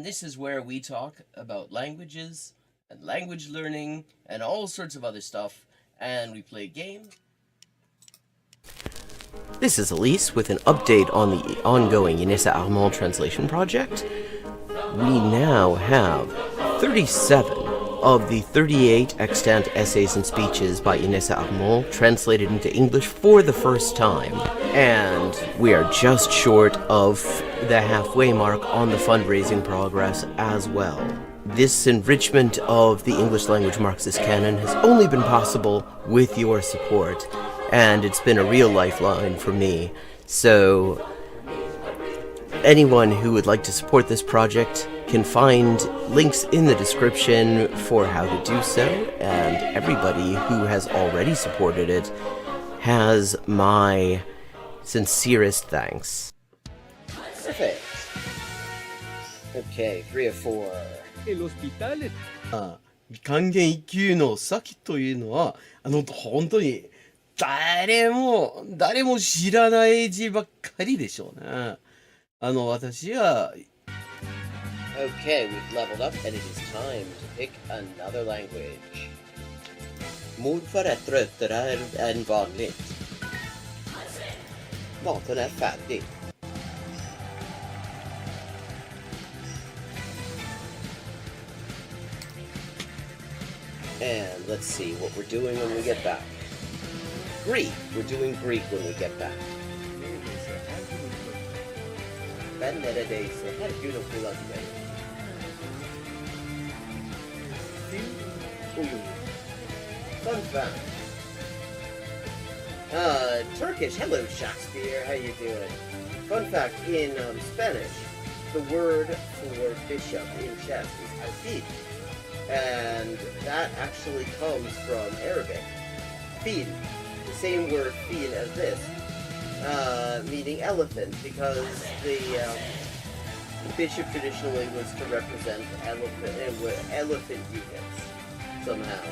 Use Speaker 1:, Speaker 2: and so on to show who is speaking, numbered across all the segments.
Speaker 1: This is where we talk about languages and language learning and all sorts of other stuff, and we play games. This is Elise with an update on the ongoing Inessa Armand translation project. We now have 37 of the 38 extant essays and speeches by Inessa Armand translated into English for the first time, and we are just short of the halfway mark on the fundraising progress as well. This enrichment of the English language Marxist canon has only been possible with your support, and it's been a real lifeline for me. So anyone who would like to support this project can find links in the description for how to do so, and everybody who has already supported it has my sincerest thanks. Perfect. Okay, 3 of 4.
Speaker 2: El hospital.
Speaker 1: 還元一級の先というのは、本当に誰も知らない字ばっかりでしょうね。私は Okay, we've leveled up and it is time to pick another language. Mod för att tröttare än vanligt. Maten är färdig. And let's see what we're doing when we get back. Greek. We're doing Greek when we get back. Fun fact. Turkish. Hello, Shakespeare. How you doing? Fun fact, in Spanish, the word for bishop in chess is alfil. And that actually comes from Arabic. Fil. The same word fil as this. Meaning elephant, because the bishop traditionally was to represent elephant units somehow.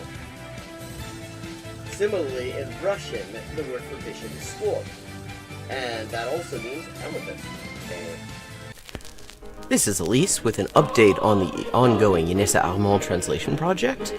Speaker 1: Similarly, in Russian, the word for bishop is squad, and that also means elephant. This is Elise with an update on the ongoing Inessa Armand translation project.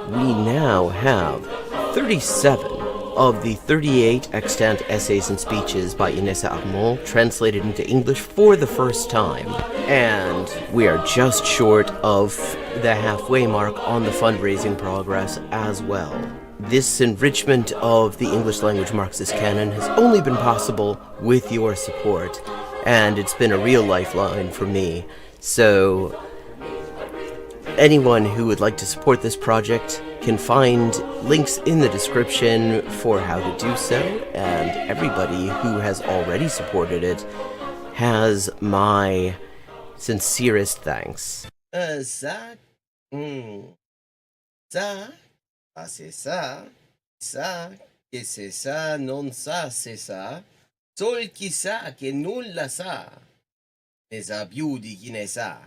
Speaker 1: We now have 37 of the 38 extant essays and speeches by Inessa Armand translated into English for the first time, and we are just short of the halfway mark on the fundraising progress as well. This enrichment of the English language Marxist canon has only been possible with your support, and it's been a real lifeline for me. So anyone who would like to support this project can find links in the description for how to do so, and everybody who has already supported it has my sincerest thanks. Ça, c'est ça, que c'est ça, non ça, c'est ça. Sol chi sa che nulla sa, ne sa più di chi ne sa.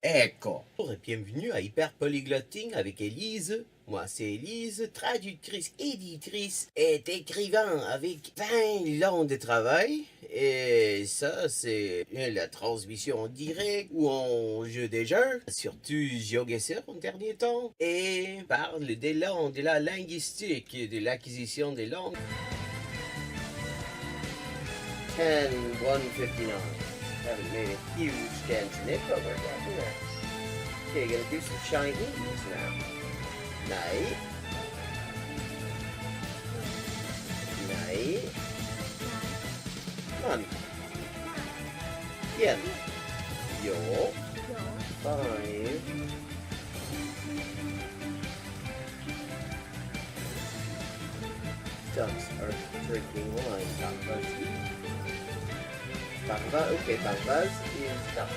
Speaker 1: Ecco.
Speaker 3: Bonjour et bienvenue à Hyper Polyglotting avec Élise. Moi c'est Élise, traductrice, éditrice et écrivain avec 20 ans de travail. Et ça c'est la transmission en direct ou en jeu des jeux. Surtout Shogi en dernier temps. Et parle des langues, de la linguistique, de l'acquisition des langues.
Speaker 1: 10-159. Haven't made a huge dent in it, but we're getting there. Okay, gonna do some Chinese now. Night. Night. Month. Yen. Yo. 5. Ducks are drinking wine. Bangba, okay, Bangbas is duck.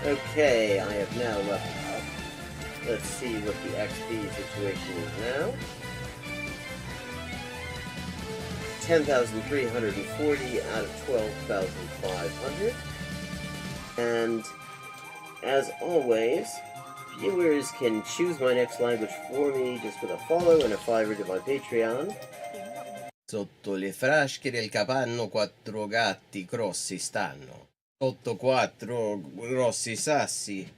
Speaker 1: Okay, I have now leveled up. Let's see what the XP situation is now. 10,340 out of 12,500. And as always, viewers can choose my next language for me just with a follow and a $5 to my Patreon.
Speaker 3: Sotto le frasche del capanno 4 gatti grossi stanno. Sotto 4 grossi sassi,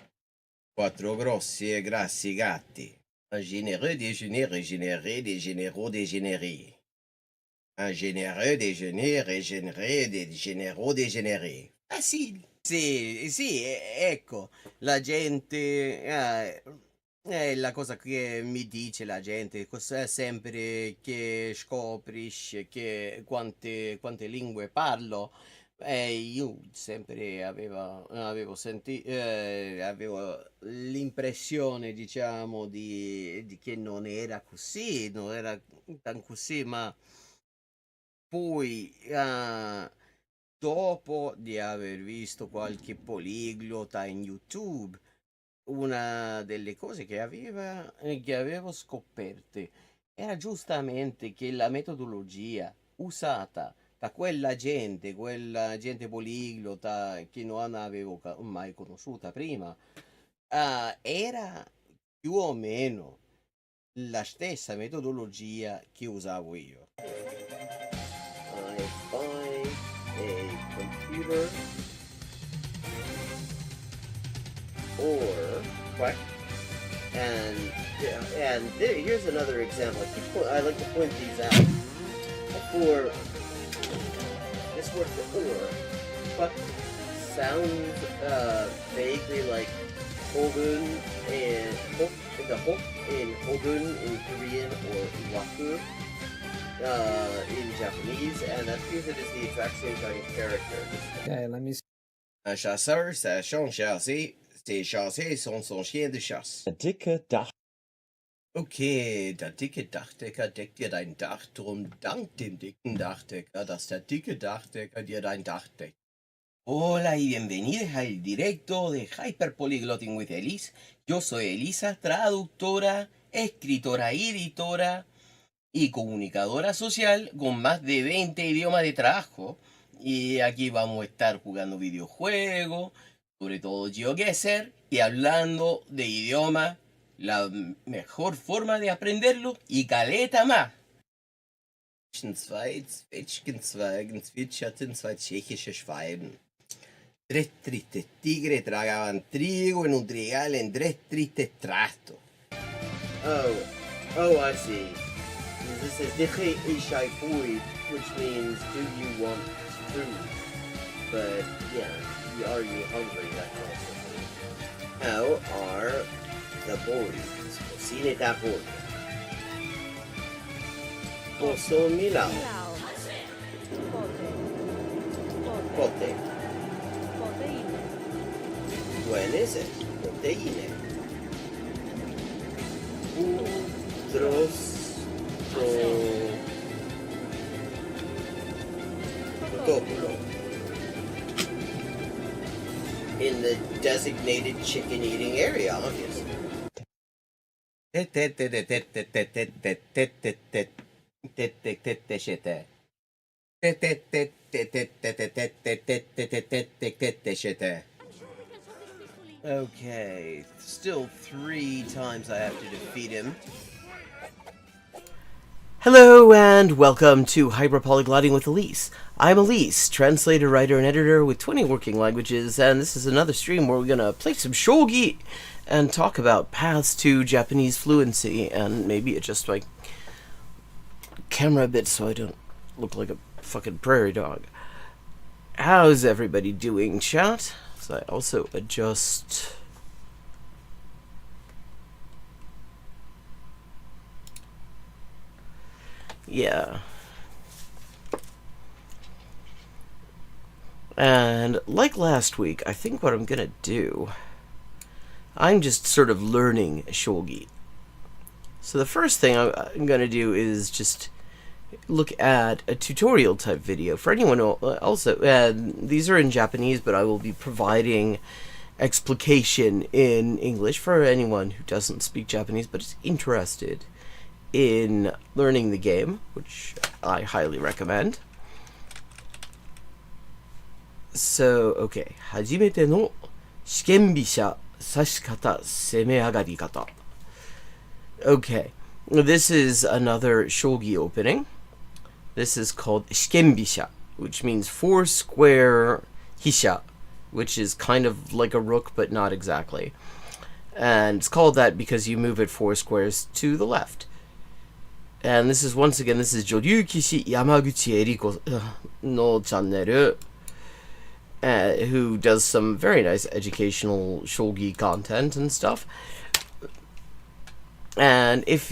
Speaker 3: 4 grossi e grassi gatti. Un généreux déjeuner régénéré des généraux dégénérés. Un généreux déjeuner régénéré des généraux dégénérés. Facile. Sì, ecco, la gente... è la cosa che mi dice la gente, sempre che scoprisce che quante lingue parlo. Io sempre avevo l'impressione, diciamo, di che non era così, non era tan così, ma poi, dopo di aver visto qualche poliglota in YouTube, una delle cose che avevo scoperte era giustamente che la metodologia usata da quella gente poliglota che non avevo mai conosciuta prima, era più o meno la stessa metodologia che usavo io. I find a computer or what? Here's another example. I like to point these out. For this word for or sounds vaguely like hogun and the hok in hogun in Korean or waku in Japanese, and that means it is the exact same kind of character.
Speaker 2: Okay, let me see.
Speaker 3: Un chasseur sachant chasser, ses chassés sont son chien de chasse.
Speaker 2: Der dicke Dach.
Speaker 3: Okay, der dicke Dachdecker deckt dir dein Dach, drum dank dem dicken Dachdecker, dass der dicke Dachdecker dir dein Dach deckt. Hola y bienvenidos al directo de Hyperpolyglotting with Elise. Yo soy Elisa, traductora, escritora y editora y comunicadora social con más de 20 idiomas de trabajo. Y aquí vamos a estar jugando videojuegos, sobre todo GeoGuessr, y hablando de idioma, la mejor forma de aprenderlo y caleta más. Zwei Zwetschgenzweigen zwitscherten zwei tschechische Schwalben. Tres tristes tigres tragaban trigo en un trigal en tres tristes trastos. Oh, I see. This is Diche Ishai Fui, which means do you want food? But yeah, are you hungry? That kind of thing. How are the boys? Cocine da boy. Posso Milao. Pote. Buenese. Proteine. Protopulo. In the designated chicken eating area, obviously. Okay, still 3 times I have to defeat him.
Speaker 1: Hello and welcome to Hyperpolyglotting with Elise. I'm Elise, translator, writer, and editor with 20 working languages, and this is another stream where we're gonna play some Shogi and talk about paths to Japanese fluency, and maybe adjust my camera a bit so I don't look like a fucking prairie dog. How's everybody doing, chat? So I also adjust... Yeah. And like last week, I think what I'm gonna do, I'm just sort of learning Shogi. So the first thing I'm gonna do is just look at a tutorial type video. For anyone also, these are in Japanese, but I will be providing explication in English for anyone who doesn't speak Japanese but is interested in learning the game, which I highly recommend. So, okay. 初めての試験飛車指し方攻め上がり方. Okay. This is another Shogi opening. This is called shikembisha, which means 4-square hisha, which is kind of like a rook, but not exactly. And it's called that because you move it 4 squares to the left. And this is, once again, this is Joryu Kishi Yamaguchi Eriko no channel, who does some very nice educational shogi content and stuff. And if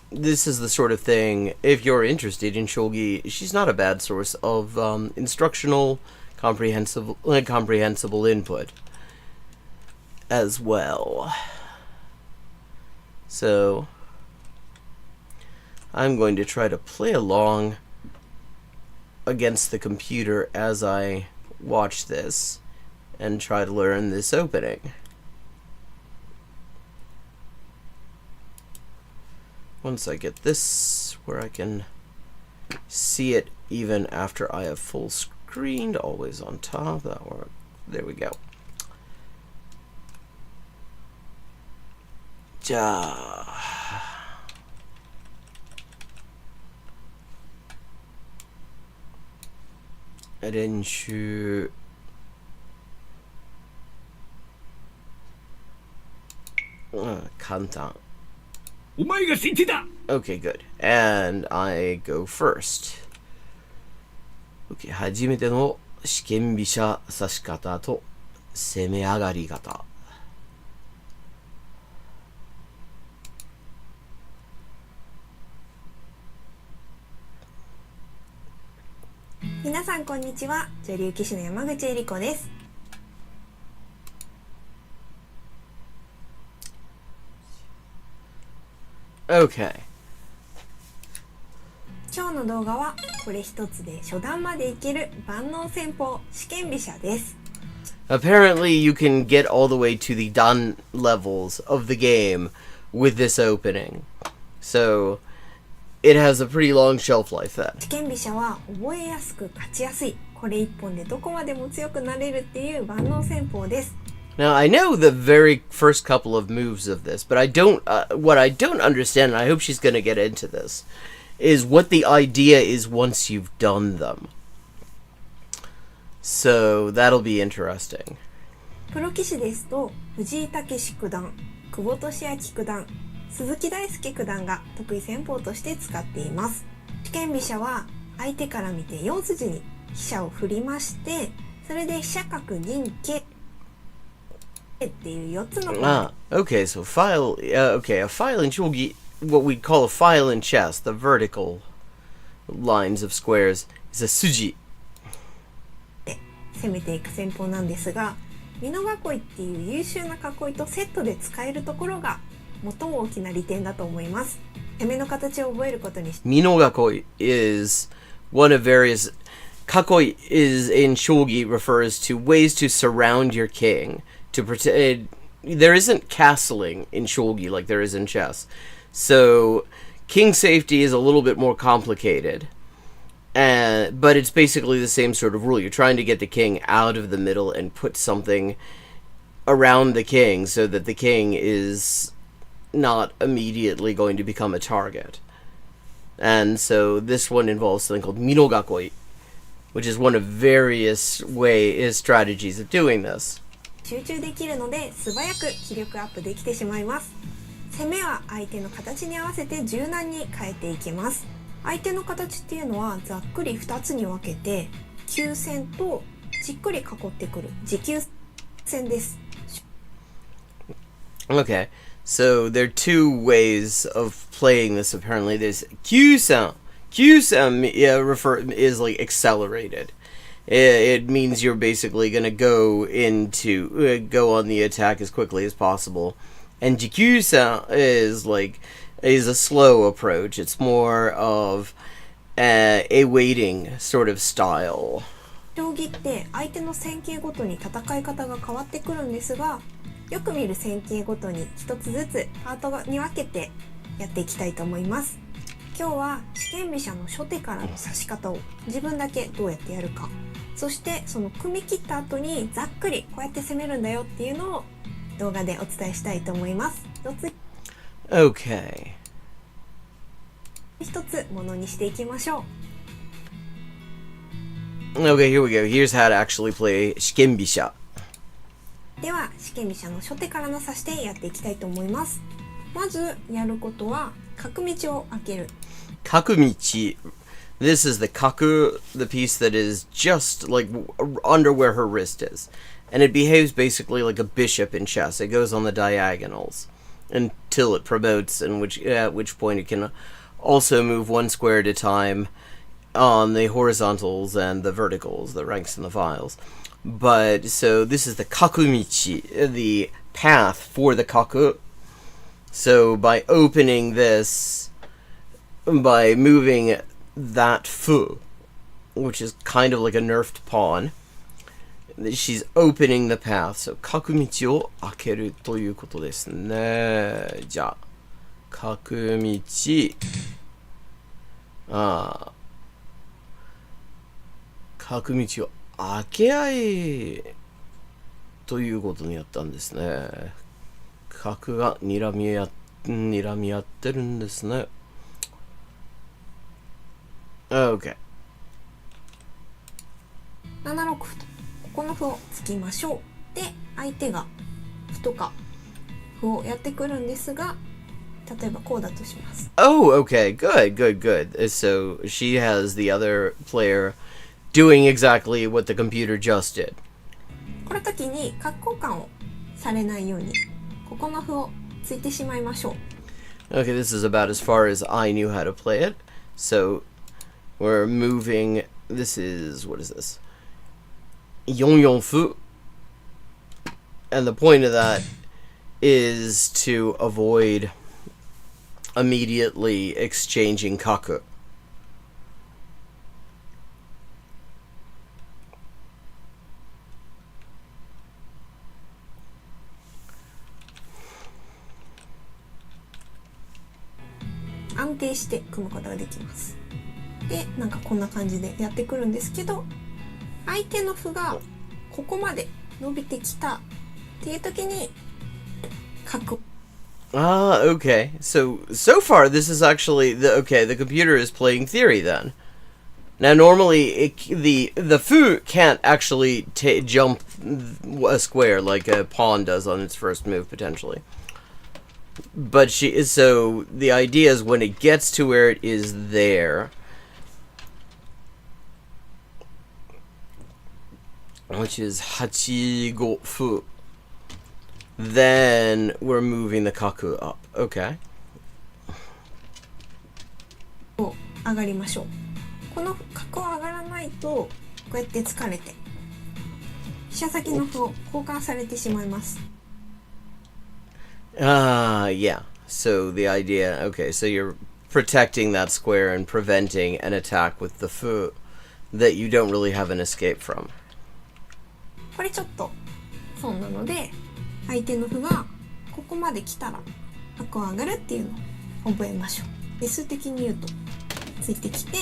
Speaker 1: this is the sort of thing, if you're interested in shogi, she's not a bad source of instructional, comprehensible input as well. So I'm going to try to play along against the computer as I watch this and try to learn this opening. Once I get this where I can see it even after I have full screened, always on top, that work. There we go. じゃあ練習簡単
Speaker 4: お前が先手だ
Speaker 1: Okay, good. And I go first. Okay, 初めての四間飛車指し方と攻め上がり方。
Speaker 5: 皆さんこんにちは。女流棋士の山口恵理子です。
Speaker 1: Okay.
Speaker 5: 今日の動画はこれ一つで初段までいける万能戦法四間飛車です。
Speaker 1: Apparently you can get all the way to the Dan levels of the game with this opening. So it has a pretty long shelf life then.
Speaker 5: 四間飛車は覚えやすく勝ちやすい。これ一本でどこまでも強くなれるっていう万能戦法です。
Speaker 1: Now I know the very first couple of moves of this, but I don't. What I don't understand, and I hope she's going to get into this, is what the idea is once you've done them. So that'll be interesting.
Speaker 5: プロ棋士ですと藤井猛九段、久保利明九段、鈴木大輔九段が得意戦法として使っています。四間飛車は相手から見て4筋に飛車を振りまして、それで飛車角銀桂っていう4つの。
Speaker 1: Okay, so file. Okay, a file in shogi, what we'd call a file in chess, the vertical lines of squares, is a suji.
Speaker 5: 攻めていく戦法なんですが、美濃囲いっていう優秀な囲いとセットで使えるところが最も大きな利点だと思います。攻めの形を覚えることにして。
Speaker 1: Minogakoi is one of various. Kakoi is in shogi refers to ways to surround your king to protect. There isn't castling in shogi like there is in chess, so king safety is a little bit more complicated. But it's basically the same sort of rule. You're trying to get the king out of the middle and put something around the king so that the king is not immediately going to become a target. And so this one involves something called minogakoi, which is one of various strategies of doing this.
Speaker 5: 集中できるので素早く気力アップできてしまいます。攻めは相手の形に合わせて柔軟に変えていきます。相手の形っていうのはざっくり2つに分けて、急戦とじっくり囲ってくる持久戦です。
Speaker 1: Okay, so there are two ways of playing this apparently. There's Kyusan. Kyusan is like accelerated. It means you're basically going to go on the attack as quickly as possible. And Jikyusan is a slow approach. It's more of a waiting sort of style.
Speaker 5: 将棋って相手の戦型ごとに戦い方が変わってくるんですが、よく見る戦型ごとに一つずつパートに分けてやっていきたいと思います。今日は四間飛車の初手からの指し方を自分だけどうやってやるか、そしてその組み切った後にざっくりこうやって攻めるんだよっていうのを動画でお伝えしたいと思います。
Speaker 1: Okay.
Speaker 5: 一つものにしていきましょう。
Speaker 1: Okay, here we go. Here's how to actually play 四間飛車。
Speaker 5: では四間飛車の初手からの指し手やっていきたいと思います。まずやることは角道を開ける。
Speaker 1: 角道。This is the kaku, the piece that is just like under where her wrist is. And it behaves basically like a bishop in chess. It goes on the diagonals until it promotes, and at which point it can also move one square at a time on the horizontals and the verticals, the ranks and the files. But, so this is the kakumichi, the path for the kaku. So by opening this, by moving that fu, which is kind of like a nerfed pawn, she's opening the path. So 角道を開けるということですね。じゃあ角道角道を開け合えということになったんですね。角が睨み合ってるんですね。OK。
Speaker 5: 7六歩とこの歩を突きましょう。で、相手が歩とか歩をやってくるんですが、例えばこうだとします。
Speaker 1: Oh, okay. Good. So she has the other player doing exactly what the computer just did.
Speaker 5: この時に角交換をされないように、ここの歩を突いてしまいましょう。
Speaker 1: Okay, this is about as far as I knew how to play it. So we're moving. This is, what is this? 4歩. And the point of that is to avoid immediately exchanging kaku. .
Speaker 5: 安定して組むことができます。で、なんかこんな感じでやってくるんですけど、相手の歩がここまで伸びてきたっていう時に角。
Speaker 1: Okay. So far this is actually the computer is playing theory then. Now normally the fu can't actually jump a square like a pawn does on its first move potentially. But so the idea is when it gets to where it is there, which is 8五歩, then we're moving the kaku up. Okay.
Speaker 5: 上がりましょう。この角を上がらないとこうやって疲れて飛車先の歩を交換されてしまいます。
Speaker 1: Yeah. So the idea, okay, so you're protecting that square and preventing an attack with the fu that you don't really have an escape from.
Speaker 5: これちょっと損なので、相手の歩がここまで来たら角を上がるっていうのを覚えましょう。で、数的に言うとついてきて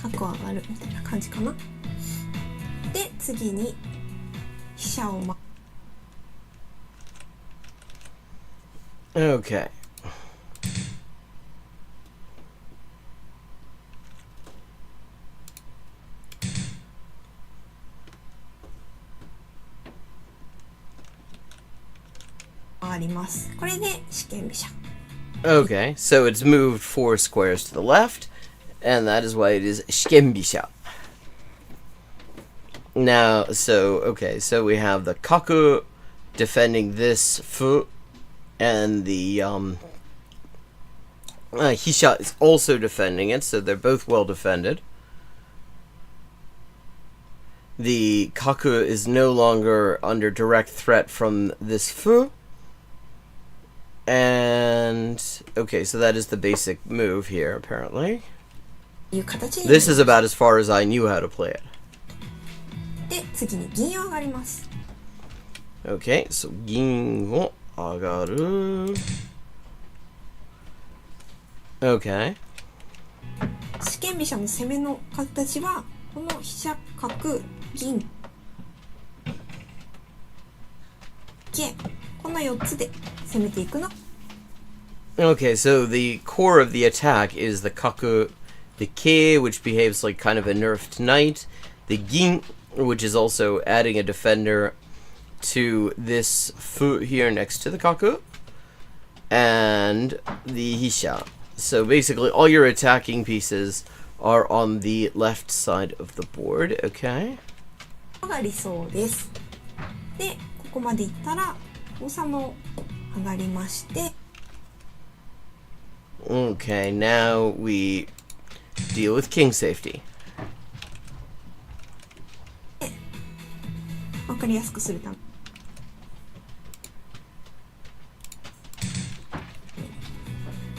Speaker 5: 角を上がるみたいな感じかな。で、次に飛車を
Speaker 1: Okay. Okay, so it's moved 4 squares to the left, and that is why it is 四間飛車. Now, so we have the kaku defending this fu, and the hisha is also defending it, so they're both well defended. The kaku is no longer under direct threat from this fu. And okay, so that is the basic move here, apparently. This is about as far as I knew how to play it. Okay, so 銀を上がる. Okay.
Speaker 5: 四間飛車の攻めの形はこの飛車角銀桂この4つで攻めていくの。
Speaker 1: Okay, so the core of the attack is the kaku, the kei, which behaves like kind of a nerfed knight, the gin, which is also adding a defender to this fu here next to the kaku, and the hisha. So basically all your attacking pieces are on the left side of the board, okay?
Speaker 5: が理想です。で、ここまでいったら王様を上がりまして、
Speaker 1: Okay, now we deal with king safety.
Speaker 5: わかりやすくするため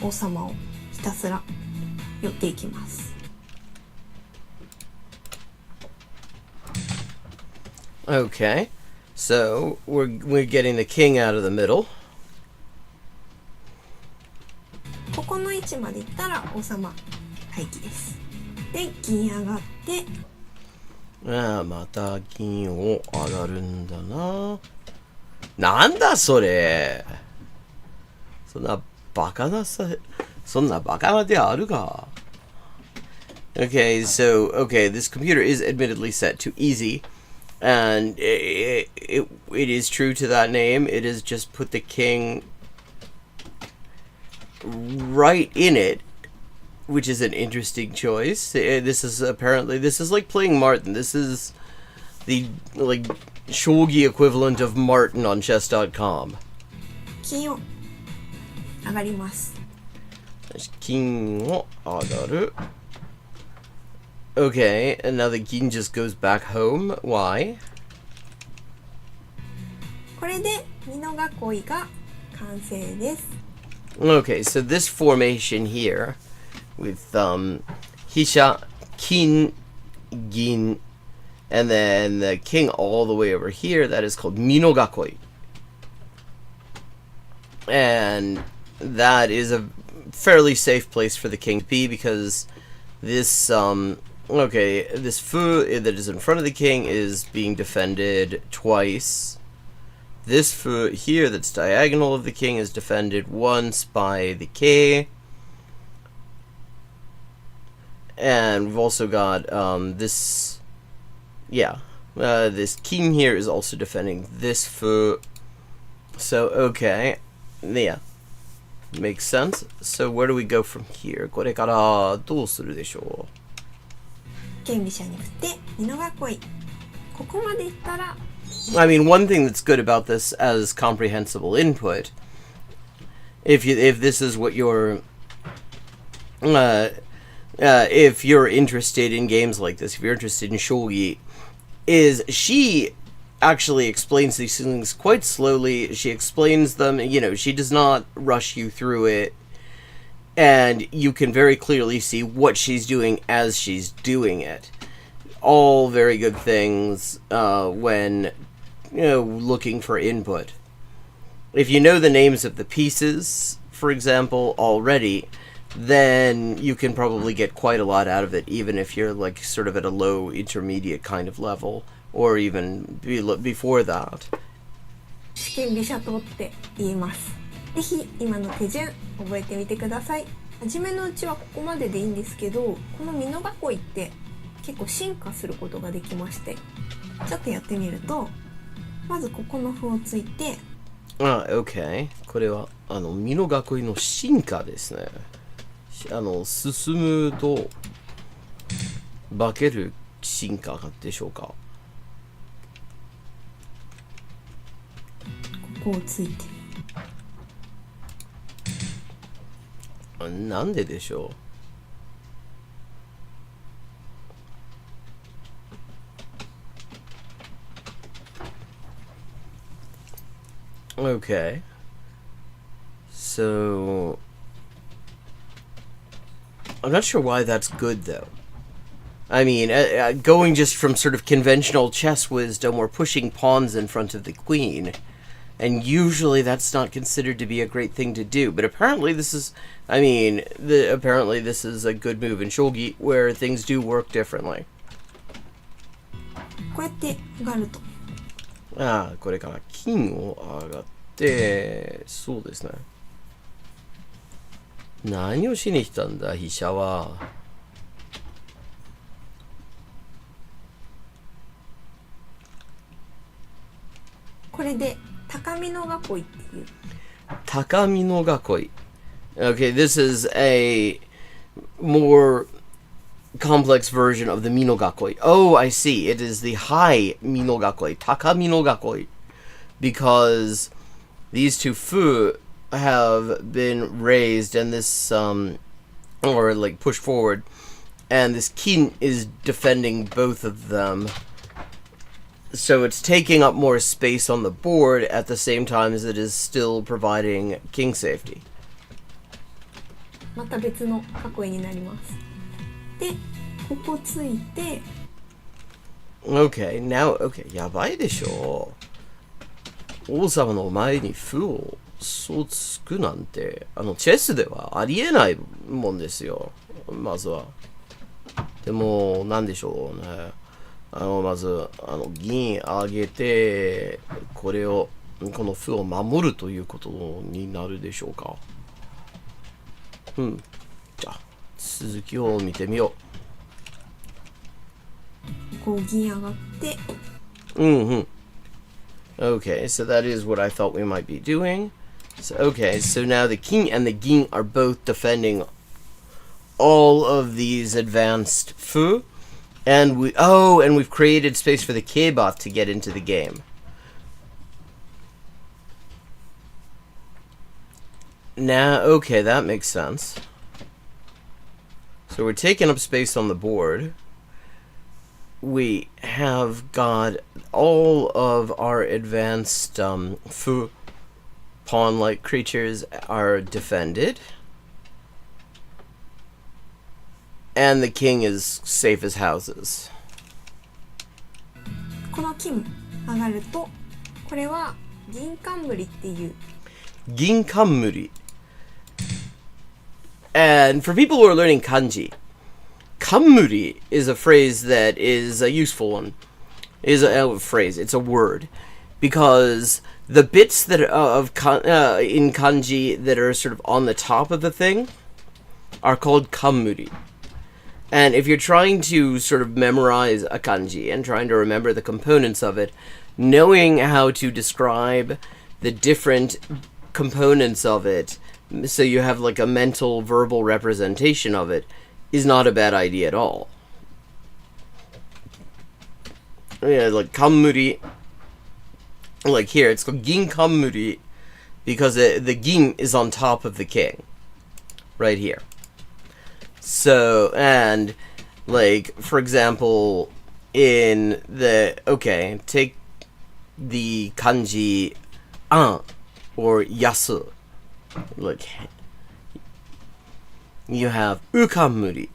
Speaker 5: 王様をひたすら寄っていきます。
Speaker 1: Okay, so we're getting the king out of the middle.
Speaker 5: ここの位置までいったら王様待機です。で、銀上がって、
Speaker 1: ああ、また銀を上がるんだな。なんだそれ。そんなバカなさ、そんなバカなであるか。Okay, so, okay, this computer is admittedly set to easy. And it is true to that name. It is just put the king right in it, which is an interesting choice. This is like playing Martin. This is the like Shogi equivalent of Martin on chess.com.
Speaker 5: 金を上がります。
Speaker 1: 金を上がる。Okay, and now the gin just goes back home. Why?
Speaker 5: これで美濃囲いが完成です。
Speaker 1: Okay, so this formation here with Hisha, Kin, Gin, and then the king all the way over here, that is called Minogakoi. And that is a fairly safe place for the king to be because this okay, this fu that is in front of the king is being defended twice. This fu here that's diagonal of the king is defended once by the K. And we've also got this, yeah, this king here is also defending this fu. So, okay, yeah, makes sense. So where do we go from here? これからどうするでしょう?
Speaker 5: 剣飛車に振って美濃囲い。ここまでいったら
Speaker 1: I mean, one thing that's good about this as comprehensible input, if this is what you're, if you're interested in games like this, if you're interested in Shogi, is she actually explains these things quite slowly. She explains them, you know, she does not rush you through it, and you can very clearly see what she's doing as she's doing it. All very good things when, you know, looking for input. If you know the names of the pieces, for example, already, then you can probably get quite a lot out of it, even if you're like sort of at a low intermediate kind of level, or even before that.
Speaker 5: 剣飛車党って言います。ぜひ今の手順覚えてみてください。初めのうちはここまででいいんですけど、この美濃囲いって結構進化することができまして、ちょっとやってみると、まずここの歩をついて、
Speaker 1: OK。これは美濃囲いの進化ですね。進むと化ける進化でしょうか。
Speaker 5: ここをついて。
Speaker 1: なんででしょう。Okay. So I'm not sure why that's good though. I mean, going just from sort of conventional chess wisdom, we're pushing pawns in front of the queen. And usually that's not considered to be a great thing to do. But apparently this is, I mean, apparently this is a good move in Shogi where things do work differently.
Speaker 5: こうやって上がると。
Speaker 1: ああ、これから金を上がって、そうですね。何をしに来たんだ、飛車は。
Speaker 5: これで高みの囲いっていう。
Speaker 1: 高みの囲い. Okay, this is a more complex version of the minogakoi. Oh, I see. It is the high minogakoi, takaminogakoi, because these two fu have been raised and this or like pushed forward, and this kin is defending both of them. So it's taking up more space on the board at the same time as it is still providing king safety.
Speaker 5: また別の囲いになります。で、ここついて。
Speaker 1: Okay, now, okay, やばいでしょ。王様の前に歩をそうつくなんて、チェスではありえないもんですよ。まずは。でも、なんでしょうね。まず、銀上げて、この歩を守るということになるでしょうか。じゃあ、続きを見てみよ
Speaker 5: う。こう銀上がって。
Speaker 1: Okay, so that is what I thought we might be doing. So, okay, so now the king and the ging are both defending all of these advanced fu. And we've created space for the K-bot to get into the game. Now, okay, that makes sense. So we're taking up space on the board. We have got all of our advanced fu pawn-like creatures are defended. And the king is safe as houses.
Speaker 5: この金上がると、これは銀冠っていう。
Speaker 1: 銀冠. And for people who are learning kanji, kamuri is a phrase that is a useful one. It's a word. Because the bits that in kanji that are sort of on the top of the thing are called kamuri. And if you're trying to sort of memorize a kanji and trying to remember the components of it, knowing how to describe the different components of it, so you have like a mental verbal representation of it, is not a bad idea at all. Yeah, like kamuri, like here, it's called gin kamuri because the gin is on top of the king, right here. So, and, like, for example, in the, okay, take the kanji an or yasu. Like, you have ukamuri,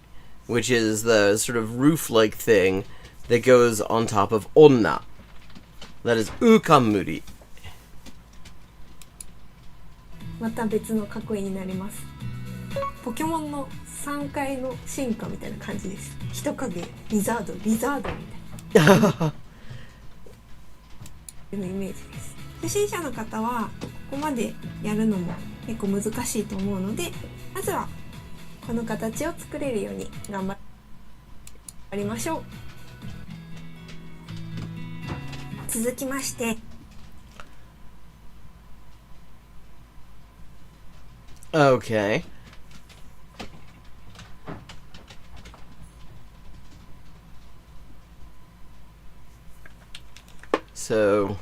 Speaker 1: which is the sort of roof-like thing that goes on top of onna. That is ukamuri.
Speaker 5: また別の囲いになります。ポケモンの3階の進化みたいな感じです。人影、リザードみたいなイメージです。初心者の方はここまでやるのも結構難しいと思うので、まずはこの形を作れるように頑張りましょう。続きまして、
Speaker 1: Okay. So,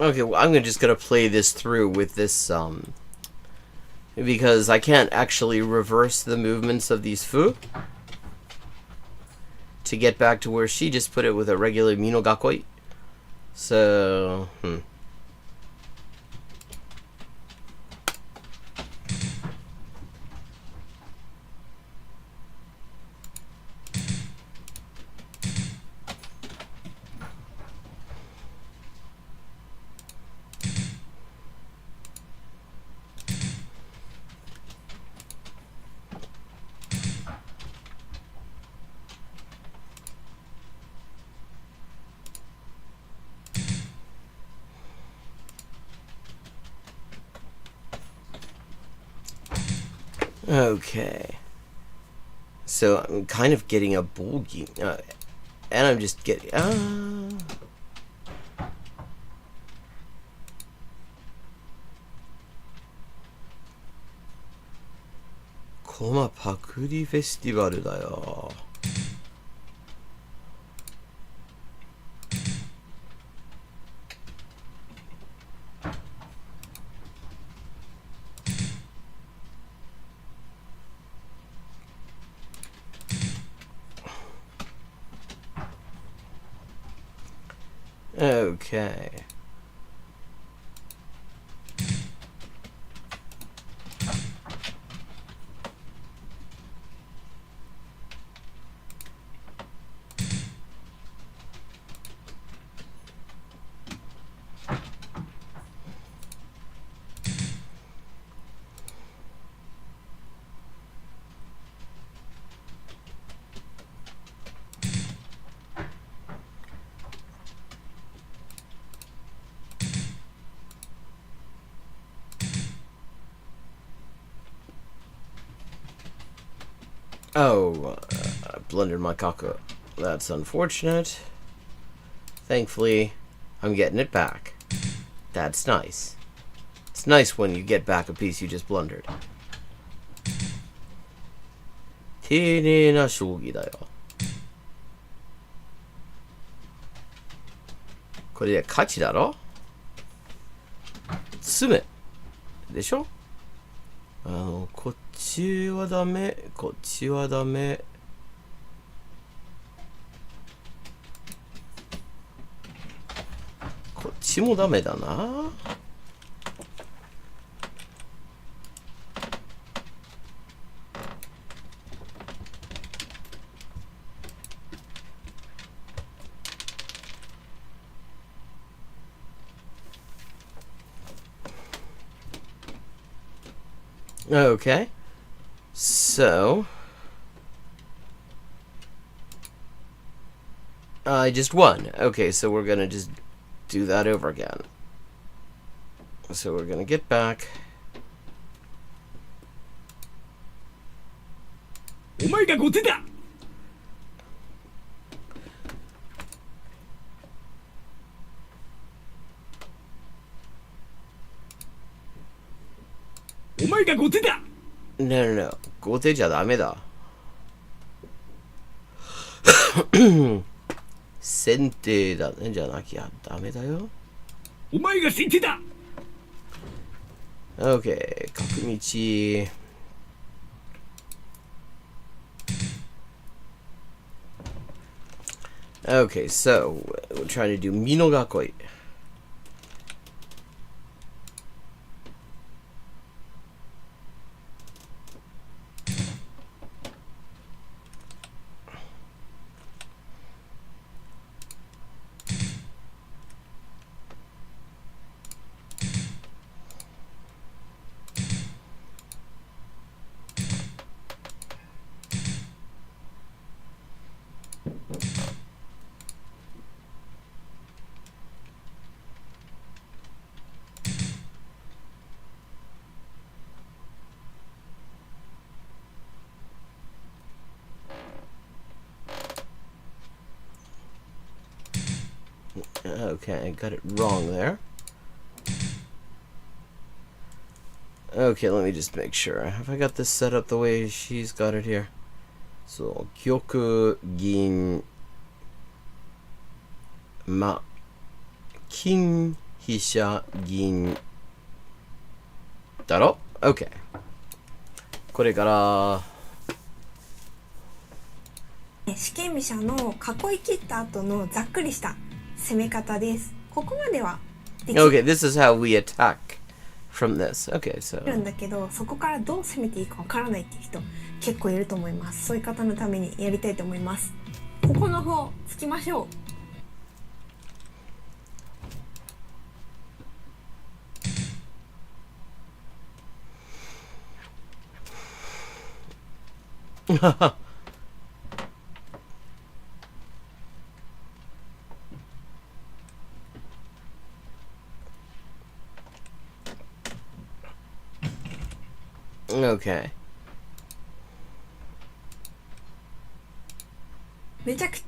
Speaker 1: okay, well, I'm just gonna play this through with this, because I can't actually reverse the movements of these fu to get back to where she just put it with a regular minogakoi. So, okay. So I'm kind of getting a bulgy. And I'm just getting...コマパクリフェスティバルだよ。Okay. Oh, I blundered my caca. That's unfortunate. Thankfully, I'm getting it back. That's nice. It's nice when you get back a piece you just blundered. 丁寧な将棋だよ。これで勝ちだろ？詰めでしょ？こっちはダメ、こっちはダメ。こっちもダメだな。Okay, so I just won. Okay, so we're gonna just do that over again. So we're gonna get back.
Speaker 4: お前が後手だ。お前が後手だ。
Speaker 1: No, no, no. 後手じゃダメだ。先手だねじゃなきゃダメだよ。
Speaker 4: お前が先手だ。
Speaker 1: Okay, 角道。Okay, so we're trying to do 美濃囲い。Okay, I got it wrong there. Okay, let me just make sure. Have I got this set up the way she's got it here? So, 玉、銀、馬、金、飛車、銀。だろ? Okay. これから、
Speaker 5: 四間飛車の囲い切った後のざっくりした攻め方です。ここまではでき
Speaker 1: Okay, this is how we attack from this. Okay, so
Speaker 5: るんだけど、そこからどう攻めていいかわからないっていう人結構いると思います。そういう方のためにやりたいと思います。ここの歩を突きましょう。
Speaker 1: Okay.
Speaker 5: めちゃく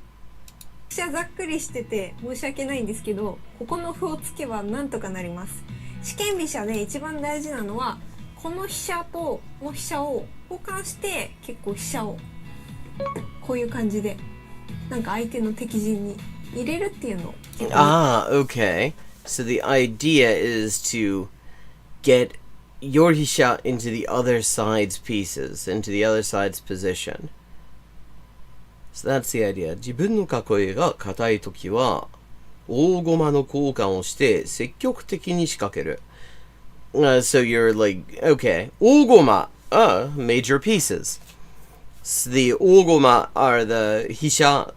Speaker 5: 私はざっくりしてて申し訳ないんですけど、ここの歩をつけばなんとかなります。四間飛車で一番大事なのは、この飛車とこの飛車を交換して、結構飛車をこういう感じでなんか相手の敵陣に入れるっていうのを。
Speaker 1: Okay. So the idea is to get your hisha into the other side's pieces, into the other side's position. So that's the idea. 自分の囲いが硬いときは、大駒の交換をして積極的に仕掛ける。So you're like, okay, 大駒, major pieces. So the 大駒 are the hisha,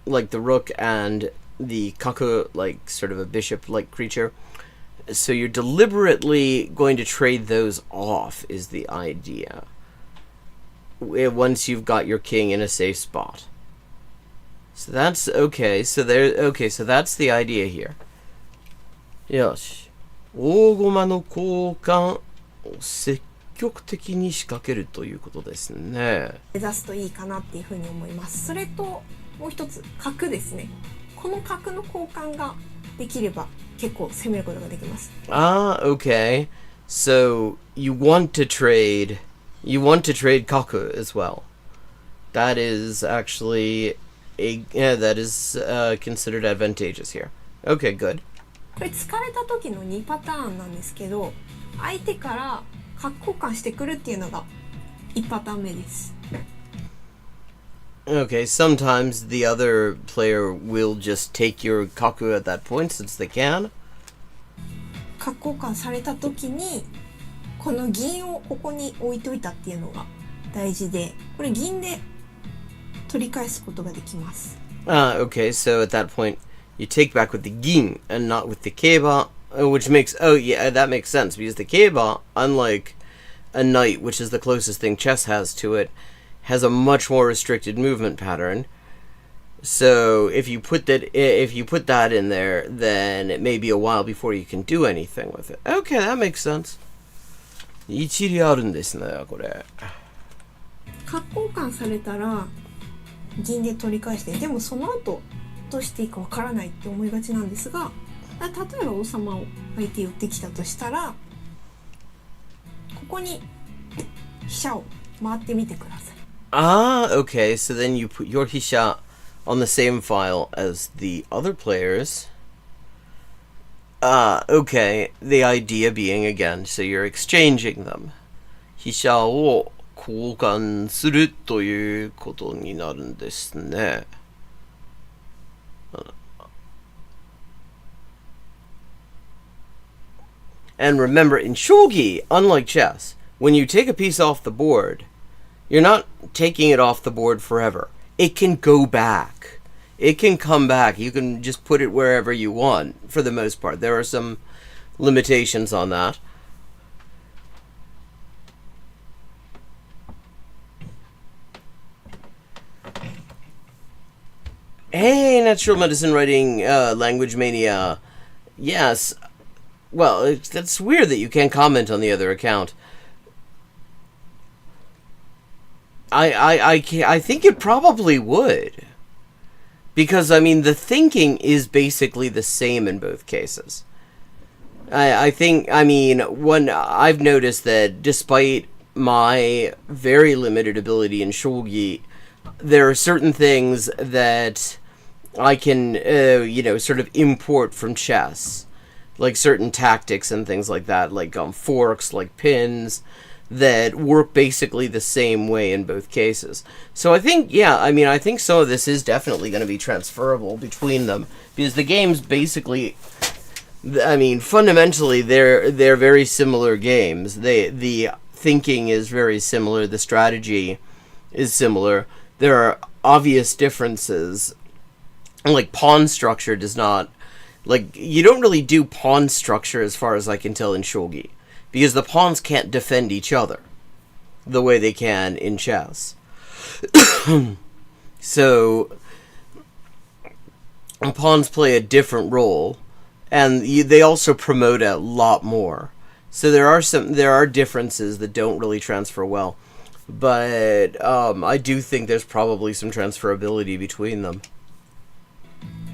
Speaker 1: like the rook, and the kaku, like sort of a bishop-like creature. So you're deliberately going to trade those off, is the idea. Once you've got your king in a safe spot. So that's okay. So that's the idea here. よし。大駒の交換を積極的に仕掛けるということですね。
Speaker 5: 目指すといいかなっていうふうに思います。それともう一つ、角ですね。この角の交換ができれば結構攻めることができます。
Speaker 1: Okay. So you want to trade kaku as well. That is actually that is considered advantageous here. Okay, good.
Speaker 5: これ疲れた時の2パターンなんですけど、相手から角交換してくるっていうのが1パターン目です。
Speaker 1: Okay, sometimes the other player will just take your kaku at that point since they can.
Speaker 5: 角交換された時にこの銀をここに置いといたっていうのが大事で、これ銀で取り返すことができます。
Speaker 1: Okay, so at that point you take back with the gin and not with the keiba, which makes that makes sense because the keiba, unlike a knight, which is the closest thing chess has to it, has a much more restricted movement pattern. So if you put that in there, then it may be a while before you can do anything with it. Okay, that makes sense. 一理あるんですね、これ。
Speaker 5: 角交換されたら銀で取り返して、でもその後どうしていいかわからないって思いがちなんですが、例えば王様を相手寄ってきたとしたら、ここに飛車を回ってみてください。
Speaker 1: Okay, so then you put your hisha on the same file as the other players. Okay, the idea being again, so you're exchanging them. 飛車を交換するということになるんですね。And remember, in shogi, unlike chess, when you take a piece off the board, you're not taking it off the board forever. It can go back. It can come back. You can just put it wherever you want, for the most part. There are some limitations on that. Hey, Natural Medicine Writing, Language Mania. Yes. Well, that's weird that you can't comment on the other account. I think it probably would. Because, I mean, the thinking is basically the same in both cases. I've noticed that despite my very limited ability in shogi, there are certain things that I can, sort of import from chess. Like certain tactics and things like that, like forks, like pins, that work basically the same way in both cases. So I think some of this is definitely going to be transferable between them, because the games basically, fundamentally they're very similar games. The thinking is very similar, the strategy is similar. There are obvious differences, like pawn structure does not, like, you don't really do pawn structure as far as I can tell in shogi, because the pawns can't defend each other the way they can in chess. So pawns play a different role, and they also promote a lot more. So there are differences that don't really transfer well, but I do think there's probably some transferability between them.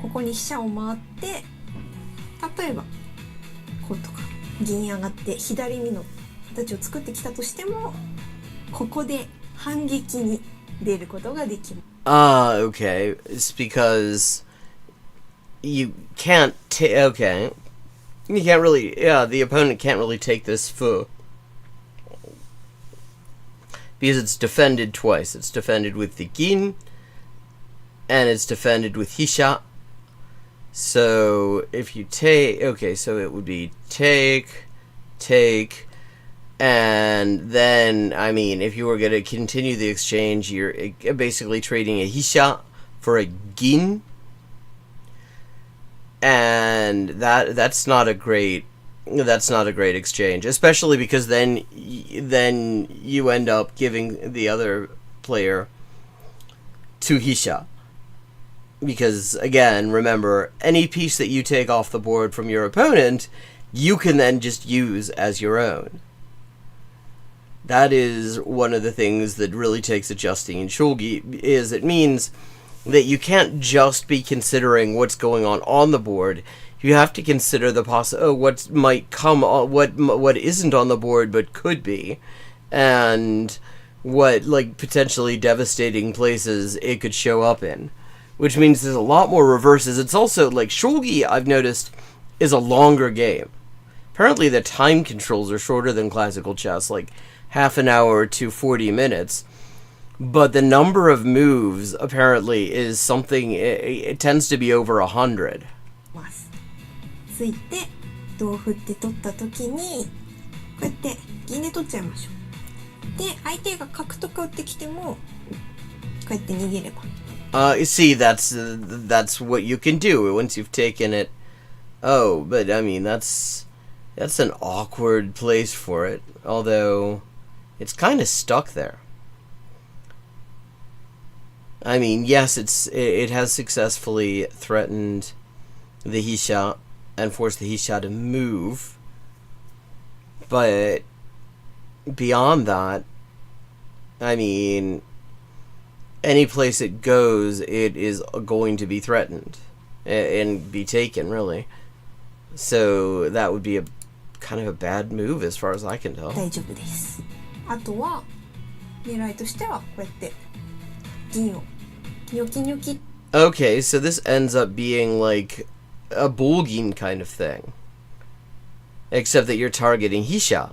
Speaker 5: ここに飛車を回って、例えばこうとか銀上がって左美の形を作ってきたとしても、ここで反撃に出ることができます。
Speaker 1: Okay. It's because you can't okay. You can't really, the opponent can't really take this fu. Because it's defended twice. It's defended with the gin, and it's defended with hisha. So, if you take, okay, so it would be take, and then, I mean, if you were going to continue the exchange, you're basically trading a hisha for a gin. And that's not a great exchange, especially because then you end up giving the other player two hisha. Because again, remember, any piece that you take off the board from your opponent, you can then just use as your own. That is one of the things that really takes adjusting in Shogi, is it means that you can't just be considering what's going on the board. You have to consider the what might come on, what isn't on the board but could be, and what like potentially devastating places it could show up in. Which means there's a lot more reverses. It's also like Shogi, I've noticed, is a longer game. Apparently the time controls are shorter than classical chess, like half an hour to 40 minutes. But the number of moves, apparently, is something, it tends to be over 100.
Speaker 5: ついて同歩って取った時にこうやって銀で取っちゃいましょう。で相手が角とか打ってきてもこうやって逃げれば。
Speaker 1: You see, that's what you can do once you've taken it. Oh, but I mean that's an awkward place for it. Although it's kind of stuck there. I mean, yes, it has successfully threatened the hisha and forced the hisha to move, but beyond that, I mean, any place it goes, it is going to be threatened and be taken, really. So that would be a kind of a bad move as far as I can tell.
Speaker 5: 大丈夫です。あとは狙いとしてはこうやって銀をニョキニョキ。
Speaker 1: Okay, so this ends up being like a bulgin kind of thing, except that you're targeting hisha.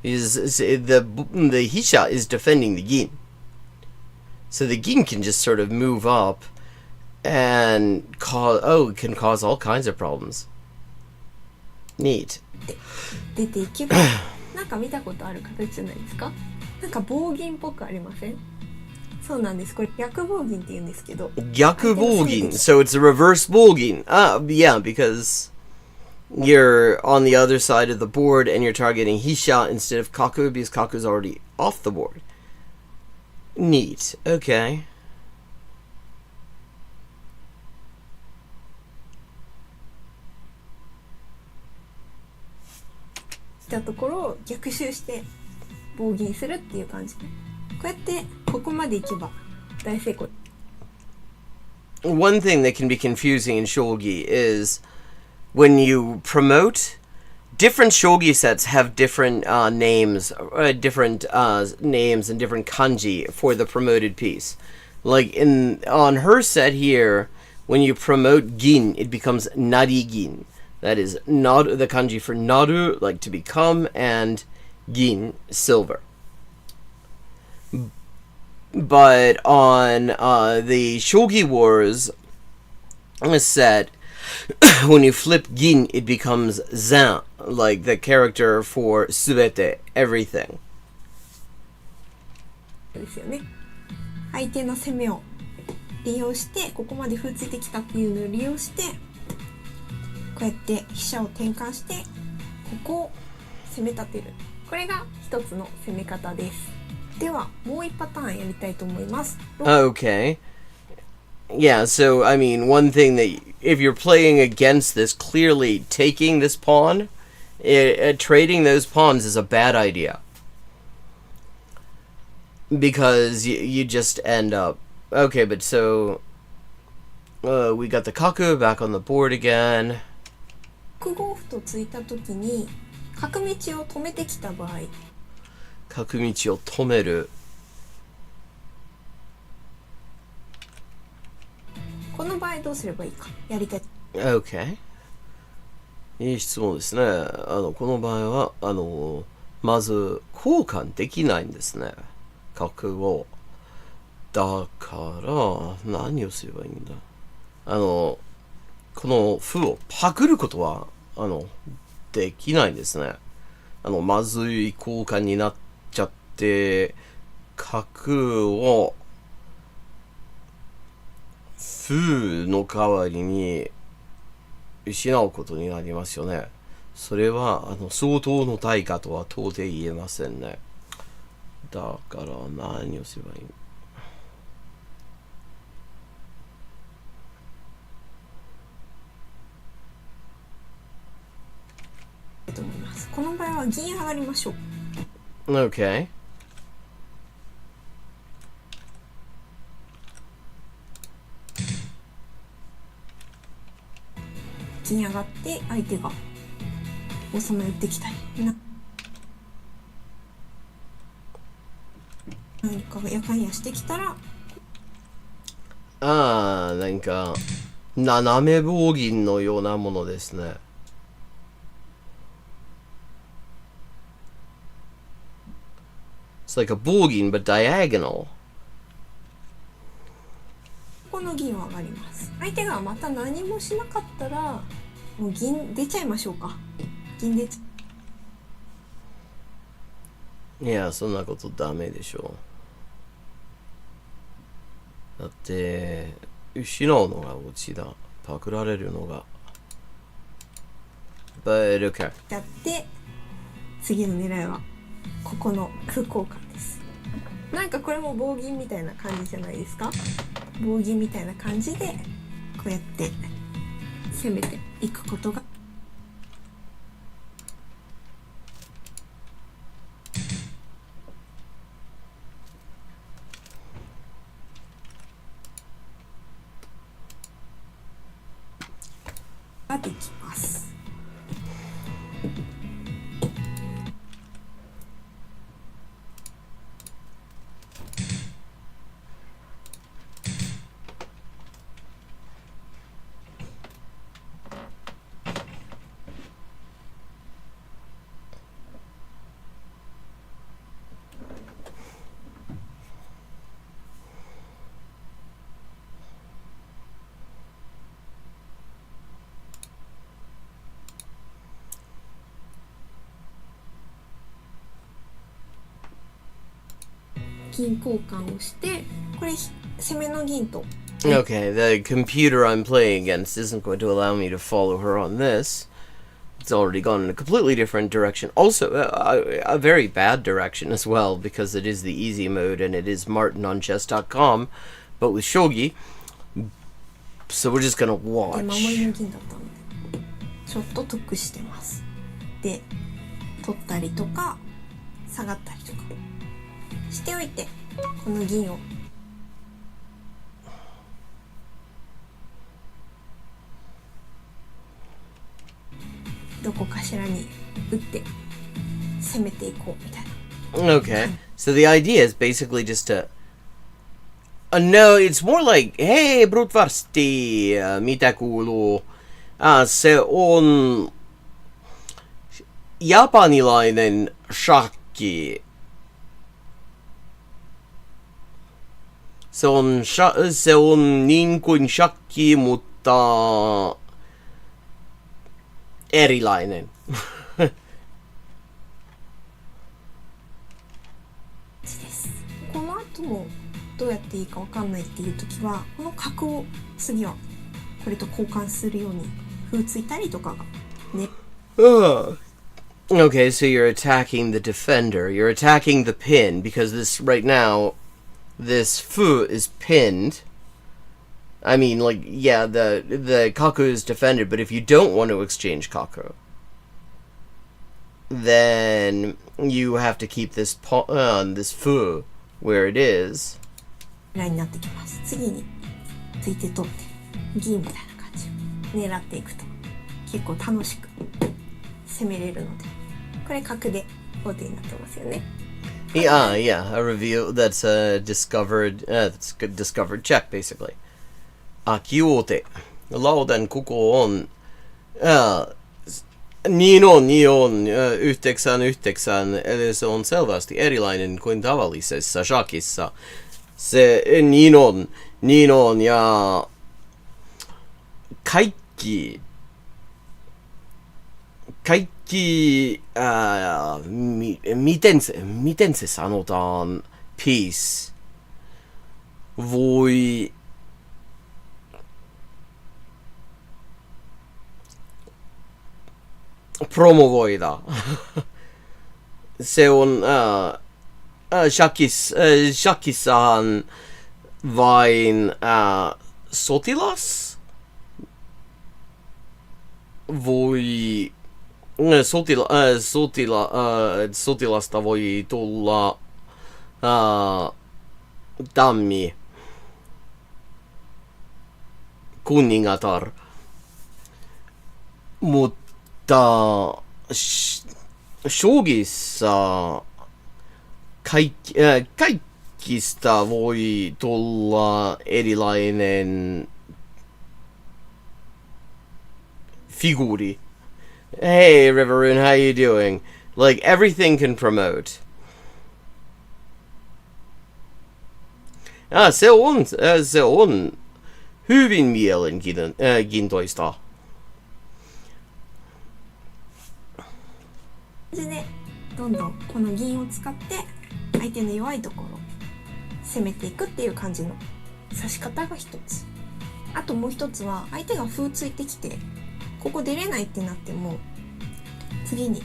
Speaker 1: The hisha is defending the gin, so the gin can just sort of move up and it can cause all kinds of problems. Neat.
Speaker 5: 出ていけばなんか見たことある形じゃないですか？なんか棒銀っぽくありません？そうなんです。これ逆棒銀って言うんですけど。
Speaker 1: 逆棒銀. So it's a reverse bulgin. Yeah, because you're on the other side of the board and you're targeting hisha instead of kaku because kaku's already off the board. Neat. Okay.
Speaker 5: 来たところを逆襲して棒銀するっていう感じ。こうやってここまでいけば大成功。
Speaker 1: One thing that can be confusing in shogi is when you promote, different shogi sets have different names and different kanji for the promoted piece. Like on her set here, when you promote gin, it becomes nari gin. That is naru, the kanji for naru, like to become, and gin, silver. But on the Shogi Wars set, when you flip gin, it becomes zan, like the character for subete, everything.
Speaker 5: ですよね。相手の攻めを利用して、ここまで歩ついてきたっていうのを利用して、こうやって飛車を転換して、ここを攻め立てる。これが一つの攻め方です。ではもう一パターンやりたいと思います。
Speaker 1: Okay. Yeah, so I mean, one thing that if you're playing against this, clearly taking this pawn, trading those pawns is a bad idea. Because you just end up... Okay, but so... We got the kaku back on the board again.
Speaker 5: 6五歩とついた時に角道を止めてきた場合、
Speaker 1: 角道を止める。
Speaker 5: この場合どうすればいいかやりたい。
Speaker 1: OK。いい質問ですね。この場合は、まず交換できないんですね。角を。だから、何をすればいいんだ。この歩をパクることは、できないんですね。まずい交換になっちゃって、角を、歩の代わりに失うことになりますよね。それは、相当の対価とは到底言えませんね。だから何をすればいい？
Speaker 5: と思います。この場合は銀上がりましょう。
Speaker 1: OK。
Speaker 5: 銀上がって相手が王様打ってきたり何かやかんやしてきたら、
Speaker 1: なんか斜め棒銀のようなものですね。It's like a 棒銀 but diagonal。
Speaker 5: ここの銀は上がります。相手がまた何もしなかったらもう銀出ちゃいましょうか。銀出ちゃ
Speaker 1: いや、そんなことダメでしょう。だって失うのがオチだ。パクられるのが。But okay。
Speaker 5: やって次の狙いはここの歩交換です。なんかこれも棒銀みたいな感じじゃないですか。棒銀みたいな感じでこうやって攻めていくことができます。銀交換をしてこれ攻めの銀と
Speaker 1: Okay, the computer I'm playing against isn't going to allow me to follow her on this. It's already gone in a completely different direction. Also, a very bad direction as well, because it is the easy mode and it is Martin on chess.com, but with Shogi. So we're just gonna
Speaker 5: で守
Speaker 1: watch.
Speaker 5: りの銀だったのでちょっと得してます。で取ったりとか下がったりとかしておいてこの銀をどこかしらに打って攻めていこうみたいな。
Speaker 1: Okay, so the idea is basically just to... no, it's more like, hey, brutvarsti, mitä kuuluu? Se on japanilainen shakki. Se on niin kuin shakki, mutta erilainen.
Speaker 5: ですこの後もどうやっていいかわかんないっていう時はこの角を次はこれと交換するように歩ついたりとかがね。
Speaker 1: Okay, so you're attacking the defender. You're attacking the pin because this right now, this fu is pinned. I mean, like, yeah, the kaku is defended, but if you don't want to exchange kaku, then you have to keep this this fu where it is.
Speaker 5: ラインになってきます。次について取って銀みたいな感じを狙っていくと結構楽しく攻めれるので、これ角で王手になってますよね。
Speaker 1: Yeah, yeah, a reveal that's that's a discovered check basically. Akiote. Laudan koko on 2-on, yhteksän, eli se on selvästi erilainen kuin tavallisessa shakissa. Se niin on ja kaikki miten se sanotaan piece voi promovoida. Se on shakissahan vain sotilas voi sotilasta voi tulla tammi kuningatar, mutta Shogissa kaikista voi tulla erilainen figuuri. Hey Riveroon, how you doing? Like everything can promote. Se on hyvin mielenkiintoista.
Speaker 5: でどんどんこの銀を使って相手の弱いところを攻めていくっていう感じの指し方が一つ。あともう一つは相手が歩ついてきてここ出れないってなっても次に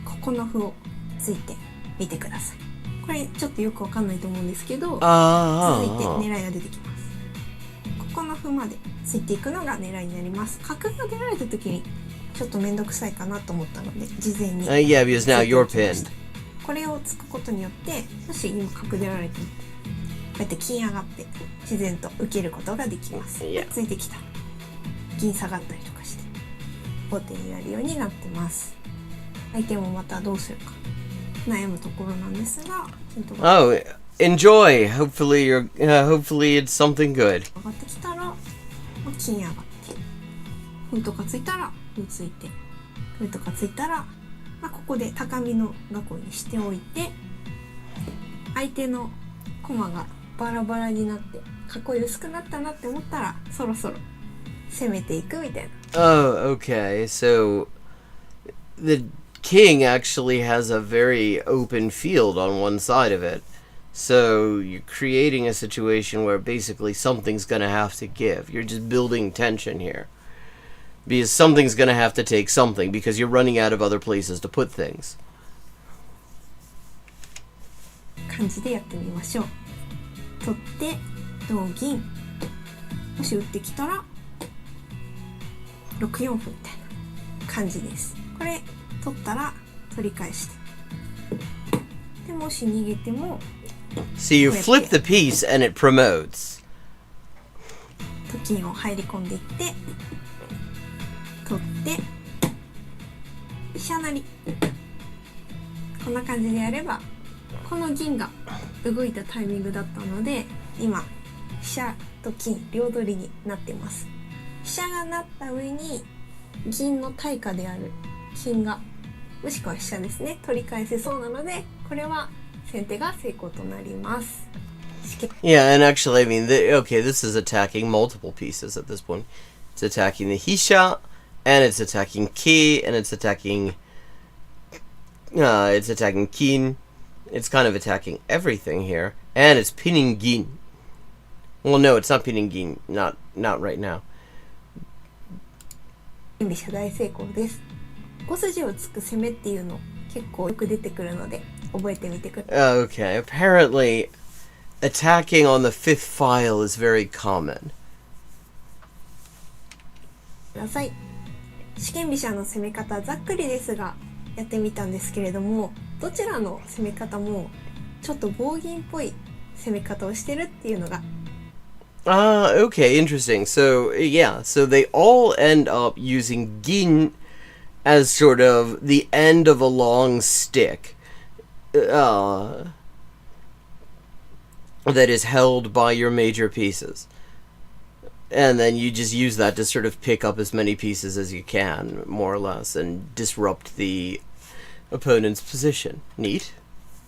Speaker 5: ここの歩をついてみてください。これちょっとよくわかんないと思うんですけど、続いて狙いが出てきます。ここの歩までついていくのが狙いになります。角が出られた時にちょっとめんどくさいかなと思ったので事前に
Speaker 1: Yeah, because now you're pinned.
Speaker 5: これをつくことによってもし今角出られてもこうやって金上がって自然と受けることができます。
Speaker 1: Yeah.
Speaker 5: ついてきた銀下がったりとかして王手になるようになってます。相手もまたどうするか悩むところなんですが、
Speaker 1: Oh, enjoy. Hopefully it's something good.
Speaker 5: 上がってきたら金上がって歩とかついたら歩ついて歩とかついたら、ここで高みの囲いにしておいて相手の駒がバラバラになって囲い薄くなったなって思ったらそろそろ攻めていくみたいな。
Speaker 1: Oh, okay. So the king actually has a very open field on one side of it. So you're creating a situation where basically something's gonna have to give. You're just building tension here. Because something's gonna have to take something because you're running out of other places to put things.
Speaker 5: 感じでやってみましょう。取って同銀、もし打ってきたら6四歩みたいな感じです。これ取ったら取り返して、でもし逃げても
Speaker 1: So you flip the piece and it promotes.
Speaker 5: と金を入り込んでいって取って飛車成り、こんな感じでやればこの銀が動いたタイミングだったので今飛車と金両取りになってます。飛車がなった上に銀の対価である金がもしくは飛車ですね取り返せそうなので、これは先手が成功となります。
Speaker 1: Yeah, and actually, I mean, okay, this is attacking multiple pieces at this point. It's attacking the Hisha, and it's attacking Ki, and it's attacking Kin. It's kind of attacking everything here, and it's pinning Gin. Well, no, it's not pinning Gin. Not right now.
Speaker 5: 飛車大成功です。5筋をつく攻めっていうの結構よく出てくるので覚えてみてください。
Speaker 1: Okay, apparently attacking on the fifth file is very common.
Speaker 5: 四間飛車の攻め方ざっくりですがやってみたんですけれども、どちらの攻め方もちょっと棒銀っぽい攻め方をしてるっていうのが
Speaker 1: Ah, okay, interesting. So, yeah, so they all end up using gin as sort of the end of a long stick that is held by your major pieces. And then you just use that to sort of pick up as many pieces as you can, more or less, and disrupt the opponent's position. Neat.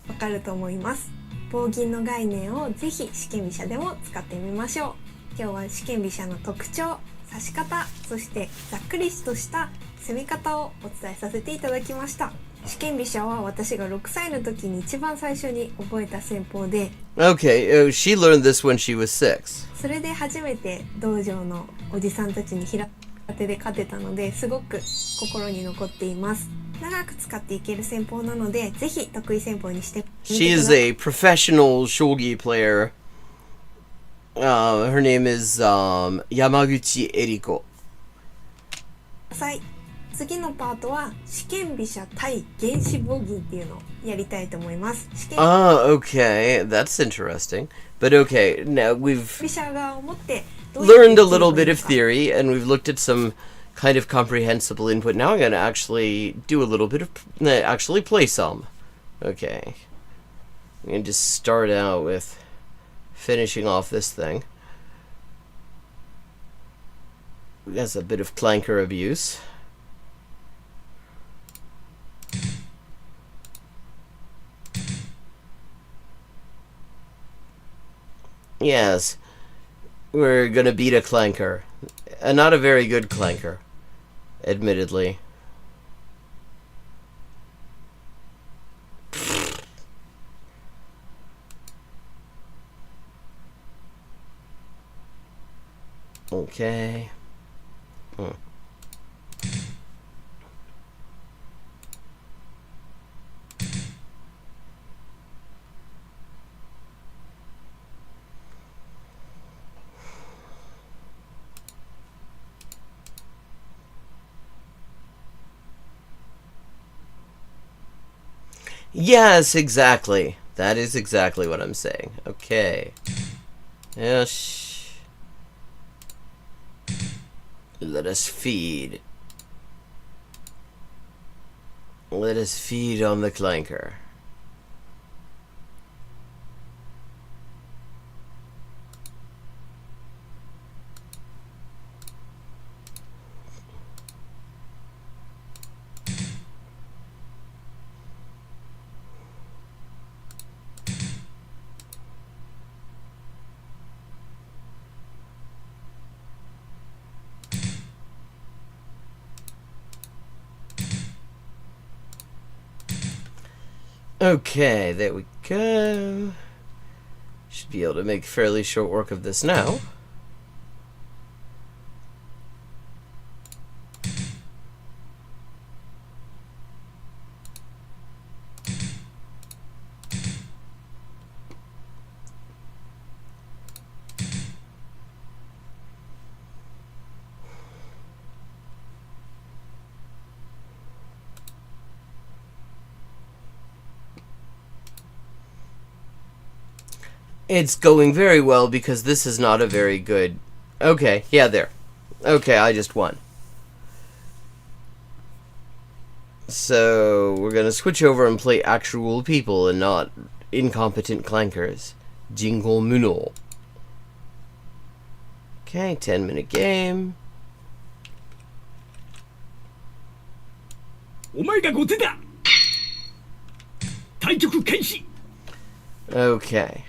Speaker 5: わかると思います。棒銀の概念をぜひ試験飛車でも使ってみましょう。今日は試験飛車の特徴、指し方、そしてざっくりとした攻め方をお伝えさせていただきました。試験飛車は私が6歳の時に一番最初に覚えた戦法で、
Speaker 1: Okay, she learned this when she was 6.
Speaker 5: それで初めて道場のおじさんたちに平手で勝てたので、すごく心に残っています。長く使っていける戦法なので、ぜひ得意戦法にしてみてください。
Speaker 1: She is a professional shogi player. Her name is Yamaguchi Eriko.
Speaker 5: 次のパートは試験飛車対原子棒銀っていうのをやりたいと思います。
Speaker 1: Okay, that's interesting. But okay, now we've
Speaker 5: 飛車側を持ってどうやって
Speaker 1: learned a little bit of theory, and we've looked at some kind of comprehensible input. Now I'm going to actually do a little bit of... actually play some. Okay. I'm going to just start out with finishing off this thing. That's a bit of clanker abuse. Yes. We're gonna beat a clanker. Not a very good clanker, admittedly. Okay. Yes, exactly. That is exactly what I'm saying. Okay. Yes. Let us feed. Let us feed on the clanker. Okay, there we go. Should be able to make fairly short work of this now. It's going very well because this is not a very good... Okay, yeah, there. Okay, I just won. So, we're gonna switch over and play actual people and not incompetent clankers. Jingle Muno. Okay, 10-minute game.
Speaker 4: お前が後手だ。対局開始。
Speaker 1: Okay.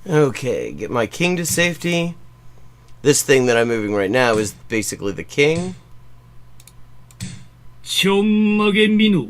Speaker 1: Okay, get my king to safety. This thing that I'm moving right now is basically the king.
Speaker 4: ちょんまげみの。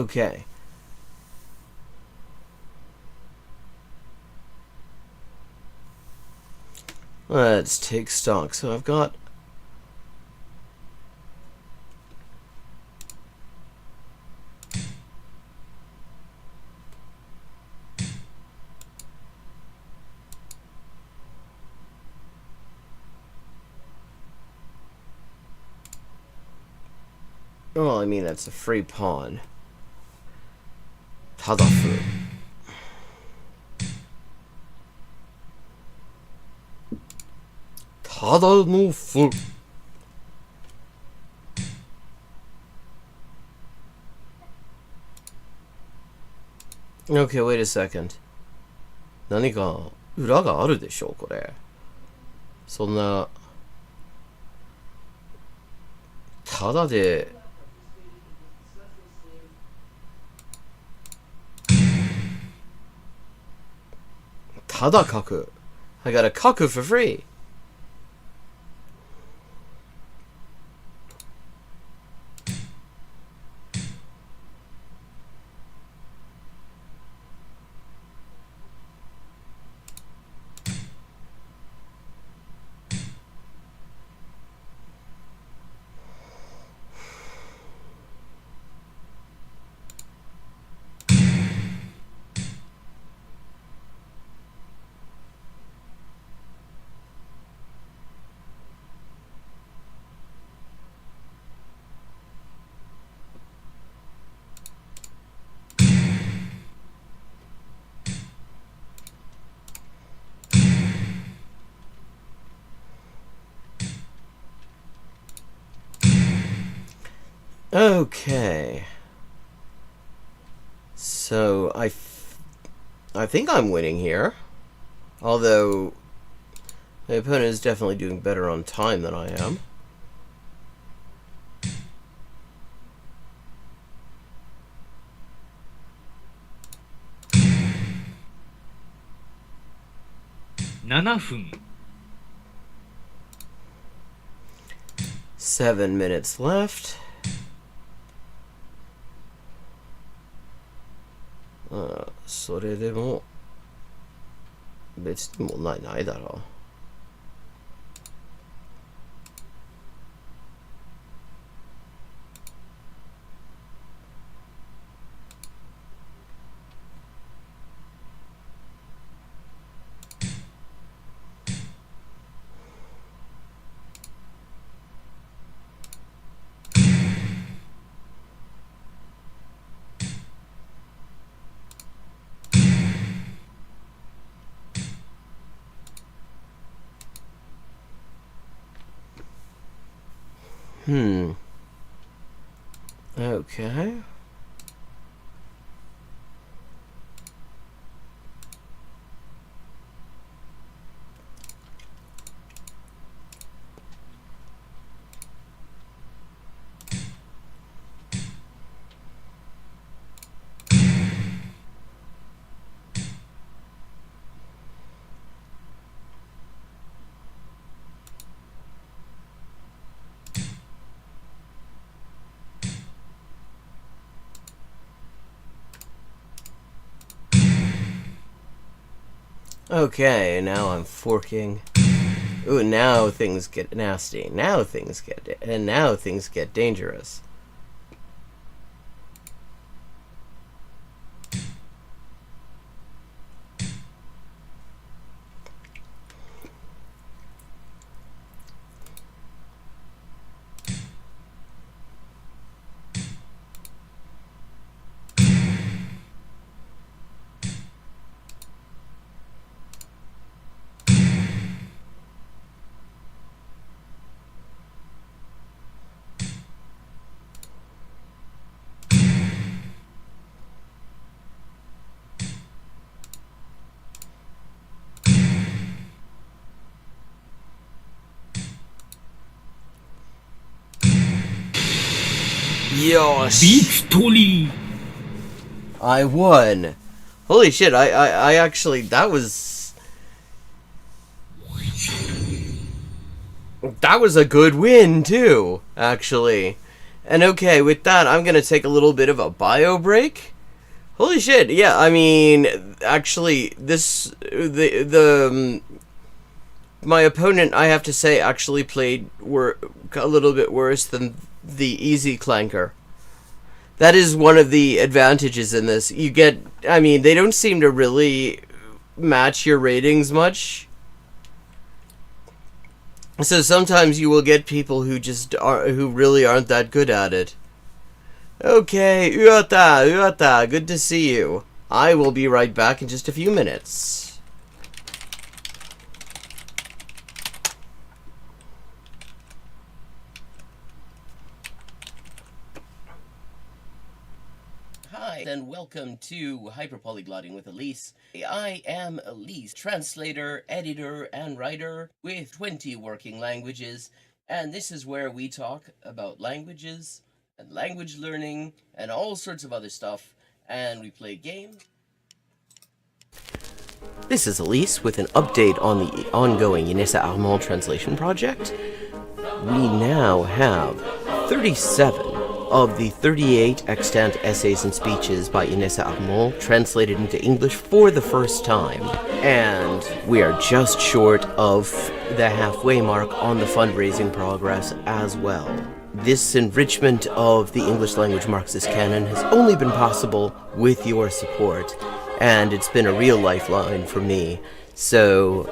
Speaker 1: Okay. Let's take stock. So I've got well, I mean that's a free pawn. ただ歩ただの歩 Okay, wait a second. 何か裏があるでしょこれ。そんなただでただ書く。I got a 書く for free. Okay. So I think I'm winning here. Although the opponent is definitely doing better on time than I am.
Speaker 4: $7
Speaker 1: 7 minutes left. それでも別に問題ないだろう。Okay. Okay, now I'm forking. Ooh, now things get nasty. Now things get dangerous. Yosh!
Speaker 4: Victory!
Speaker 1: I won! Holy shit, I actually, that was a good win, too, actually. And okay, with that, I'm gonna take a little bit of a bio break. Holy shit, yeah, I mean, actually, my opponent, I have to say, actually played a little bit worse than the easy clanker. That is one of the advantages in this. You get, I mean, they don't seem to really match your ratings much. So sometimes you will get people who who really aren't that good at it. Okay, Uata, good to see you. I will be right back in just a few minutes. Hi, and welcome to Hyperpolyglotting with Elise. I am Elise, translator, editor, and writer with 20 working languages, and this is where we talk about languages and language learning and all sorts of other stuff, and we play games. This is Elise with an update on the ongoing Inessa Armand translation project. We now have 37 of the 38 extant essays and speeches by Inessa Armand translated into English for the first time. And we are just short of the halfway mark on the fundraising progress as well. This enrichment of the English language Marxist canon has only been possible with your support, and it's been a real lifeline for me. So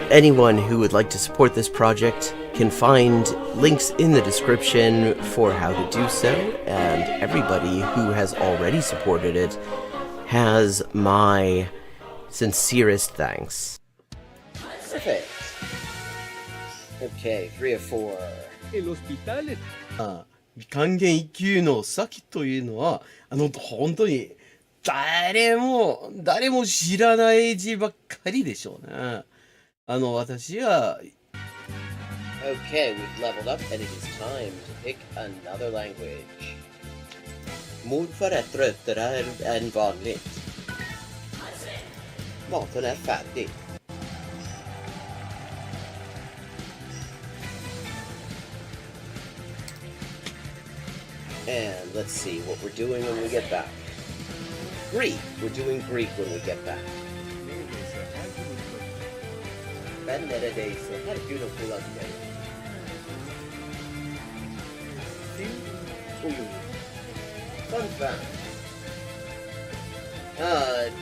Speaker 1: anyone who would like to support this project can find links in the description for how to do so, and everybody who has already supported it has my sincerest thanks. Perfect. Okay, 3 of 4.
Speaker 4: El hospital.
Speaker 1: 還元一級の先というのは、本当に誰も知らない字ばっかりでしょうね。私は Okay, we've leveled up and it is time to pick another language. Morförrätter än vanligt. Maten är färdig. And let's see what we're doing when we get back. Greek. We're doing Greek when we get back. Fun fact.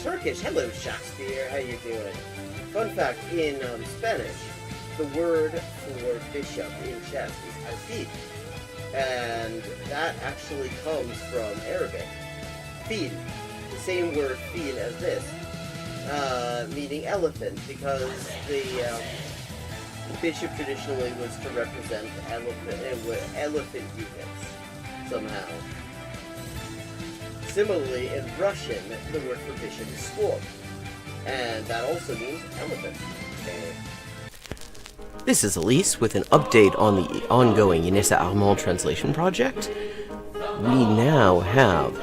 Speaker 1: Turkish. Hello, Shakespeare. How you doing? Fun fact, in Spanish, the word for bishop in chess is alfil. And that actually comes from Arabic. Fil. The same word fil as this. Meaning elephant, because the bishop traditionally was to represent elephant units somehow. Similarly, in Russian, the word for bishop is squab, and that also means elephant. Okay. This is Elise with an update on the ongoing Inessa Armand translation project. We now have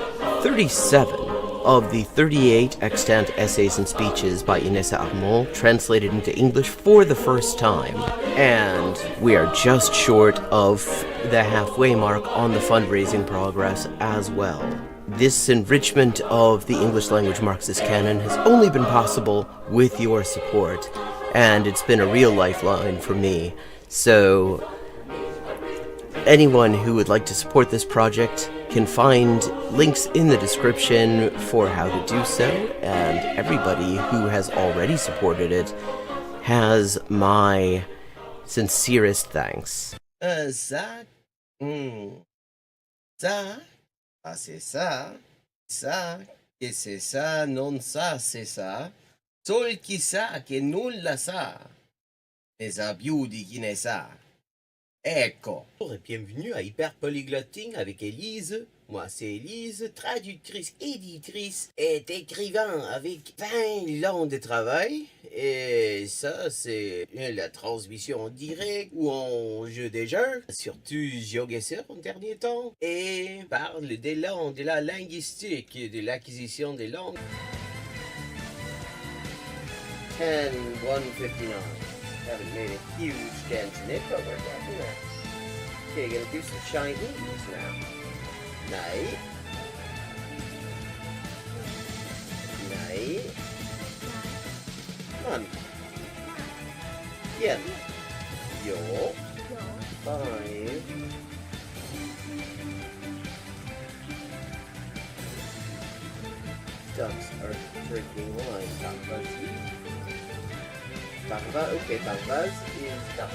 Speaker 1: 37 of the 38 extant essays and speeches by Inessa Armand translated into English for the first time. And we are just short of the halfway mark on the fundraising progress as well. This enrichment of the English language Marxist canon has only been possible with your support, and it's been a real lifeline for me. So anyone who would like to support this project can find links in the description for how to do so, and everybody who has already supported it has my sincerest thanks. Ça, c'est ça, ça, que c'est ça, non ça, c'est ça, sol chi sa che nulla sa, e sa più di chi ne sa.
Speaker 3: Ecco. Bonjour et bienvenue à Hyper Polyglotting avec Élise. Moi, c'est Élise, traductrice, éditrice et écrivain avec 20 ans de travail. Et ça, c'est la transmission en direct ou en jeu des jeux, surtout Shogi en dernier temps. Et parle des langues, de la linguistique, de l'acquisition des langues. 10-159. Haven't made a huge dent in it, but we're getting there. Okay, gonna do some Chinese now. Nei. Nei. Man. Yen. Yo. 5. Ducks are drinking wine. Bangvas, okay, Bangvas is ducks.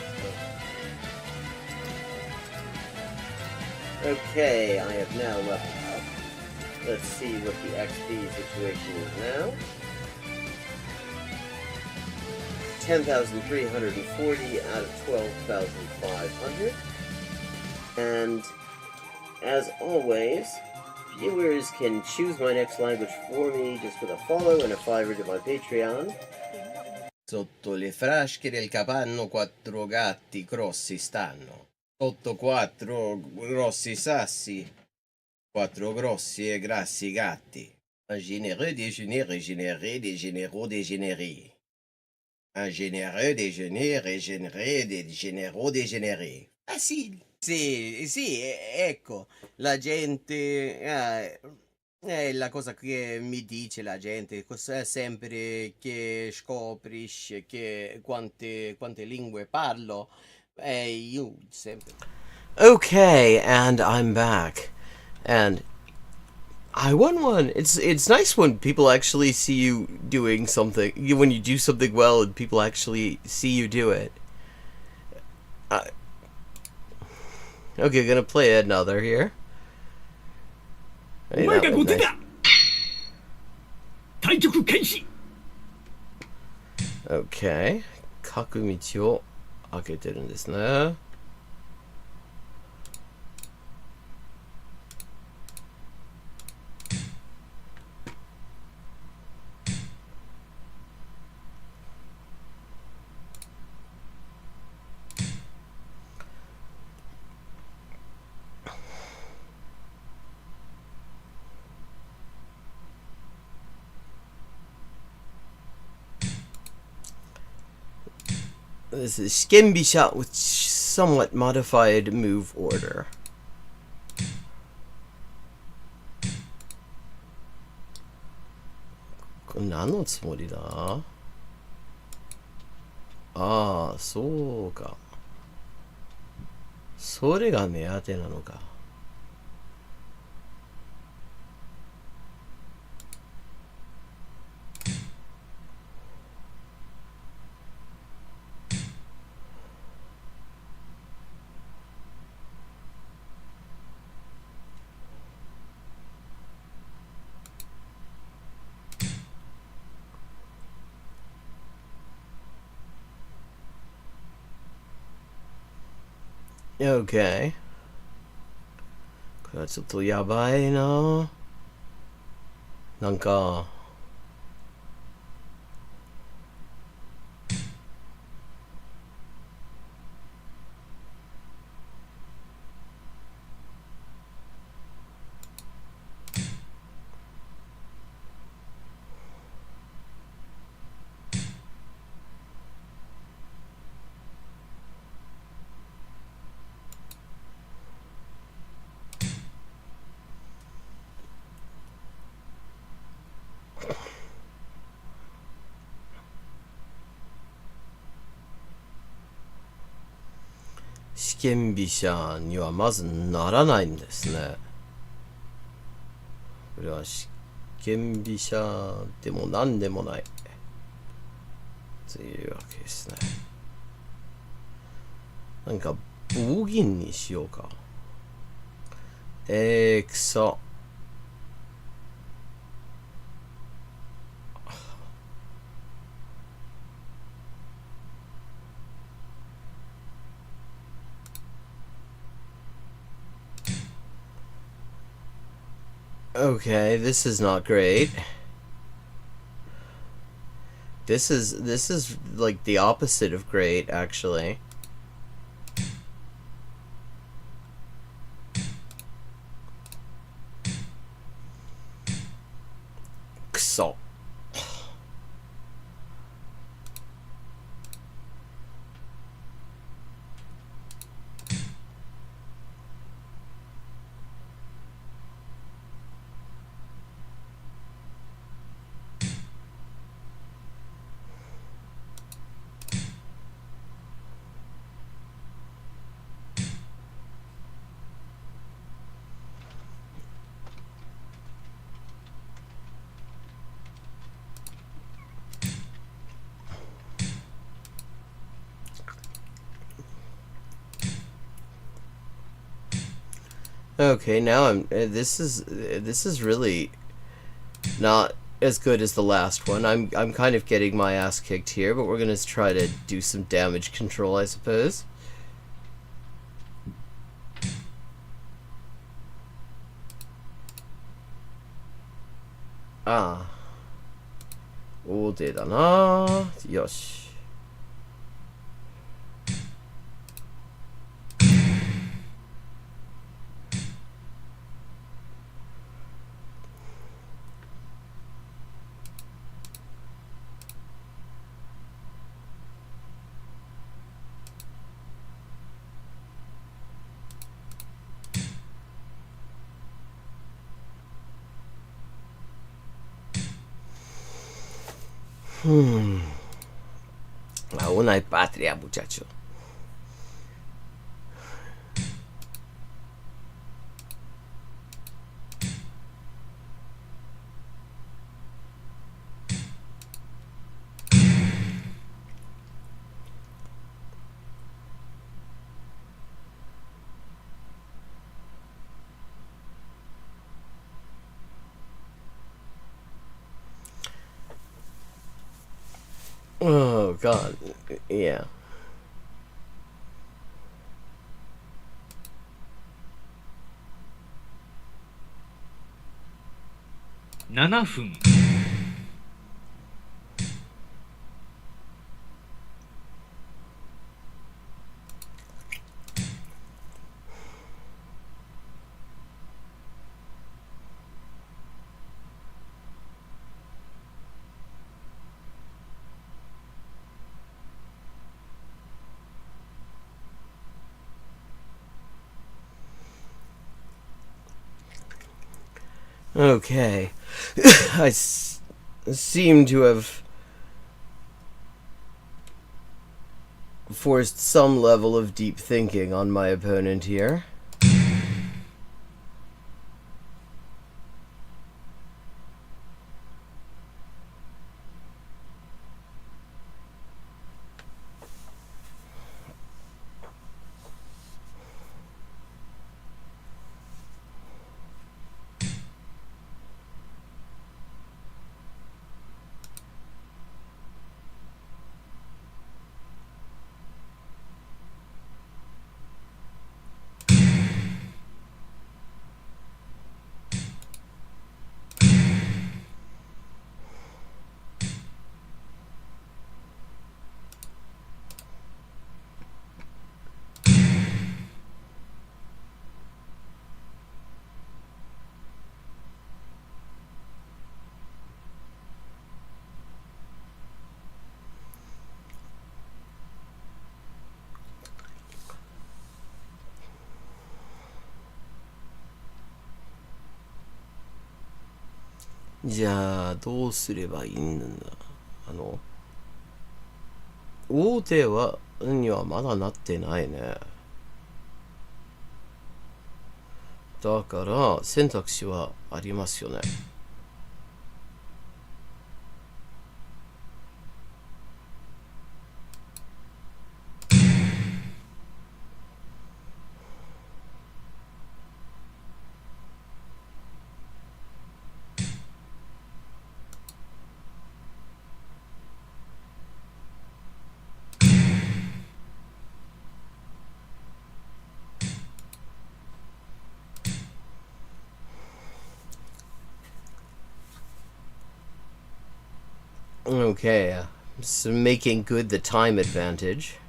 Speaker 3: Okay, I have now leveled up. Let's see what the XP situation is now. 10,340 out of 12,500. And as always, viewers can choose my next language for me just with a follow and a $5 to my Patreon. Sotto le frasche del capanno 4 gatti grossi stanno. Sotto 4 grossi sassi, 4 grossi e grassi gatti. Un généreux déjeuner régénéré des généraux dégénérés. Un généreux déjeuner régénéré des généraux dégénérés. Facile. Sì, ecco, la gente... è la cosa che mi dice la gente, sempre che scoprisce che quante lingue parlo. You sempre.
Speaker 1: Okay, and I'm back. And I won one. It's nice when people actually see you doing something. When you do something well and people actually see you do it. Okay, gonna play another here. Hey, that was nice.
Speaker 4: 対局開始
Speaker 1: Okay. 各道を開けてるんですね。This is 四間飛車 with somewhat modified move order. Koれ何のつもりだ？ああ、そうか。それが目当てなのか。Okay. これはちょっとやばいな。なんか。四間飛車にはまずならないんですね。これは四間飛車でも何でもないというわけですね。なんか棒銀にしようか。くそ。Okay, this is not great. This is like the opposite of great, actually. Kuso. Okay, now this is really not as good as the last one. I'm kind of getting my ass kicked here, but we're gonna try to do some damage control, I suppose. Ah. 大手だな。よし。Aún hay patria, muchacho. Oh god, yeah.
Speaker 4: $7 分
Speaker 1: Okay. I seem to have forced some level of deep thinking on my opponent here.じゃあどうすればいいんだ。大手にはまだなってないね。だから選択肢はありますよね。Okay, so making good the time advantage. "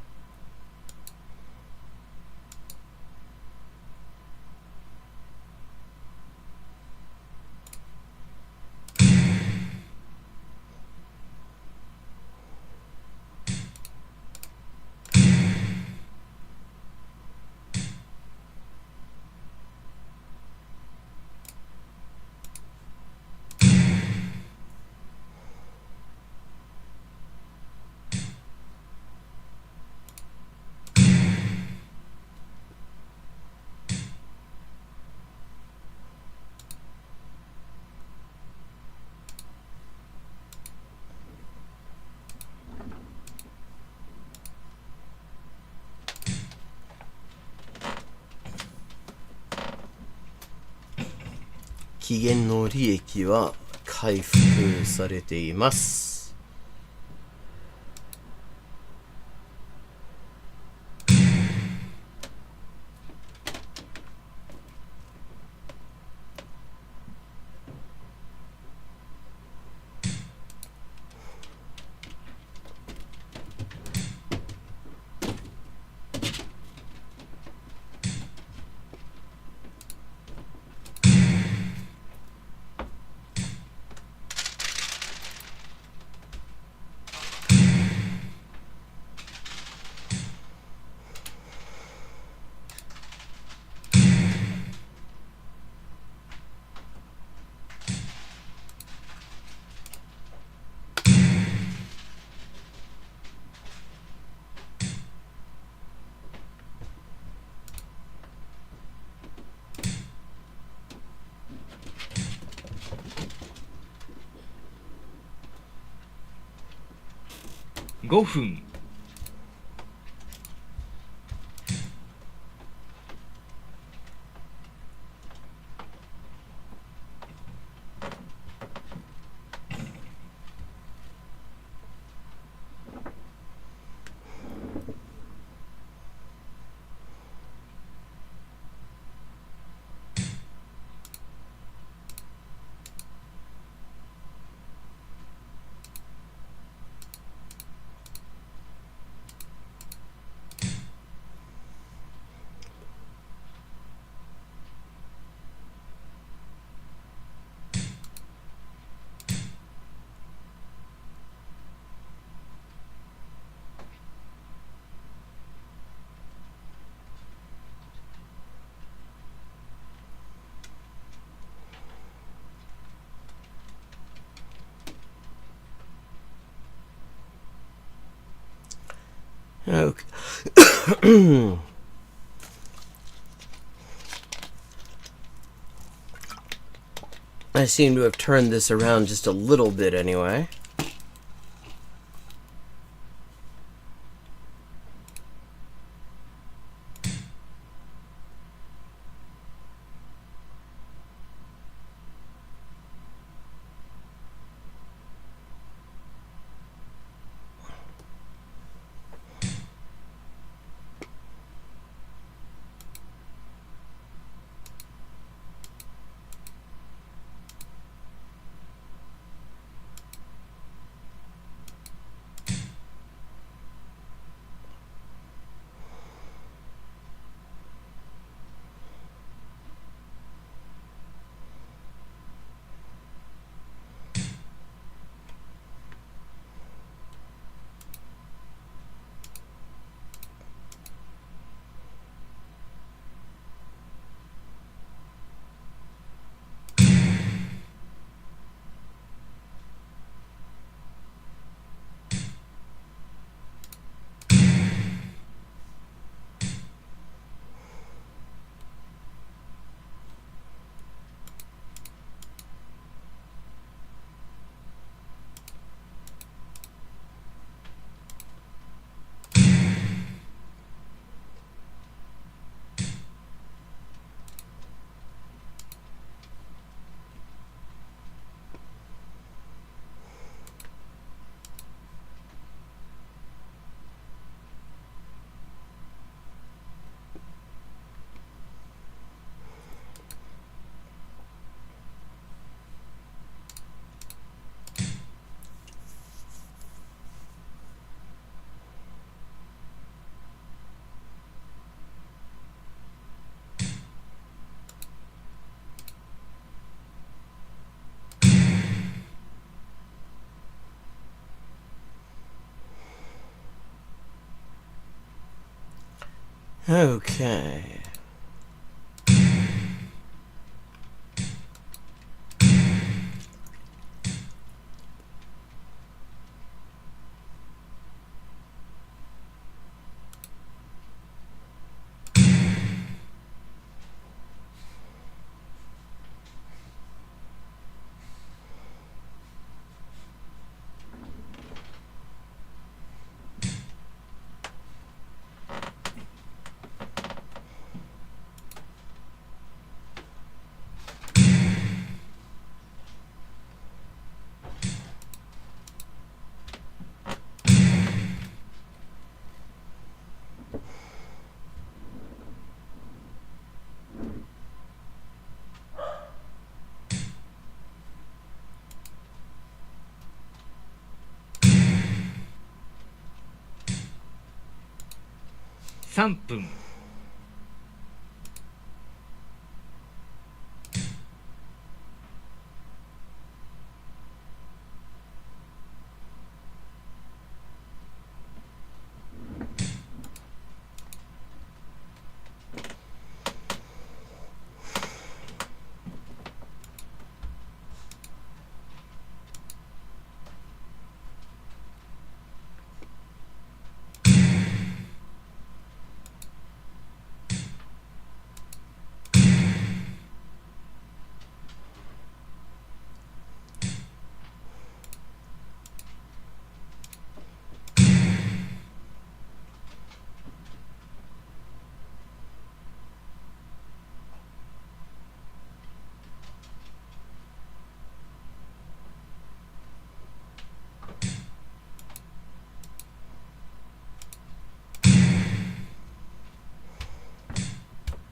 Speaker 1: 期限の利益は回復されています."
Speaker 4: "5分」Okay. I seem to have turned this around just a little bit anyway.
Speaker 1: Okay.
Speaker 4: ?3 分。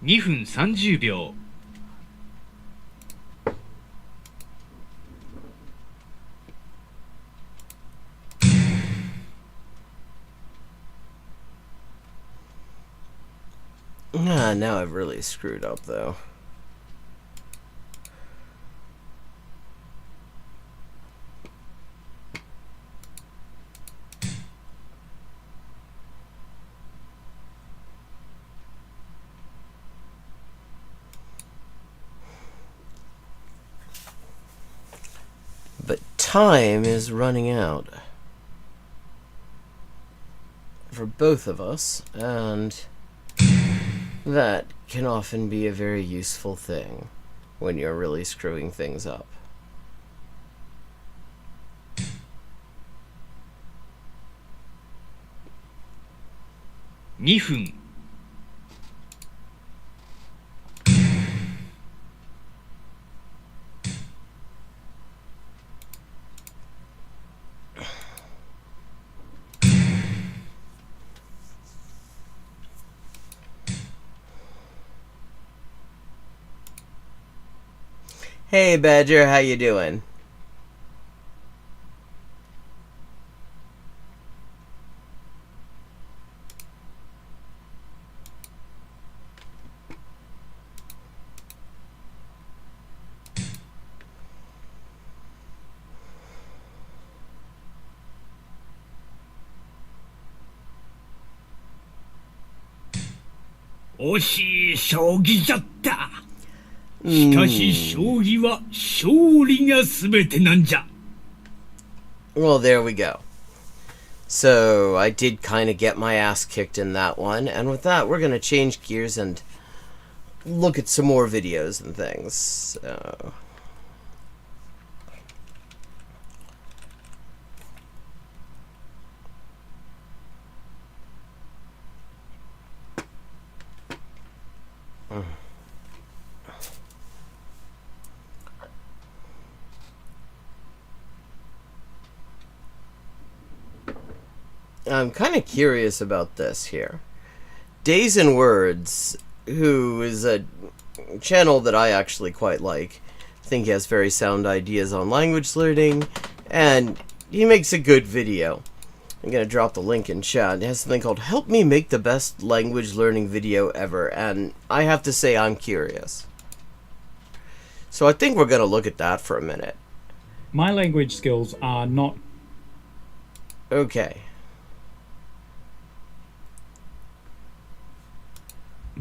Speaker 4: 2分30秒。
Speaker 1: Ah, now I've really screwed up, though. But time is running out for both of us, and that can often be a very useful thing when you're really screwing things up.2
Speaker 4: 分。
Speaker 1: Hey Badger, how you doing?
Speaker 4: 惜しい将棋じゃった。しかし将棋は勝利が全てなんじゃ。
Speaker 1: Well, there we go. So, I did kind of get my ass kicked in that one, and with that, we're going to change gears and look at some more videos and things. So... I'm kind of curious about this here. Days and Words, who is a channel that I actually quite like. I think he has very sound ideas on language learning, and he makes a good video. I'm going to drop the link in chat. It has something called Help Me Make the Best Language Learning Video Ever, and I have to say I'm curious. So I think we're going to look at that for a minute.
Speaker 6: My language skills are not...
Speaker 1: Okay.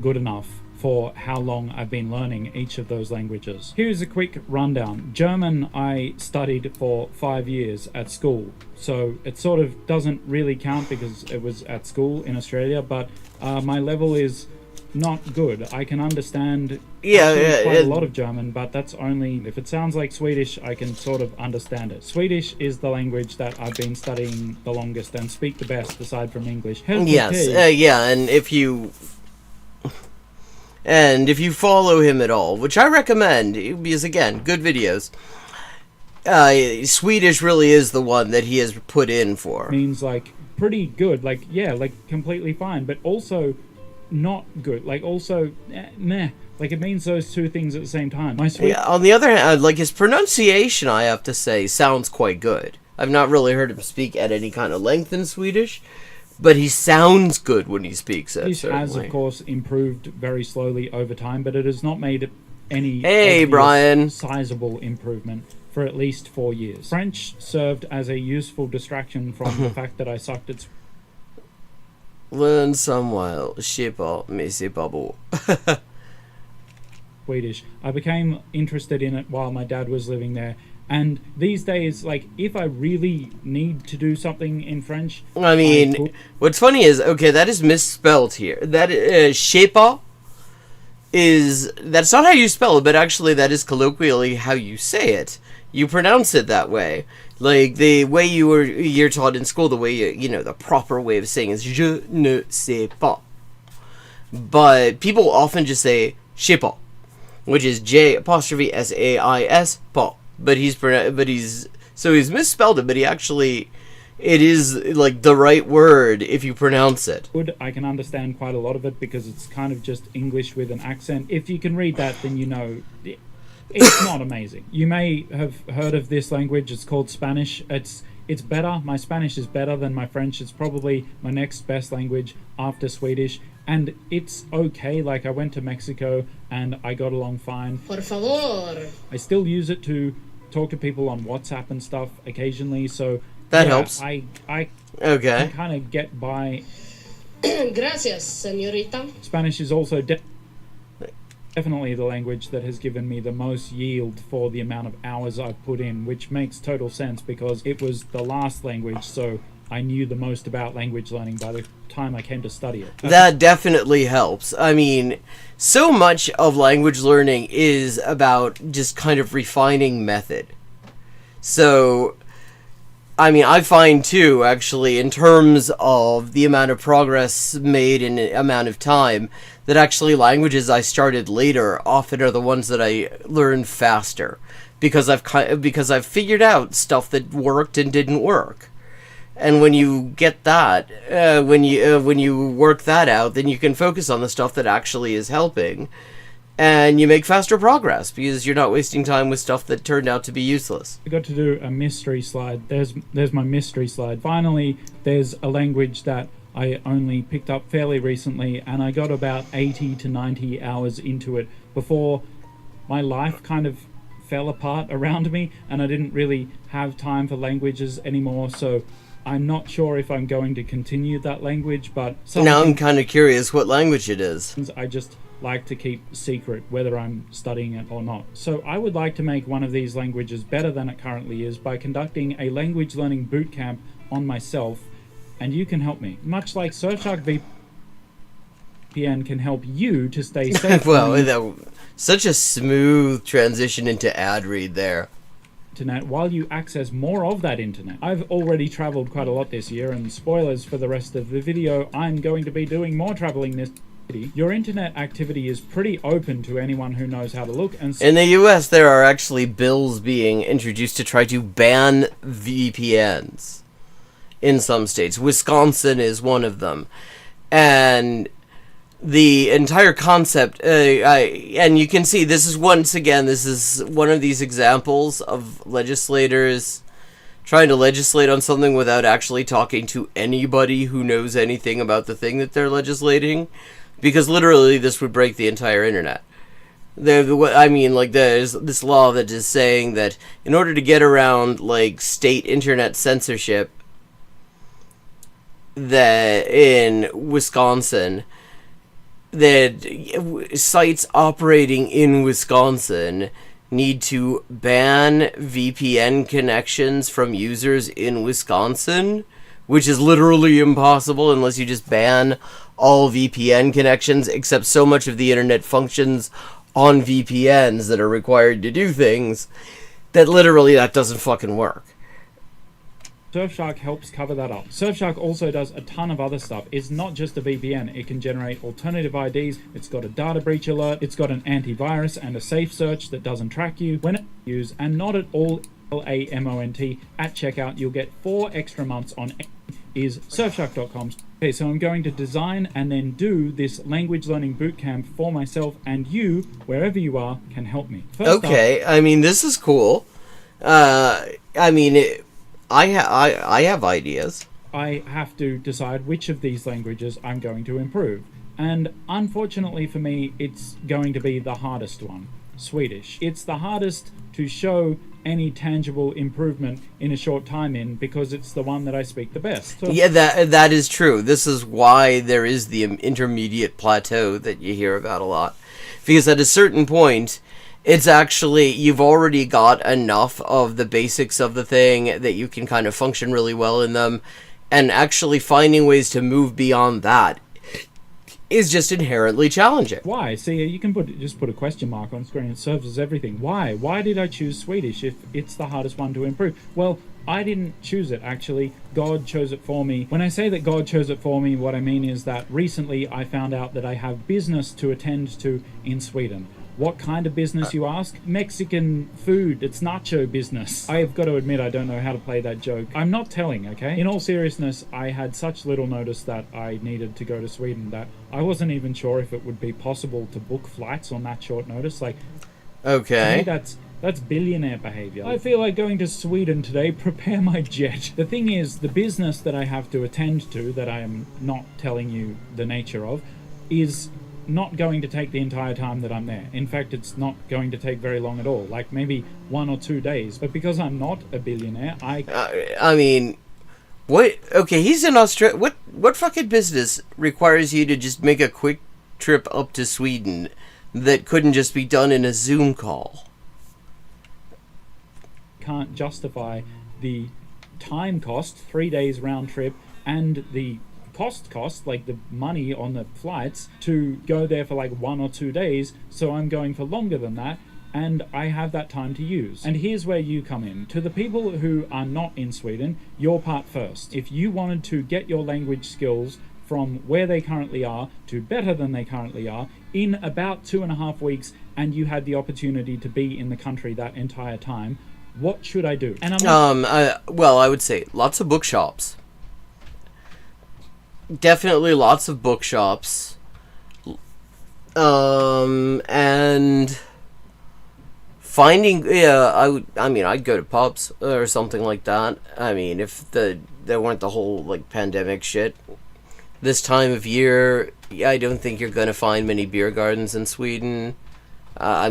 Speaker 6: good enough for how long I've been learning each of those languages. Here's a quick rundown. German I studied for 5 years at school, so it sort of doesn't really count because it was at school in Australia, but my level is not good. I can understand quite a lot of German, but that's only if it sounds like Swedish. I can sort of understand it. Swedish is the language that I've been studying the longest and speak the best aside from English.
Speaker 1: Yes, and if you follow him at all, which I recommend, because again, good videos, Swedish really is the one that he has put in for.
Speaker 6: Means like pretty good, like yeah, like completely fine, but also not good, like also meh. Like it means those two things at the same time.
Speaker 1: On the other hand, like his pronunciation, I have to say, sounds quite good. I've not really heard him speak at any kind of length in Swedish, but he sounds good when he speaks it.
Speaker 6: This has, of course, improved very slowly over time, but it has not made any sizable improvement for at least 4 years. French served as a useful distraction from the fact that I sucked at
Speaker 1: Learn some while, je sais pas, mais c'est pas beau.
Speaker 6: Swedish. I became interested in it while my dad was living there. And these days, like, if I really need to do something in French...
Speaker 1: I mean, what's funny is, okay, that is misspelled here. That, je sais pas is... That's not how you spell it, but actually that is colloquially how you say it. You pronounce it that way. Like, the way you're taught in school, the way, you know, the proper way of saying is je ne sais pas. But people often just say je sais pas, which is J''S''A''I''S, pas. But he's misspelled it, but it is like the right word if you pronounce it.
Speaker 6: I can understand quite a lot of it because it's kind of just English with an accent. If you can read that, then you know it's not amazing. You may have heard of this language. It's called Spanish. It's better. My Spanish is better than my French. It's probably my next best language after Swedish. And it's okay. Like, I went to Mexico and I got along fine.
Speaker 7: Por favor.
Speaker 6: I still use it to talk to people on WhatsApp and stuff occasionally, so
Speaker 1: that helps.
Speaker 6: I
Speaker 1: okay.
Speaker 6: kind of get by.
Speaker 7: Gracias, señorita.
Speaker 6: Spanish is also definitely the language that has given me the most yield for the amount of hours I've put in, which makes total sense because it was the last language, so I knew the most about language learning by the time I came to study it.
Speaker 1: That definitely helps. I mean, so much of language learning is about just kind of refining method. So, I mean, I find too, actually, in terms of the amount of progress made in the amount of time, that actually languages I started later often are the ones that I learn faster. Because I've figured out stuff that worked and didn't work. And when you get that, when you work that out, then you can focus on the stuff that actually is helping, and you make faster progress because you're not wasting time with stuff that turned out to be useless.
Speaker 6: I got to do a mystery slide. There's my mystery slide. Finally, there's a language that I only picked up fairly recently, and I got about 80 to 90 hours into it before my life kind of fell apart around me, and I didn't really have time for languages anymore, so I'm not sure if I'm going to continue that language, but
Speaker 1: now I'm kind of curious what language it is.
Speaker 6: I just like to keep secret whether I'm studying it or not. So I would like to make one of these languages better than it currently is by conducting a language learning boot camp on myself, and you can help me. Much like Surfshark VPN can help you to stay safe.
Speaker 1: Well, such a smooth transition into ad read there.
Speaker 6: Internet while you access more of that internet. I've already traveled quite a lot this year, and spoilers for the rest of the video, I'm going to be doing more traveling this city. Your internet activity is pretty open to anyone who knows how to look, and
Speaker 1: in the US there are actually bills being introduced to try to ban VPNs in some states. Wisconsin is one of them, and the entire concept, and you can see this is one of these examples of legislators trying to legislate on something without actually talking to anybody who knows anything about the thing that they're legislating, because literally this would break the entire internet. I mean, like, there's this law that is saying that in order to get around, like, state internet censorship, that in Wisconsin, that sites operating in Wisconsin need to ban VPN connections from users in Wisconsin, which is literally impossible unless you just ban all VPN connections, except so much of the internet functions on VPNs that are required to do things that literally that doesn't fucking work.
Speaker 6: Surfshark helps cover that up. Surfshark also does a ton of other stuff. It's not just a VPN. It can generate alternative IDs. It's got a data breach alert. It's got an antivirus and a safe search that doesn't track you when it use, and not at all LAMONT. At checkout, you'll get 4 extra months on is surfshark.com. Okay, so I'm going to design and then do this language learning bootcamp for myself, and you, wherever you are, can help me. First
Speaker 1: Okay, I mean, this is cool. I have ideas.
Speaker 6: I have to decide which of these languages I'm going to improve. And unfortunately for me, it's going to be the hardest one, Swedish. It's the hardest to show any tangible improvement in a short time in, because it's the one that I speak the best. So
Speaker 1: Yeah, that is true. This is why there is the intermediate plateau that you hear about a lot. Because at a certain point, it's actually, you've already got enough of the basics of the thing that you can kind of function really well in them, and actually finding ways to move beyond that is just inherently challenging.
Speaker 6: why? See, you can just put a question mark on screen. It serves as everything. Why? Why did I choose Swedish if it's the hardest one to improve? Well, I didn't choose it, actually. God chose it for me. When I say that God chose it for me, what I mean is that recently I found out that I have business to attend to in Sweden. What kind of business, you ask? Mexican food. It's nacho business. I have got to admit I don't know how to play that joke. I'm not telling, okay? In all seriousness, I had such little notice that I needed to go to Sweden that I wasn't even sure if it would be possible to book flights on that short notice. Like, to me,
Speaker 1: Okay.
Speaker 6: that's billionaire behavior. I feel like going to Sweden today. Prepare my jet. The thing is, the business that I have to attend to, that I am not telling you the nature of, is not going to take the entire time that I'm there. In fact, it's not going to take very long at all, like maybe 1 or 2 days. But because I'm not a billionaire,
Speaker 1: I mean, what? Okay, he's in Australia. What fucking business requires you to just make a quick trip up to Sweden that couldn't just be done in a Zoom call?
Speaker 6: can't justify the time cost, 3 days round trip, and the cost, like the money on the flights to go there for like 1 or 2 days. So I'm going for longer than that, and I have that time to use. And here's where you come in. To the people who are not in Sweden, your part first. If you wanted to get your language skills from where they currently are to better than they currently are in about 2.5 weeks, and you had the opportunity to be in the country that entire time, what should I do? And
Speaker 1: Well, I would say lots of bookshops. Definitely lots of bookshops. And finding, I'd go to pubs or something like that. I mean, if there weren't the whole like pandemic shit. This time of year, I don't think you're gonna find many beer gardens in Sweden. I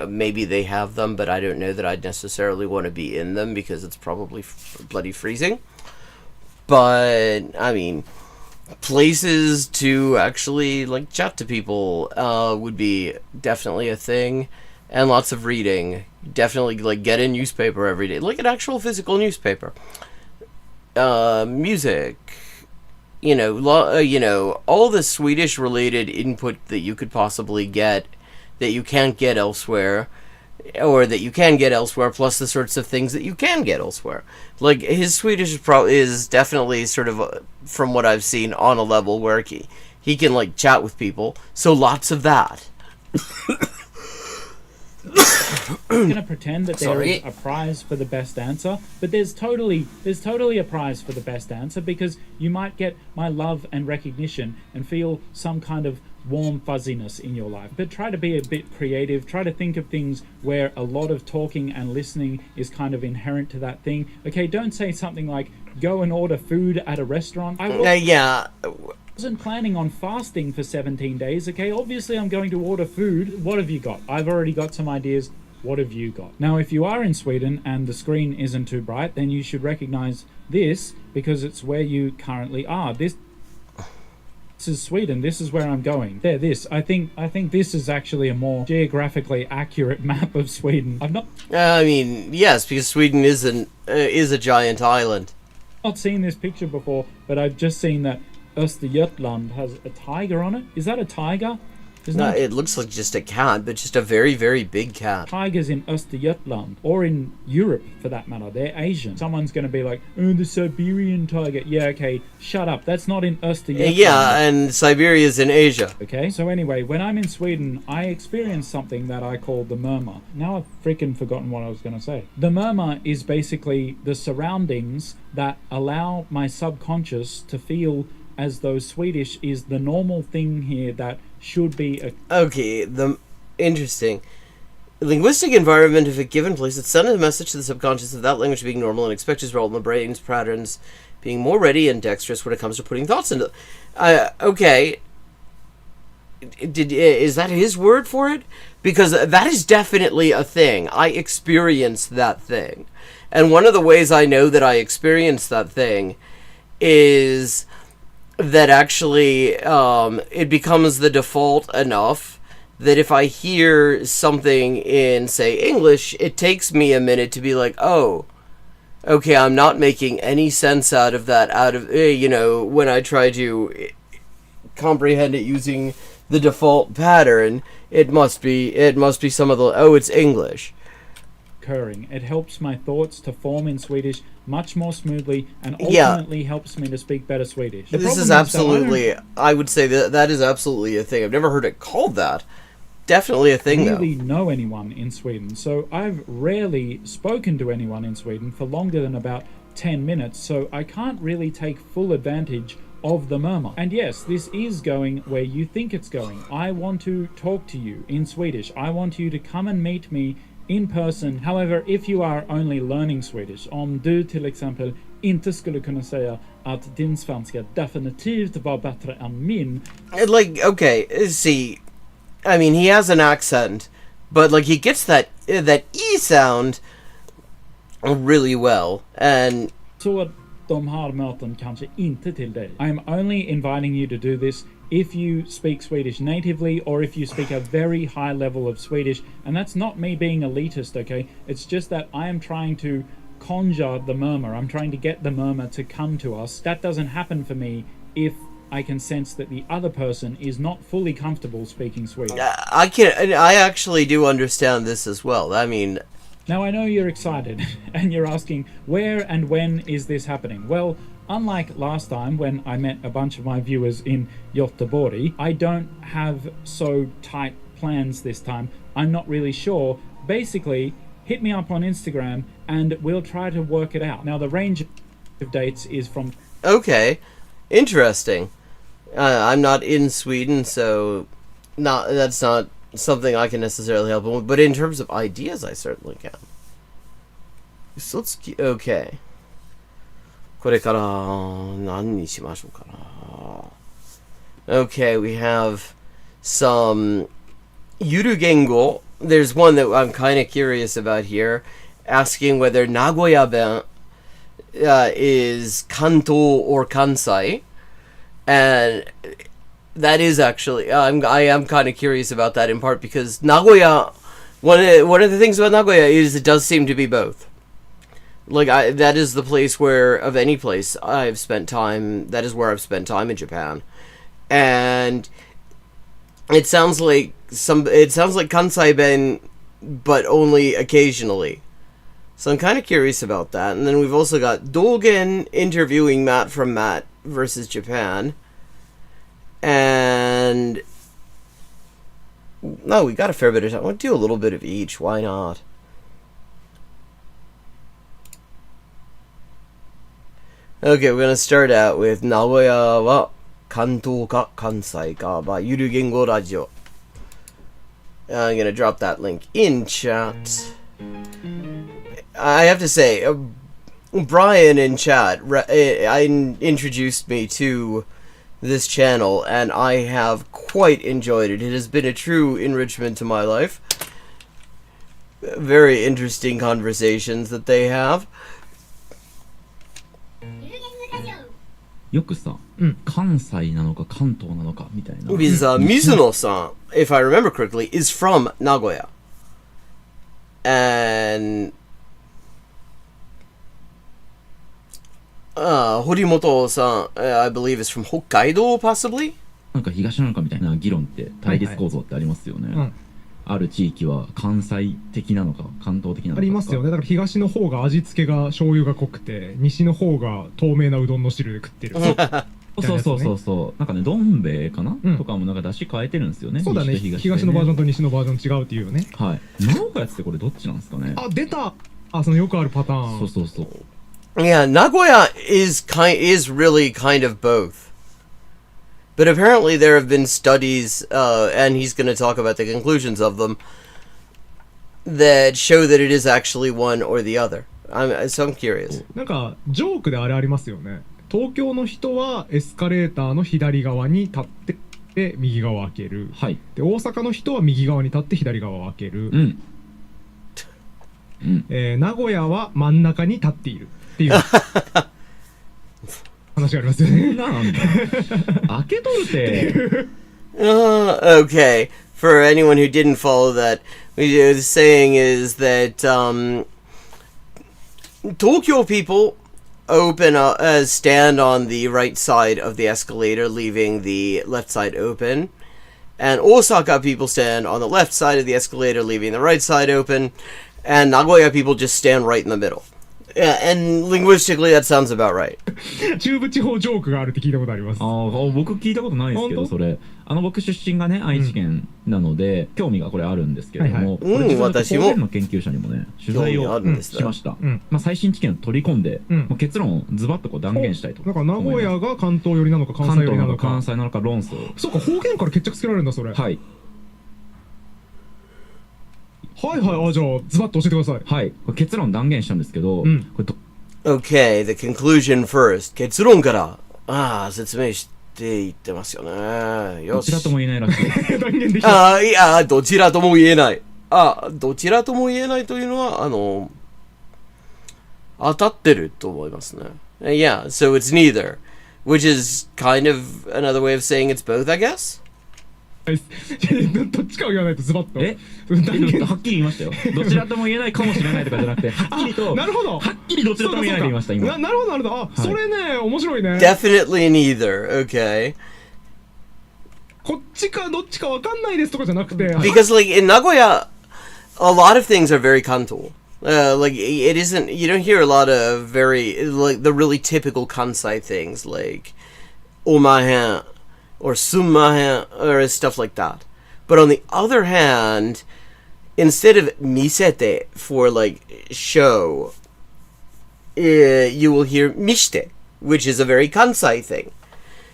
Speaker 1: maybe they have them, but I don't know that I'd necessarily want to be in them because it's probably bloody freezing. But I mean, places to actually like chat to people would be definitely a thing, and lots of reading. Definitely like get a newspaper every day, like an actual physical newspaper. Music. All the Swedish related input that you could possibly get that you can't get elsewhere, or that you can get elsewhere, plus the sorts of things that you can get elsewhere. Like, his Swedish is definitely sort of, from what I've seen, on a level where he can, like, chat with people, so lots of that.
Speaker 6: I'm gonna pretend that there is a prize for the best answer, but there's totally a prize for the best answer, because you might get my love and recognition and feel some kind of warm fuzziness in your life. But try to be a bit creative. Try to think of things where a lot of talking and listening is kind of inherent to that thing. Okay, don't say something like go and order food at a restaurant. I wasn't planning on fasting for 17 days. Okay, obviously I'm going to order food. What have you got? I've already got some ideas. What have you got? Now, if you are in Sweden and the screen isn't too bright, then you should recognize this, because it's where you currently are. This is Sweden. This is where I'm going. There, this. I think this is actually a more geographically accurate map of Sweden. I've
Speaker 1: I mean, yes, because Sweden is a giant island.
Speaker 6: not seen this picture before, but I've just seen that Östergötland has a tiger on it. Is that a tiger? There's no
Speaker 1: It looks like just a cat, but just a very, very big cat.
Speaker 6: tigers in Östergötland, or in Europe for that matter. They're Asian. Someone's going to be like, oh, the Siberian tiger. Yeah, okay, shut up. That's not in Östergötland.
Speaker 1: Yeah, and Siberia's in Asia.
Speaker 6: Okay, so anyway, when I'm in Sweden, I experience something that I call the murmur. Now I've freaking forgotten what I was going to say. The murmur is basically the surroundings that allow my subconscious to feel as though Swedish is the normal thing here that should be a...
Speaker 1: Okay, interesting. Linguistic environment of a given place that sends a message to the subconscious of that language being normal and expects its role in the brain's patterns being more ready and dexterous when it comes to putting thoughts into... Okay. Is that his word for it? Because that is definitely a thing. I experienced that thing. And one of the ways I know that I experienced that thing is that actually it becomes the default enough that if I hear something in, say, English, it takes me a minute to be like, oh, okay, I'm not making any sense out of that, when I try to comprehend it using the default pattern, it must be some of the, it's English.
Speaker 6: Occurring. It helps my thoughts to form in Swedish much more smoothly and ultimately helps me to speak better Swedish.
Speaker 1: This is absolutely, I would say that is absolutely a thing. I've never heard it called that. Definitely a thing, though.
Speaker 6: I really know anyone in Sweden, so I've rarely spoken to anyone in Sweden for longer than about 10 minutes, so I can't really take full advantage of the murmur. And yes, this is going where you think it's going. I want to talk to you in Swedish. I want you to come and meet me in person. However, if you are only learning Swedish, om du till exempel inte skulle kunna säga att din svenska definitivt var bättre än min.
Speaker 1: Like, okay, see, I mean, he has an accent, but like he gets that E sound really well, and
Speaker 6: Så att de här möten kanske inte till dig. I am only inviting you to do this if you speak Swedish natively or if you speak a very high level of Swedish, and that's not me being elitist, okay? It's just that I am trying to conjure the murmur. I'm trying to get the murmur to come to us. That doesn't happen for me if I can sense that the other person is not fully comfortable speaking Swedish.
Speaker 1: I actually do understand this as well. I mean,
Speaker 6: now I know you're excited and you're asking where and when is this happening? Well, unlike last time when I met a bunch of my viewers in Göteborg, I don't have so tight plans this time. I'm not really sure. Basically, hit me up on Instagram and we'll try to work it out. Now, the range of dates is from...
Speaker 1: Okay, interesting. I'm not in Sweden, so that's not something I can necessarily help with. But in terms of ideas, I certainly can. So let's... Okay. これから何にしましょうかな. Okay, we have some Yurugengo. There's one that I'm kind of curious about here, asking whether Nagoya ben is Kanto or Kansai, and that is actually I am kind of curious about that in part because Nagoya. One of the things about Nagoya is it does seem to be both. Like, that is the place where, of any place I've spent time, that is where I've spent time in Japan. And it sounds like Kansai Ben, but only occasionally. So I'm kind of curious about that. And then we've also got Dolgen interviewing Matt from Matt versus Japan. And... no, we got a fair bit of time. We'll do a little bit of each. Why not? Okay, we're gonna start out with Nagoya wa Kanto ka Kansai ka by Yurugengo Radio. I'm gonna drop that link in chat. I have to say, Brian in chat introduced me to this channel, and I have quite enjoyed it. It has been a true enrichment to my life. Very interesting conversations that they have.
Speaker 8: よくさ、関西なのか関東なのかみたいな。
Speaker 1: Because Mizuno-san, if I remember correctly, is from Nagoya. And Horimoto-san, I believe, is from Hokkaido, possibly?
Speaker 8: なんか東なのかみたいな議論って対立構造ってありますよね。ある地域は関西的なのか関東的なのか。
Speaker 9: ありますよね。だから東の方が味付けが醤油が濃くて、西の方が透明なうどんの汁で食ってる。
Speaker 8: そう。なんかね、どん兵衛かな、とかもなんか出汁変えてるんですよね。
Speaker 9: そうだね。東のバージョンと西のバージョン違うっていうよね。
Speaker 8: はい。名古屋ってこれどっちなんですかね。
Speaker 9: あ、出た。あ、そのよくあるパターン。
Speaker 8: そう。
Speaker 1: Yeah, Nagoya is really kind of both. But apparently there have been studies, and he's going to talk about the conclusions of them, that show that it is actually one or the other. So I'm curious.
Speaker 9: なんかジョークであれありますよね。東京の人はエスカレーターの左側に立って右側を開ける。
Speaker 8: はい。
Speaker 9: で大阪の人は右側に立って左側を開ける。名古屋は真ん中に立っているっていう話がありますよね。
Speaker 8: なんだ。開けとるて。
Speaker 1: Okay. For anyone who didn't follow that, what he was saying is that Tokyo people stand on the right side of the escalator, leaving the left side open. And Osaka people stand on the left side of the escalator, leaving the right side open. And Nagoya people just stand right in the middle. Yeah, and linguistically that sounds about right.
Speaker 9: 中部地方ジョークがあるって聞いたことあります。
Speaker 8: 僕聞いたことないですけど、それ。僕出身がね、愛知県なので、興味がこれあるんですけれども、私も方言の研究者にもね、取材をしました。最新知見を取り込んで、結論をズバッとこう断言したいと。
Speaker 9: だから名古屋が関東寄りなのか関西寄りなのか。
Speaker 8: 関西なのか論争。
Speaker 9: そうか、方言から決着つけられるんだ、それ。
Speaker 8: はい。
Speaker 9: あ、じゃあ、ズバッと教えてください。
Speaker 8: はい。結論断言したんですけど、
Speaker 1: Okay, the conclusion first. 結論から説明していってますよね。よし。
Speaker 8: どちらとも言えないらしい。
Speaker 9: 断言できた。
Speaker 1: いや、どちらとも言えない。どちらとも言えないというのは、当たってると思いますね。Yeah, so it's neither. Which is kind of another way of saying it's both, I guess?
Speaker 9: どっちかを言わないとズバッと。
Speaker 8: はっきり言いましたよ。どちらとも言えないかもしれないとかじゃなくて、はっきりと。
Speaker 9: なるほど。
Speaker 8: はっきりどちらとも言えないと言いました、今。
Speaker 9: なるほど。それね、面白いね。
Speaker 1: Definitely neither, okay.
Speaker 9: こっちかどっちかわかんないですとかじゃなくて。
Speaker 1: Because like in Nagoya, a lot of things are very Kanto. Like it isn't, you don't hear a lot of like the really typical Kansai things like omahen or sumahen or stuff like that. But on the other hand, instead of misete for like show, you will hear mishite, which is a very Kansai thing.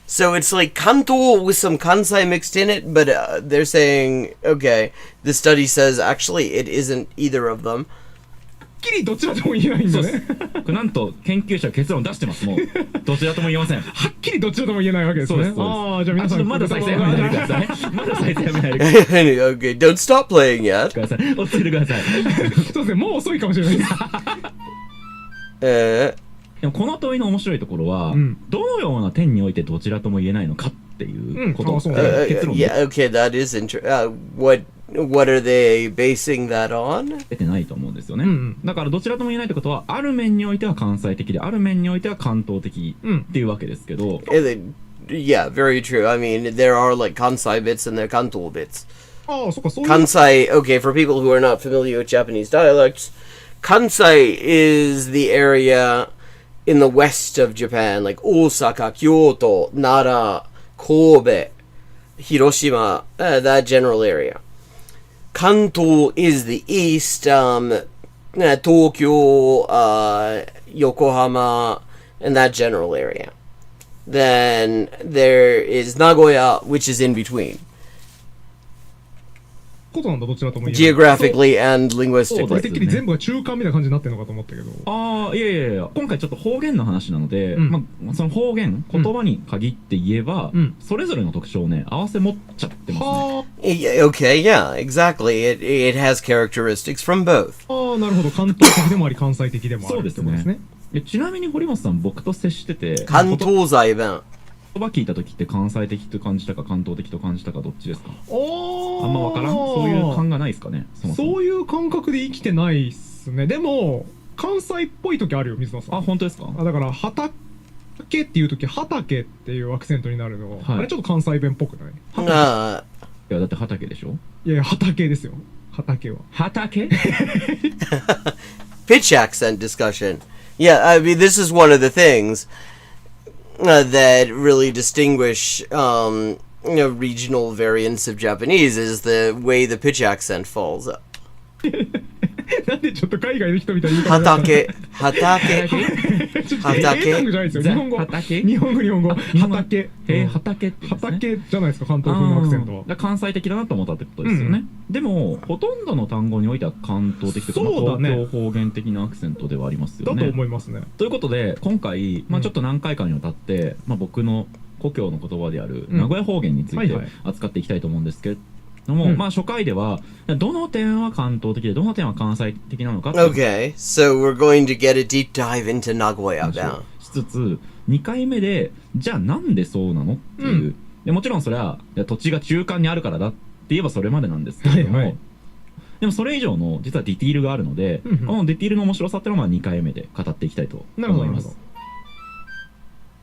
Speaker 1: So it's like Kanto with some Kansai mixed in it, but they're saying, okay, the study says actually it isn't either of them.
Speaker 9: はっきりどちらとも言えないんだね。
Speaker 8: なんと研究者は結論出してます。もうどちらとも言えません。
Speaker 9: はっきりどちらとも言えないわけですね。ああ、じゃあ皆さん
Speaker 8: まだ再生やめないでください。まだ再生やめないでください。
Speaker 1: Okay, don't stop playing yet.
Speaker 8: 落ちてください。
Speaker 9: そうですね、もう遅いかもしれないです。
Speaker 8: でもこの問いの面白いところは、どのような点においてどちらとも言えないのかっていうこと。結論。
Speaker 1: Yeah, okay, that is interesting. What are they basing that on?
Speaker 8: 出てないと思うんですよね。だからどちらとも言えないってことは、ある面においては関西的で、ある面においては関東的っていうわけですけど。
Speaker 1: Yeah, very true. I mean, there are like Kansai bits and there are Kanto bits.
Speaker 9: ああ、そっか、そういう。
Speaker 1: Kansai, okay, for people who are not familiar with Japanese dialects, Kansai is the area in the west of Japan, like Osaka, Kyoto, Nara, Kobe, Hiroshima, that general area. Kanto is the east, Tokyo, Yokohama, and that general area. Then there is Nagoya, which is in between.
Speaker 9: ことなんだ、どちらとも言えない。
Speaker 1: Geographically and linguistically.
Speaker 9: てっきり全部が中間みたいな感じになってるのかと思ったけど。
Speaker 8: いや、今回ちょっと方言の話なので、その方言、言葉に限って言えば、それぞれの特徴をね、合わせ持っちゃってますね。
Speaker 1: Okay, yeah, exactly. It has characteristics from both.
Speaker 9: なるほど。関東的でもあり、関西的でもあるってことですね。
Speaker 8: ちなみに堀本さん、僕と接してて、
Speaker 1: 関東財弁。
Speaker 8: 言葉聞いた時って関西的と感じたか関東的と感じたかどっちですか？あ
Speaker 9: ん
Speaker 8: ま分からん。そういう感がないですかね。
Speaker 9: そういう感覚で生きてないっすね。でも関西っぽい時あるよ、水野さん。
Speaker 8: あ、本当ですか？
Speaker 9: だから畑っていう時畑っていうアクセントになるの、
Speaker 8: はい、
Speaker 9: あれちょっと関西弁っぽくない？
Speaker 8: いやだって畑でしょ。
Speaker 9: いや畑ですよ。畑は
Speaker 8: 畑
Speaker 1: pitch accent discussion. Yeah, I mean, this is one of the things that really distinguish regional variants of Japanese is the way the pitch accent falls up.
Speaker 9: なんでちょっと海外の人みたいに
Speaker 1: 畑
Speaker 9: 畑じゃないですよ。日本語畑畑じゃないですか、関東風のアクセントは。
Speaker 8: 関西的だなと思ったってことですよね。でもほとんどの単語においては関東的というか、東京方言的なアクセントではありますよね。
Speaker 9: だと思いますね。
Speaker 8: ということで今回、ちょっと何回かにわたって、僕の故郷の言葉である名古屋方言について扱っていきたいと思うんですけども、初回ではどの点は関東的でどの点は関西的なのか。
Speaker 1: Okay, so we're going to get a deep dive into Nagoya now.
Speaker 8: しつつ2回目でじゃあなんでそうなのっていう、でもちろんそれは土地が中間にあるからだって言えばそれまでなんですけれども、でもそれ以上の実はディティールがあるので、このディティールの面白さっていうのは2回目で語っていきたいと思います。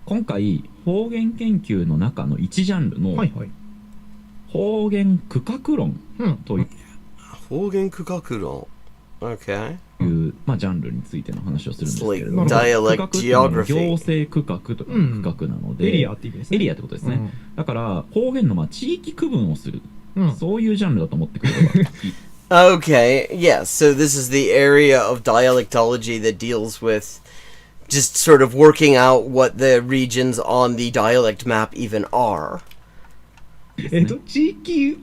Speaker 8: 今回方言研究の中の1ジャンルの方言区画論という、
Speaker 1: 方言区画論 OK
Speaker 8: いうジャンルについての話をするんですけれども、
Speaker 1: dialect geography
Speaker 8: 行政区画という区画なので、エリアってことですね。だから方言の地域区分をする、そういうジャンルだと思ってくれればいい。
Speaker 1: Okay, yes, so this is the area of dialectology that deals with just sort of working out what the regions on the dialect map even are.
Speaker 9: 地域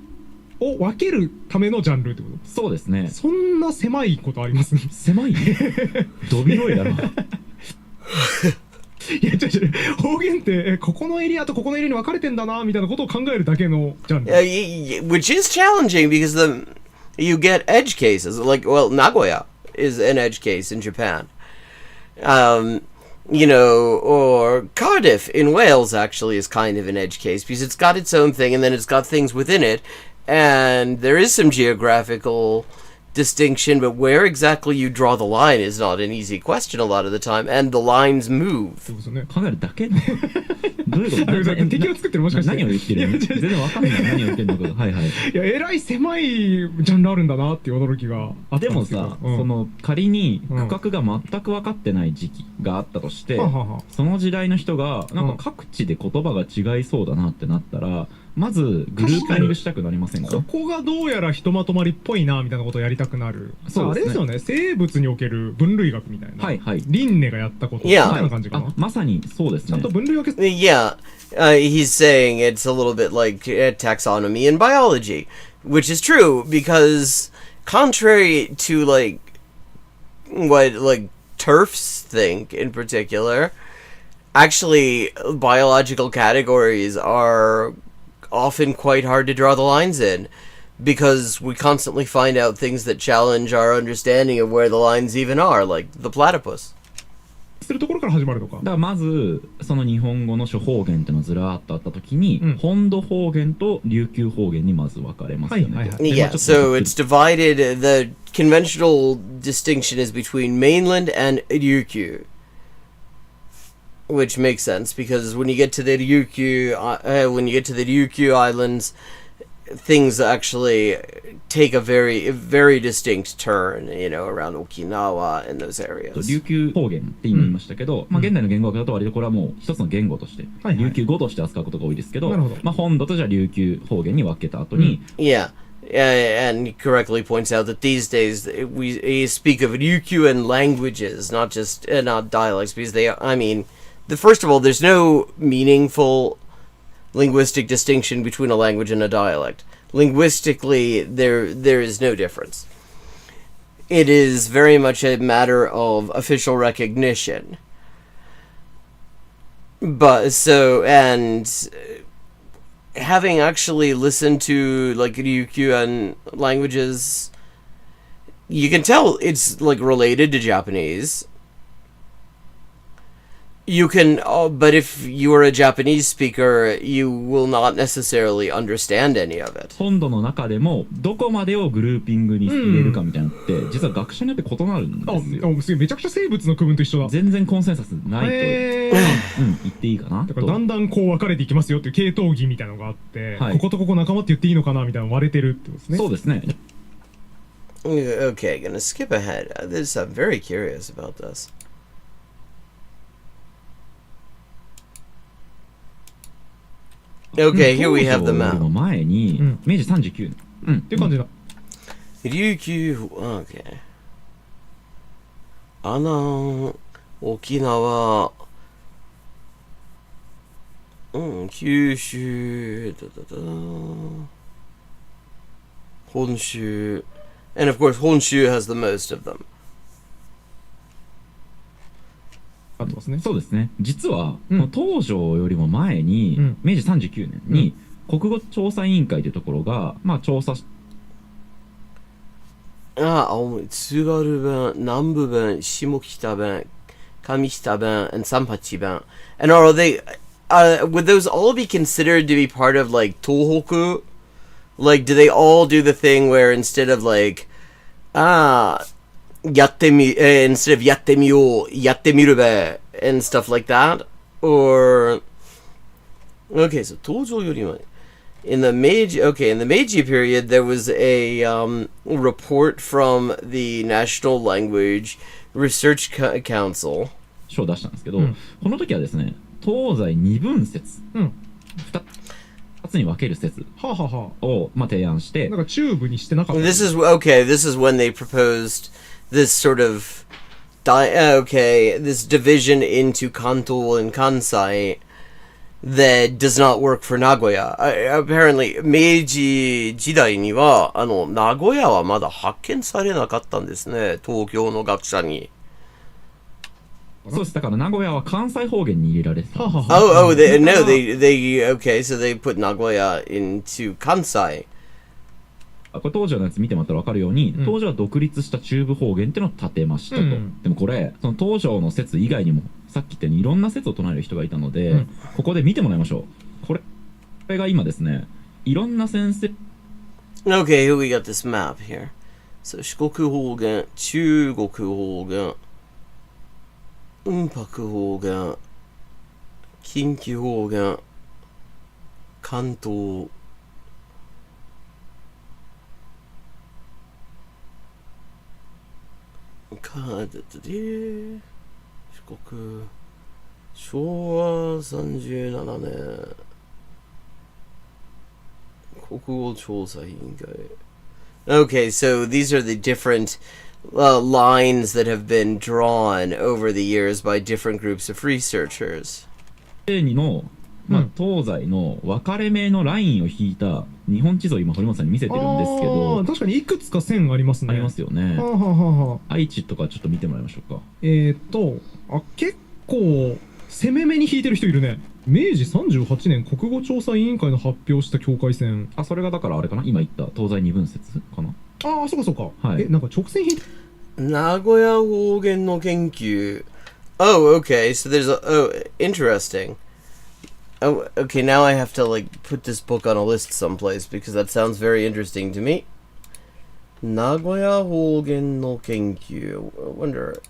Speaker 9: を分けるためのジャンルってこと？
Speaker 8: そうですね。
Speaker 9: そんな狭いことありますね。
Speaker 8: 狭い？どびろいだろ。
Speaker 9: いや方言ってここのエリアとここのエリアに分かれてんだなみたいなことを考えるだけのジャンル。
Speaker 1: Which is challenging because you get edge cases. Like, well, Nagoya is an edge case in Japan. Or Cardiff in Wales actually is kind of an edge case because it's got its own thing and then it's got things within it, and there is some geographical distinction, but where exactly you draw the line is not an easy question a lot of the time, and the lines move.
Speaker 8: 考えるだけ？どういうこと？
Speaker 9: 敵を作ってるもしかして？
Speaker 8: 何を言ってるの？全然わかんない何を言ってるのか。はいはい。い
Speaker 9: や、えらい狭いジャンルあるんだなっていう驚きがあったんですけど。
Speaker 8: でもさ、その仮に区画が全く分かってない時期があったとして、その時代の人がなんか各地で言葉が違いそうだなってなったら、まずグルーピングしたくなりませんか？
Speaker 9: ここがどうやらひとまとまりっぽいなみたいなことをやりたくなる。そうですね。あれですよね。生物における分類学みたいな。はいはい。リンネがやったことみたいな感じかな。
Speaker 8: まさにそうですね。ちゃんと
Speaker 9: 分類分け。
Speaker 1: Yeah, he's saying it's a little bit like taxonomy in biology, which is true because contrary to what TERFs think in particular, actually biological categories are often quite hard to draw the lines in because we constantly find out things that challenge our understanding of where the lines even are, like the platypus.
Speaker 9: するところから始まるのか。
Speaker 8: だからまずその日本語の諸方言っていうのをずらーっとあったときに、本土方言と琉球方言にまず分かれますよね。
Speaker 1: Yeah, so it's divided. The conventional distinction is between mainland and Ryukyu, which makes sense because when you get to the Ryukyu Islands, things actually take a very, very distinct turn, around Okinawa and those areas.
Speaker 8: 琉球方言って言いましたけど、現代の言語学だと割とこれはもう一つの言語として、琉球語として扱うことが多いですけど、本土とじゃあ琉球方言に分けた後に、
Speaker 1: Yeah. And he correctly points out that these days we speak of Ryukyuan languages, not dialects, because first of all, there's no meaningful linguistic distinction between a language and a dialect. Linguistically, there is no difference. It is very much a matter of official recognition. Having actually listened to Ryukyuan languages, you can tell it's related to Japanese. You can, but if you are a Japanese speaker, you will not necessarily understand any of it.
Speaker 8: 本土の中でもどこまでをグルーピングに入れるかみたいなのって、実は学者によって異なるんですよ。
Speaker 9: めちゃくちゃ生物の区分と一緒だ。
Speaker 8: 全然コンセンサスないと、言っていいかな。
Speaker 9: だからだんだんこう分かれていきますよっていう系統義みたいなのがあって、こことここ仲間って言っていいのかなみたいなの割れてるってことですね。
Speaker 8: そうですね。
Speaker 1: Okay, gonna skip ahead. I'm very curious about this. Okay, here we have the map.
Speaker 8: 前に、明治39年。
Speaker 9: っていう感じだ。
Speaker 1: 琉球、okay. 阿南、沖縄、九州、本州, and of course 本州 has the most of them.
Speaker 9: あってますね。
Speaker 8: そうですね。実は、東条よりも前に、明治39年に、国語調査委員会というところが、まあ調査し、
Speaker 1: 津軽弁、南部弁、下北弁、上北弁、and 三八弁. And are they, would those all be considered to be part of like Tohoku? Like, do they all do the thing where instead of like, instead of やってみよう、やってみるべ and stuff like that? Or, okay, so 東条より前. In the Meiji period, there was a report from the National Language Research Council.
Speaker 8: 書を出したんですけど、この時はですね、東西二分説、2つに分ける説を、まあ、提案して、
Speaker 9: なんか中部にしてなかった。
Speaker 1: This is when they proposed this sort of this division into Kanto and Kansai that does not work for Nagoya. Apparently, 明治時代には名古屋はまだ発見されなかったんですね。東京の学者に。
Speaker 8: そうです。だから名古屋は関西方言に入れられてた。
Speaker 1: they so they put Nagoya into Kansai.
Speaker 8: これ当時のやつ見てもらったら分かるように、当時は独立した中部方言っていうのを立てましたと。でもこれ、その東条の説以外にも、さっき言ったようにいろんな説を唱える人がいたので、ここで見てもらいましょう。これが今ですね、いろんな先生。
Speaker 1: Okay, here we got this map here. So 四国方言、中国方言、雲白方言、近畿方言、関東、四国、昭和37年、国語調査委員会。Okay, so these are the different lines that have been drawn over the years by different groups of researchers.
Speaker 8: の、まあ、東西の分かれ目のラインを引いた日本地図を今堀本さんに見せてるんですけど、
Speaker 9: 確かにいくつか線ありますね。
Speaker 8: ありますよね。愛知とかちょっと見てもらいましょうか。
Speaker 9: 結構攻め目に引いてる人いるね。明治38年国語調査委員会の発表した境界線。
Speaker 8: それがだからあれかな、今言った東西二分説かな。
Speaker 9: そうか。なんか直線引いて。
Speaker 1: 名古屋方言の研究。Oh, okay. So there's interesting. Oh, okay. Now I have to like put this book on a list someplace because that sounds very interesting to me. 名古屋方言の研究. I wonder.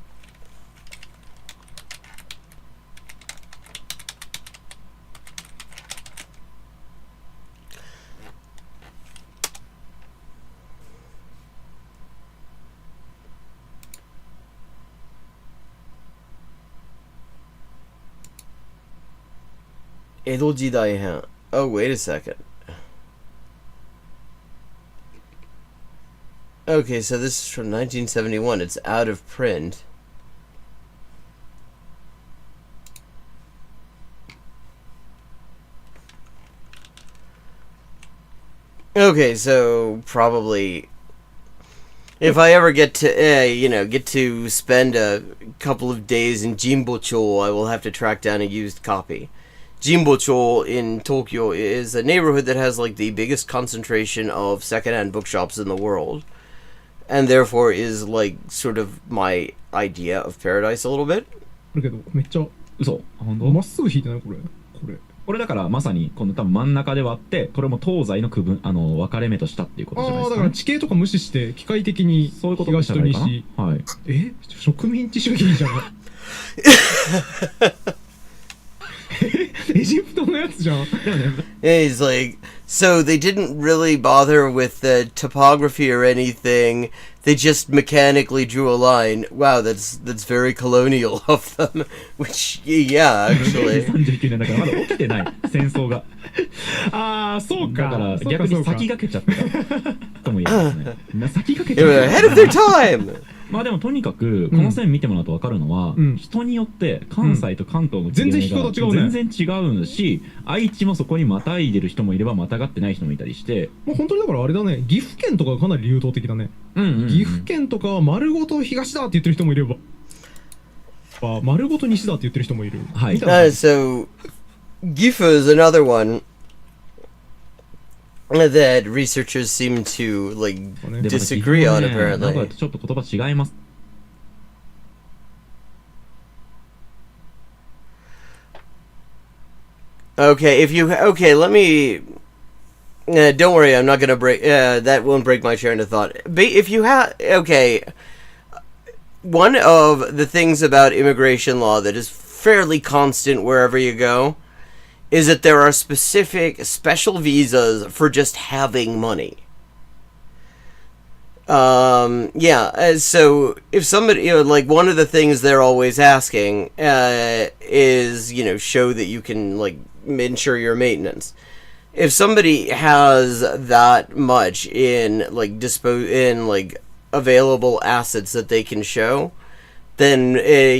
Speaker 1: Edo Jidai Hen. Oh, wait a second. Okay, so this is from 1971. It's out of print. Okay, so probably if I ever get to spend a couple of days in Jimbocho, I will have to track down a used copy. Jimbocho in Tokyo is a neighborhood that has like the biggest concentration of secondhand bookshops in the world, and therefore is like sort of my idea of paradise a little bit.
Speaker 9: だけどめっちゃ
Speaker 8: 嘘、本当？
Speaker 9: まっすぐ引いてないこれ。
Speaker 8: これだからまさにこの多分真ん中で割って、これも東西の区分、分かれ目としたっていうことじゃないですか、ね。
Speaker 9: だから地形とか無視して機械的に東と西。
Speaker 8: はい。
Speaker 9: 植民地主義じゃない。エジプトのやつじゃん。
Speaker 1: He's like, so they didn't really bother with the topography or anything. They just mechanically drew a line. Wow, that's very colonial of them. Which, yeah, actually.
Speaker 8: 39年だからまだ起きてない戦争が。
Speaker 9: ああ、そうか。
Speaker 8: だから逆に先駆けちゃったとも言えますね。先駆けちゃった。
Speaker 1: Ahead of their time.
Speaker 8: まあでもとにかくこの線見てもらうと分かるのは、人によって関西と関東の地形が全然違うし、愛知もそこにまたいでる人もいればまたがってない人もいたりして、
Speaker 9: もう本当にだからあれだね、岐阜県とかがかなり流動的だね。岐阜県とかは丸ごと東だって言ってる人もいれば、丸ごと西だって言ってる人もいる。
Speaker 1: はい。So Gifu is another one that researchers seem to like disagree on apparently.
Speaker 8: なんかちょっと言葉違います。
Speaker 1: Okay, let me. Don't worry, I'm not gonna break. That won't break my train of thought. But if you have, one of the things about immigration law that is fairly constant wherever you go is that there are special visas for just having money. So if somebody, like one of the things they're always asking is, show that you can like insure your maintenance. If somebody has that much in available assets that they can show, then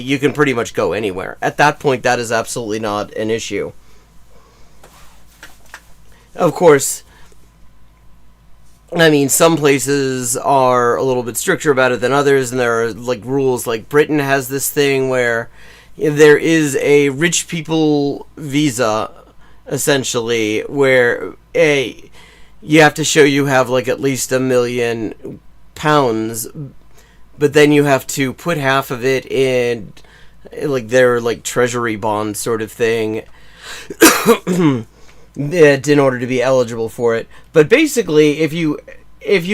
Speaker 1: you can pretty much go anywhere. At that point, that is absolutely not an issue. Of course, I mean, some places are a little bit stricter about it than others, and there are like rules. Like Britain has this thing where there is a rich people visa, essentially, where you have to show you have like at least £1 million, but then you have to put half of it in like their like treasury bond sort of thing. In order to be eligible for it. But basically, if you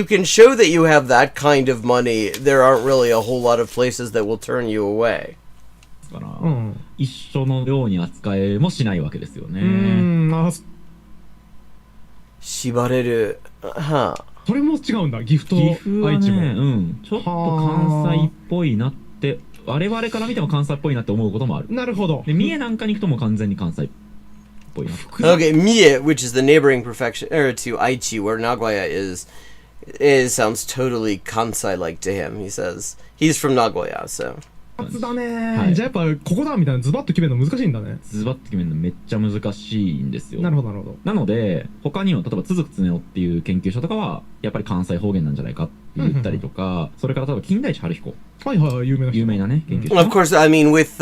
Speaker 1: can show that you have that kind of money, there aren't really a whole lot of places that will turn you away.
Speaker 8: 一緒のように扱えもしないわけですよね。
Speaker 1: 縛れる。
Speaker 9: それも違うんだ。岐阜と愛知も。
Speaker 8: ちょっと関西っぽいなって、我々から見ても関西っぽいなって思うこともある。
Speaker 9: なるほど。
Speaker 8: で、三重なんかに行くともう完全に関西。
Speaker 1: Okay, Mie, which is the neighboring prefecture to Aichi, where Nagoya is sounds totally Kansai-like to him. He says he's from Nagoya, so.
Speaker 9: だね。じゃあやっぱここだみたいなズバッと決めるの難しいんだね。
Speaker 8: ズバッと決めるのめっちゃ難しいんですよ。
Speaker 9: なるほどなるほど。
Speaker 8: なので他には例えば都築常雄っていう研究者とかはやっぱり関西方言なんじゃないかって言ったりとか、それから例えば金田一春彦。
Speaker 9: はいはい、有名な
Speaker 8: ね研究者。
Speaker 1: Of course, I mean with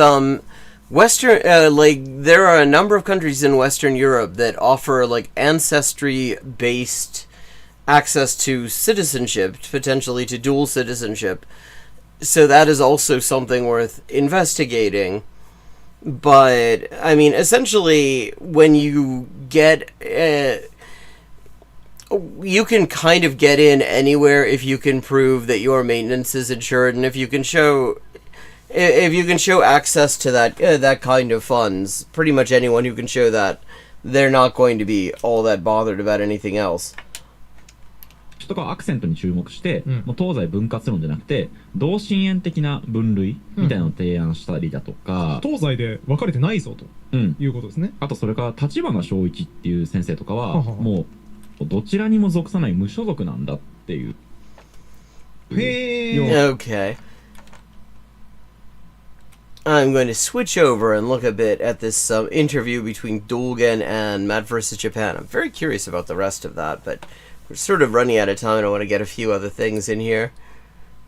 Speaker 1: Western, like, there are a number of countries in Western Europe that offer, like, ancestry-based access to citizenship, potentially to dual citizenship. So that is also something worth investigating. But, I mean, essentially, when you get... you can kind of get in anywhere if you can prove that your maintenance is insured, and if you can show access to that kind of funds, pretty much anyone who can show that, they're not going to be all that bothered about anything else.
Speaker 8: とかアクセントに注目して、もう東西分割論じゃなくて同心円的な分類みたいなのを提案したりだとか、
Speaker 9: 東西で分かれてないぞということですね。
Speaker 8: あとそれから立花正一っていう先生とかはもうどちらにも属さない無所属なんだっていう。
Speaker 1: へー。Okay. I'm going to switch over and look a bit at this interview between Dolgen and Matt vs. Japan. I'm very curious about the rest of that, but we're sort of running out of time and I want to get a few other things in here.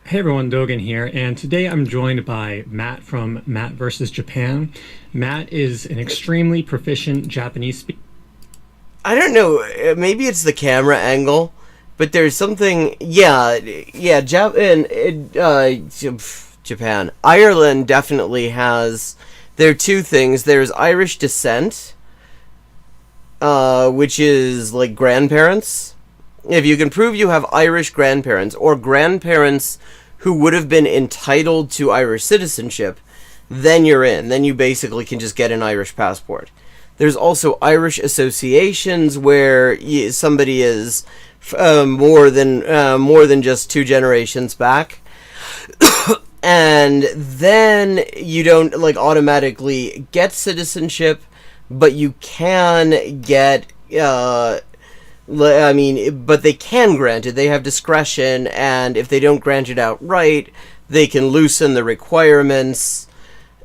Speaker 10: Hey everyone, Dogen here, and today I'm joined by Matt from Matt vs. Japan. Matt is an extremely proficient Japanese speaker. I
Speaker 1: don't know, maybe it's the camera angle, but there's something, Japan. Ireland definitely has there are two things. There's Irish descent, which is like grandparents. If you can prove you have Irish grandparents or grandparents who would have been entitled to Irish citizenship, then you're in. Then you basically can just get an Irish passport. There's also Irish associations where somebody is more than just 2 generations back. And then you don't like automatically get citizenship, but you can get but they can grant it. They have discretion, and if they don't grant it outright, they can loosen the requirements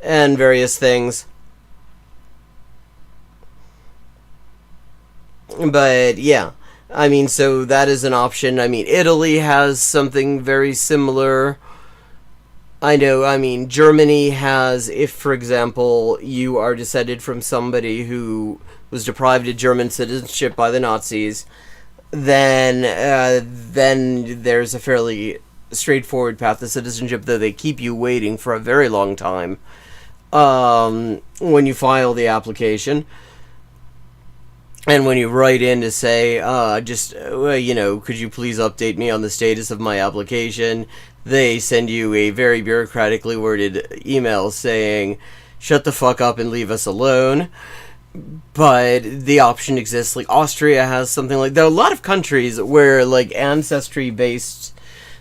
Speaker 1: and various things. But yeah, I mean, so that is an option. I mean, Italy has something very similar. I know, I mean, Germany has, if, for example, you are descended from somebody who was deprived of German citizenship by the Nazis, then there's a fairly straightforward path to citizenship, though they keep you waiting for a very long time when you file the application. And when you write in to say, could you please update me on the status of my application, they send you a very bureaucratically worded email saying, shut the fuck up and leave us alone. But the option exists. Like, Austria has something like... There are a lot of countries where, like, ancestry-based,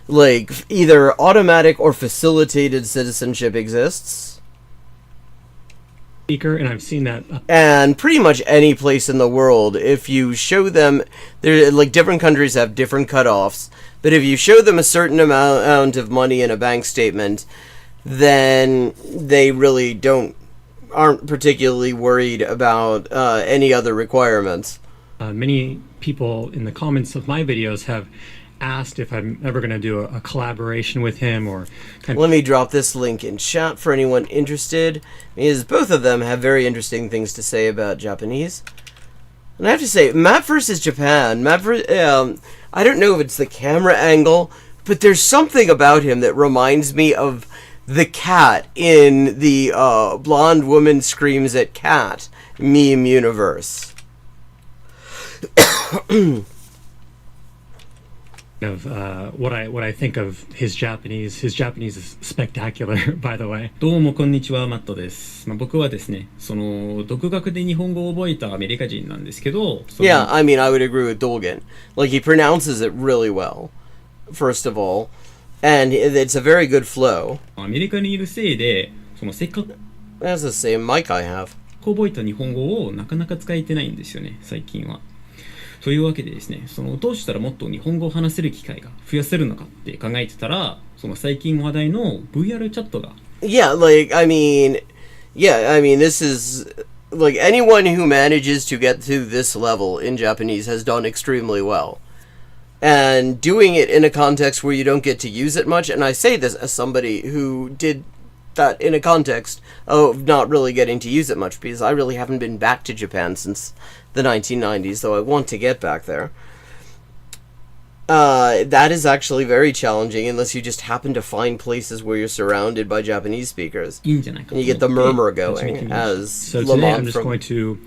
Speaker 1: like, either automatic or facilitated citizenship exists.
Speaker 10: And I've seen that.
Speaker 1: And pretty much any place in the world, if you show them, like different countries have different cutoffs, but if you show them a certain amount of money in a bank statement, then they really aren't particularly worried about any other requirements.
Speaker 10: Many people in the comments of my videos have asked if I'm ever going to do a collaboration with him or
Speaker 1: Let me drop this link in chat for anyone interested, because both of them have very interesting things to say about Japanese. And I have to say, Matt versus Japan, I don't know if it's the camera angle, but there's something about him that reminds me of the cat in the Blonde Woman Screams at Cat meme universe.
Speaker 10: Of what I think of his Japanese is spectacular, by the way.
Speaker 11: どうもこんにちは、マットです。僕はですね、独学で日本語を覚えたアメリカ人なんですけど。
Speaker 1: Yeah, I mean, I would agree with Dolgan. Like, he pronounces it really well, first of all, and it's a very good flow.
Speaker 11: アメリカにいるせいで、せっかく
Speaker 1: That's the same mic I have.
Speaker 11: 覚えた日本語をなかなか使えてないんですよね、最近は。というわけでですね、どうしたらもっと日本語を話せる機会が増やせるのかって考えてたら、最近話題の VR チャットが。
Speaker 1: Yeah, this is, like, anyone who manages to get to this level in Japanese has done extremely well. And doing it in a context where you don't get to use it much, and I say this as somebody who did that in a context of not really getting to use it much, because I really haven't been back to Japan since the 1990s, though I want to get back there. That is actually very challenging unless you just happen to find places where you're surrounded by Japanese speakers. And you get the murmur going, as
Speaker 10: So today I'm just going to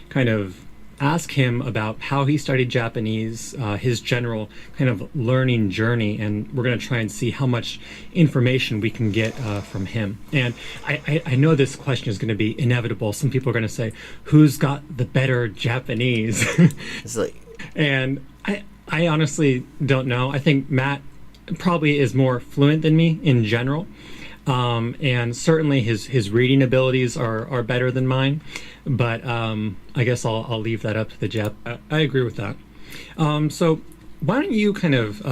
Speaker 10: kind of ask him about how he studied Japanese, his general kind of learning journey, and we're going to try and see how much information we can get from him. And I know this question is going to be inevitable. Some people are going to say, who's got the better Japanese?
Speaker 1: It's like...
Speaker 10: And I honestly don't know. I think Matt probably is more fluent than me in general. And certainly his reading abilities are better than mine, but I guess I'll leave that up to the Jap. I agree with that. So why don't you kind of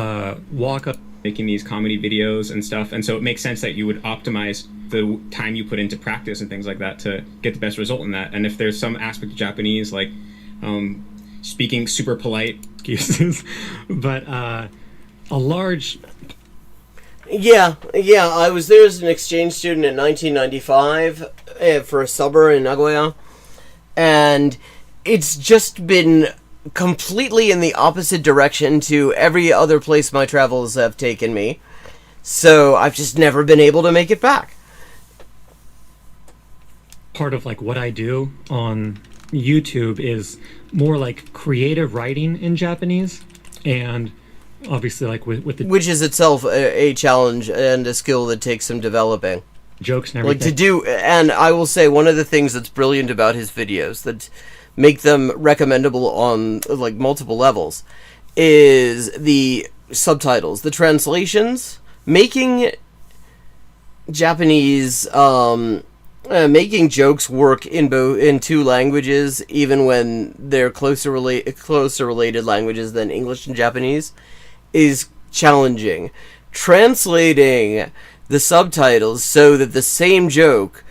Speaker 10: walk up
Speaker 11: making these comedy videos and stuff, and so it makes sense that you would optimize the time you put into practice and things like that to get the best result in that. And if there's some aspect of Japanese, like speaking super polite excuses, but a large...
Speaker 1: Yeah, I was there as an exchange student in 1995 for a summer in Nagoya, and it's just been completely in the opposite direction to every other place my travels have taken me, so I've just never been able to make it back.
Speaker 10: part of like what I do on YouTube is more like creative writing in Japanese, and obviously like with the
Speaker 1: which is itself a challenge and a skill that takes some developing.
Speaker 10: Jokes and everything.
Speaker 1: Like to do, and I will say one of the things that's brilliant about his videos that make them recommendable on like multiple levels is the subtitles, the translations, making Japanese making jokes work in two languages, even when they're closer related languages than English and Japanese, is challenging. Translating the subtitles so that the same joke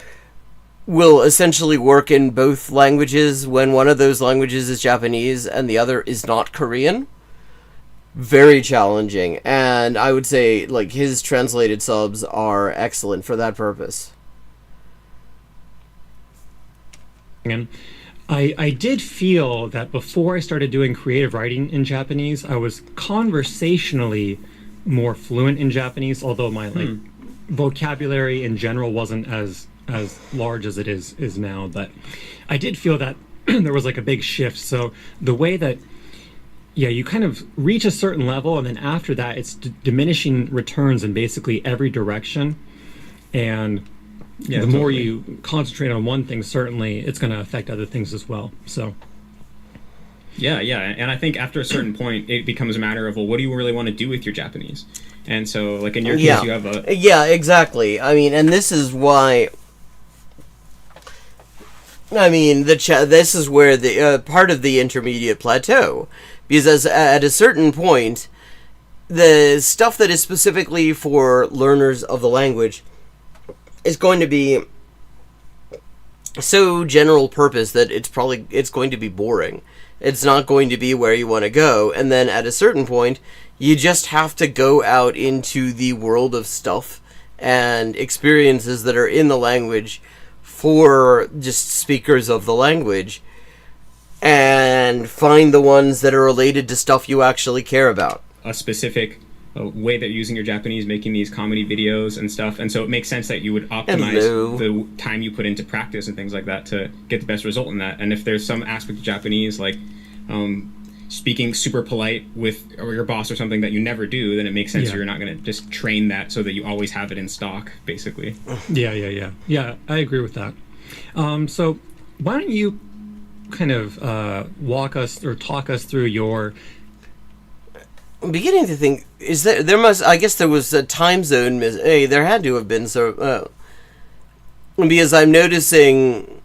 Speaker 1: will essentially work in both languages when one of those languages is Japanese and the other is not Korean. Very challenging, and I would say like his translated subs are excellent for that purpose.
Speaker 10: And I did feel that before I started doing creative writing in Japanese, I was conversationally more fluent in Japanese, although my like vocabulary in general wasn't as large as it is now. But I did feel that there was like a big shift. So the way that you kind of reach a certain level, and then after that it's diminishing returns in basically every direction, and the more you concentrate on one thing, certainly it's going to affect other things as well. So
Speaker 11: yeah, and I think after a certain point it becomes a matter of, well, what do you really want to do with your Japanese? And so like in your case you have a
Speaker 1: exactly. I mean, and this is why this is where the part of the intermediate plateau, because at a certain point the stuff that is specifically for learners of the language is going to be so general purpose that it's going to be boring. It's not going to be where you want to go, and then at a certain point you just have to go out into the world of stuff and experiences that are in the language for just speakers of the language, and find the ones that are related to stuff you actually care about.
Speaker 11: A specific way that you're using your Japanese, making these comedy videos and stuff, and so it makes sense that you would optimize the time you put into practice and things like that to get the best result in that. And if there's some aspect of Japanese, like speaking super polite with your boss or something that you never do, then it makes sense you're not going to just train that so that you always have it in stock, basically.
Speaker 10: Yeah, I agree with that. So why don't you kind of walk us or talk us through your...
Speaker 1: I'm beginning to think, is I guess there was a time zone there had to have been, so because I'm noticing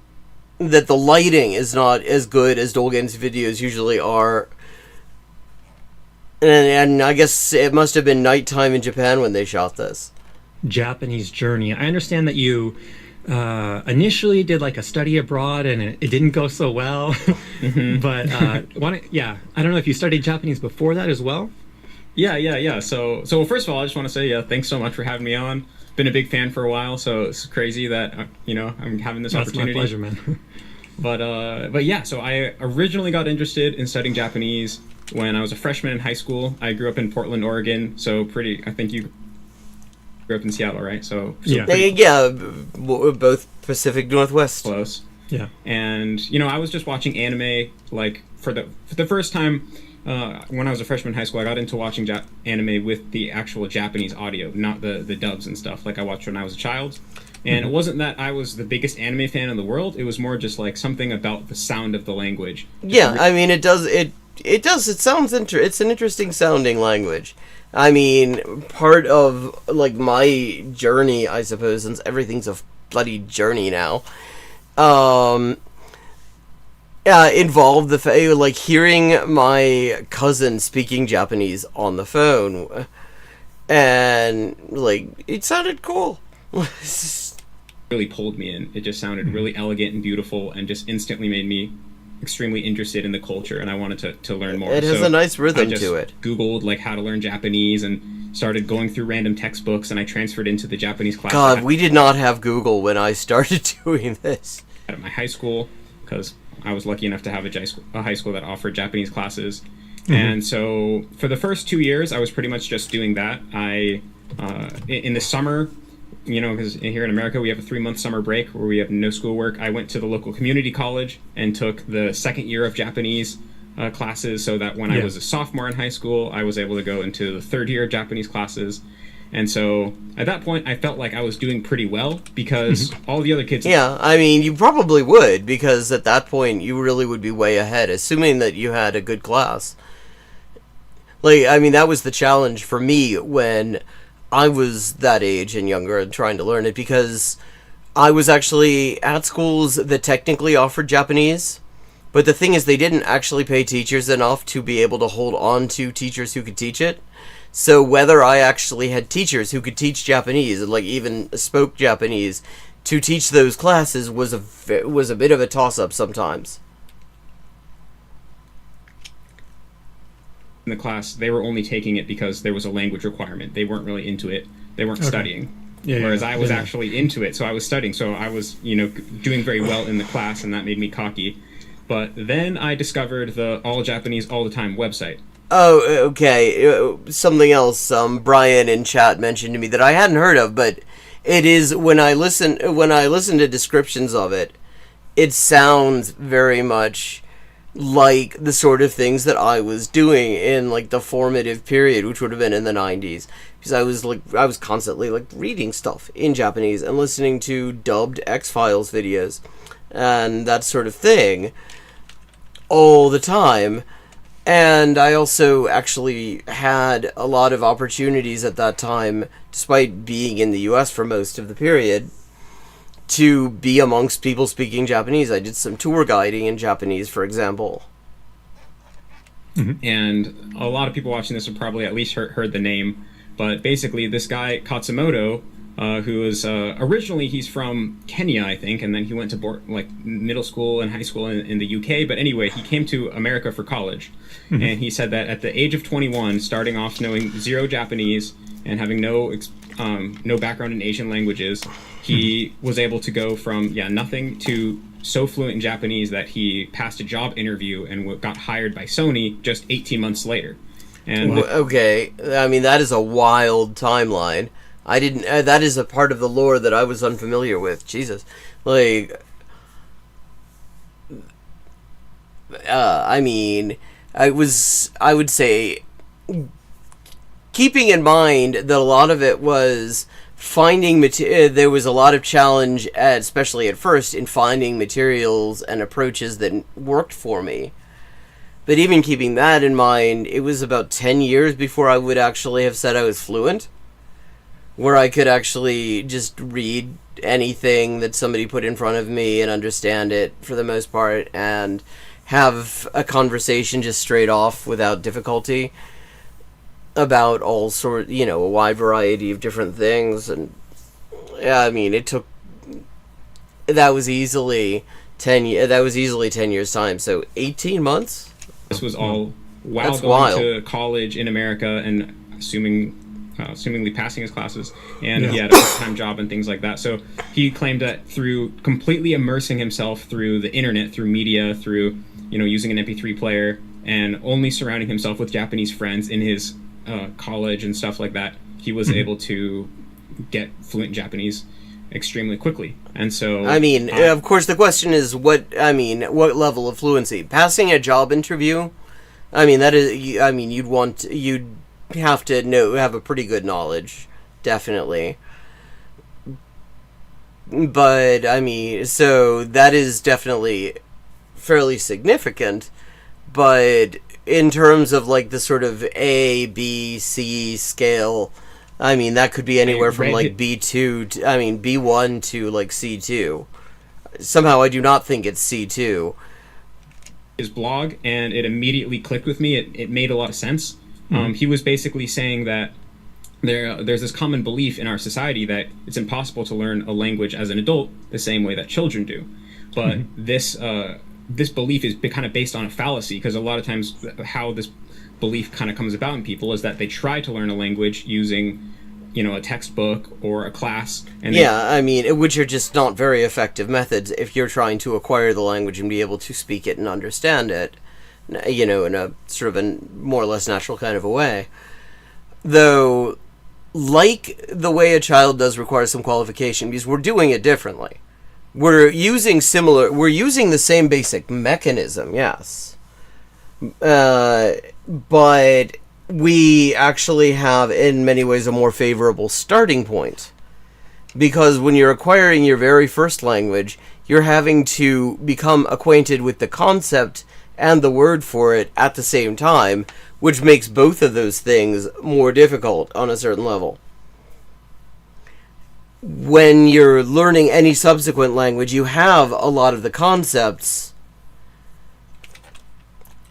Speaker 1: that the lighting is not as good as Dolgen's videos usually are, and I guess it must have been nighttime in Japan when they shot this.
Speaker 10: Japanese journey. I understand that you initially did like a study abroad and it didn't go so well. But I don't know if you studied Japanese before that as well.
Speaker 11: Yeah. So first of all, I just want to say thanks so much for having me on. Been a big fan for a while, so it's crazy that I'm having this opportunity.
Speaker 10: That's my pleasure, man.
Speaker 11: But yeah, so I originally got interested in studying Japanese when I was a freshman in high school. I grew up in Portland, Oregon, so I think you grew up in Seattle, right? So
Speaker 1: both Pacific Northwest.
Speaker 11: Close.
Speaker 10: Yeah.
Speaker 11: And I was just watching anime like for the first time. When I was a freshman in high school, I got into watching anime with the actual Japanese audio, not the dubs and stuff like I watched when I was a child. And it wasn't that I was the biggest anime fan in the world. It was more just like something about the sound of the language.
Speaker 1: I mean, it sounds it's an interesting sounding language. I mean, part of like my journey, I suppose, since everything's a bloody journey now, involved like hearing my cousin speaking Japanese on the phone, and like it sounded cool.
Speaker 11: Really pulled me in. It just sounded really elegant and beautiful, and just instantly made me extremely interested in the culture, and I wanted to learn more.
Speaker 1: It has a nice rhythm to it.
Speaker 11: Googled like how to learn Japanese and started going through random textbooks, and I transferred into the Japanese class.
Speaker 1: God, we did not have Google when I started doing this.
Speaker 11: At my high school, because I was lucky enough to have a high school that offered Japanese classes. And so for the first 2 years, I was pretty much just doing that. In the summer, because here in America we have a 3-month summer break where we have no schoolwork. I went to the local community college and took the second year of Japanese classes, so that when I was a sophomore in high school, I was able to go into the third year of Japanese classes. And so at that point, I felt like I was doing pretty well because all the other kids...
Speaker 1: Yeah, I mean, you probably would, because at that point, you really would be way ahead, assuming that you had a good class. Like, I mean, that was the challenge for me when I was that age and younger and trying to learn it, because I was actually at schools that technically offered Japanese, but the thing is they didn't actually pay teachers enough to be able to hold on to teachers who could teach it. So whether I actually had teachers who could teach Japanese, and like even spoke Japanese, to teach those classes was a bit of a toss-up sometimes.
Speaker 11: In the class, they were only taking it because there was a language requirement. They weren't really into it. They weren't studying. Whereas I was actually into it, so I was studying. So I was, doing very well in the class, and that made me cocky. But then I discovered the All Japanese All the Time website.
Speaker 1: Oh, okay. Something else Brian in chat mentioned to me that I hadn't heard of, but it is, when I listen to descriptions of it, it sounds very much like the sort of things that I was doing in like the formative period, which would have been in the 90s, because I was constantly like reading stuff in Japanese and listening to dubbed X-Files videos and that sort of thing all the time. And I also actually had a lot of opportunities at that time, despite being in the US for most of the period, to be amongst people speaking Japanese. I did some tour guiding in Japanese, for example.
Speaker 11: And a lot of people watching this have probably at least heard the name. But basically, this guy, Katsumoto, who is originally, he's from Kenya, I think, and then he went to middle school and high school in the UK. But anyway, he came to America for college. And he said that at the age of 21, starting off knowing zero Japanese and having no background in Asian languages, he was able to go from nothing to so fluent in Japanese that he passed a job interview and got hired by Sony just 18 months later. And
Speaker 1: okay, I mean, that is a wild timeline. I didn't. That is a part of the lore that I was unfamiliar with. Jesus, like, I mean, I would say, keeping in mind that a lot of it was finding there was a lot of challenge, especially at first, in finding materials and approaches that worked for me. But even keeping that in mind, it was about 10 years before I would actually have said I was fluent, where I could actually just read anything that somebody put in front of me and understand it for the most part, and have a conversation just straight off without difficulty about all a wide variety of different things. And I mean, that was easily 10 years time, so 18 months.
Speaker 11: This was all while
Speaker 1: That's
Speaker 11: going
Speaker 1: wild.
Speaker 11: to college in America and assumingly passing his classes, and he had a part-time job and things like that. So he claimed that through completely immersing himself through the internet, through media, through using an MP3 player, and only surrounding himself with Japanese friends in his college and stuff like that, he was able to get fluent in Japanese extremely quickly. And so
Speaker 1: I mean, of course, the question is what level of fluency? Passing a job interview, I mean, that is, I mean, you'd have to have a pretty good knowledge, definitely. But I mean, so that is definitely fairly significant. But in terms of like the sort of A, B, C scale, I mean, that could be anywhere from like B2 to, I mean, B1 to like C2. Somehow I do not think it's C2.
Speaker 11: His blog, and it immediately clicked with me. It made a lot of sense. He was basically saying that there's this common belief in our society that it's impossible to learn a language as an adult the same way that children do. But this belief is kind of based on a fallacy, because a lot of times how this belief kind of comes about in people is that they try to learn a language using a textbook or a class, and
Speaker 1: I mean, which are just not very effective methods if you're trying to acquire the language and be able to speak it and understand it, in a sort of a more or less natural kind of a way. Though, like the way a child does, requires some qualification because we're doing it differently. We're using the same basic mechanism, yes. But we actually have, in many ways, a more favorable starting point. Because when you're acquiring your very first language, you're having to become acquainted with the concept and the word for it at the same time, which makes both of those things more difficult on a certain level. When you're learning any subsequent language, you have a lot of the concepts,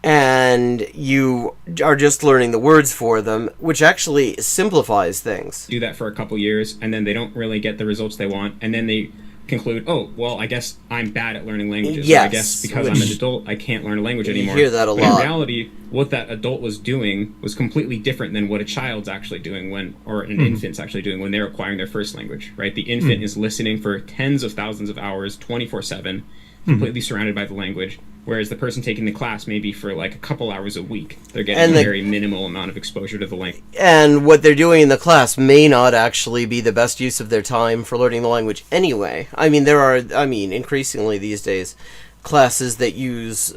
Speaker 1: and you are just learning the words for them, which actually simplifies things.
Speaker 11: Do that for a couple years, and then they don't really get the results they want, and then they conclude, oh, well, I guess I'm bad at learning languages.
Speaker 1: Yes,
Speaker 11: so I guess because I'm an adult, I can't learn a language anymore.
Speaker 1: You hear that a
Speaker 11: but
Speaker 1: lot.
Speaker 11: In reality, what that adult was doing was completely different than what a child's actually doing or an infant's actually doing when they're acquiring their first language, right? The infant is listening for tens of thousands of hours, 24/7, completely surrounded by the language, whereas the person taking the class maybe for like a couple hours a week. They're getting a very minimal amount of exposure to the language.
Speaker 1: And what they're doing in the class may not actually be the best use of their time for learning the language anyway. I mean, increasingly these days, classes that use,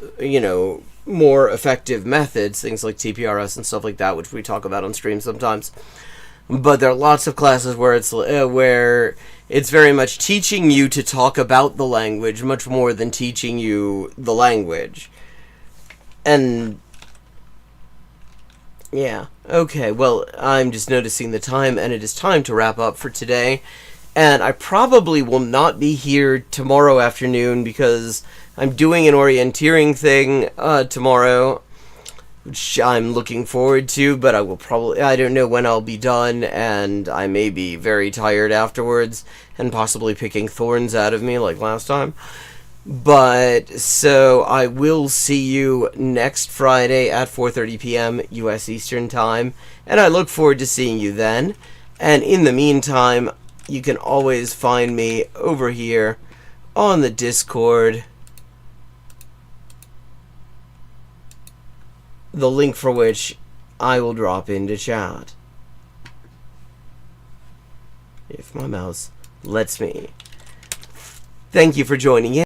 Speaker 1: more effective methods, things like TPRS and stuff like that, which we talk about on stream sometimes. But there are lots of classes where it's very much teaching you to talk about the language much more than teaching you the language. And yeah, okay, well, I'm just noticing the time, and it is time to wrap up for today. And I probably will not be here tomorrow afternoon because I'm doing an orienteering thing tomorrow, which I'm looking forward to, but I don't know when I'll be done, and I may be very tired afterwards, and possibly picking thorns out of me like last time. But, so, I will see you next Friday at 4:30 p.m. U.S. Eastern Time, and I look forward to seeing you then. And in the meantime, you can always find me over here on the Discord, the link for which I will drop into chat, if my mouse lets me. Thank you for joining in.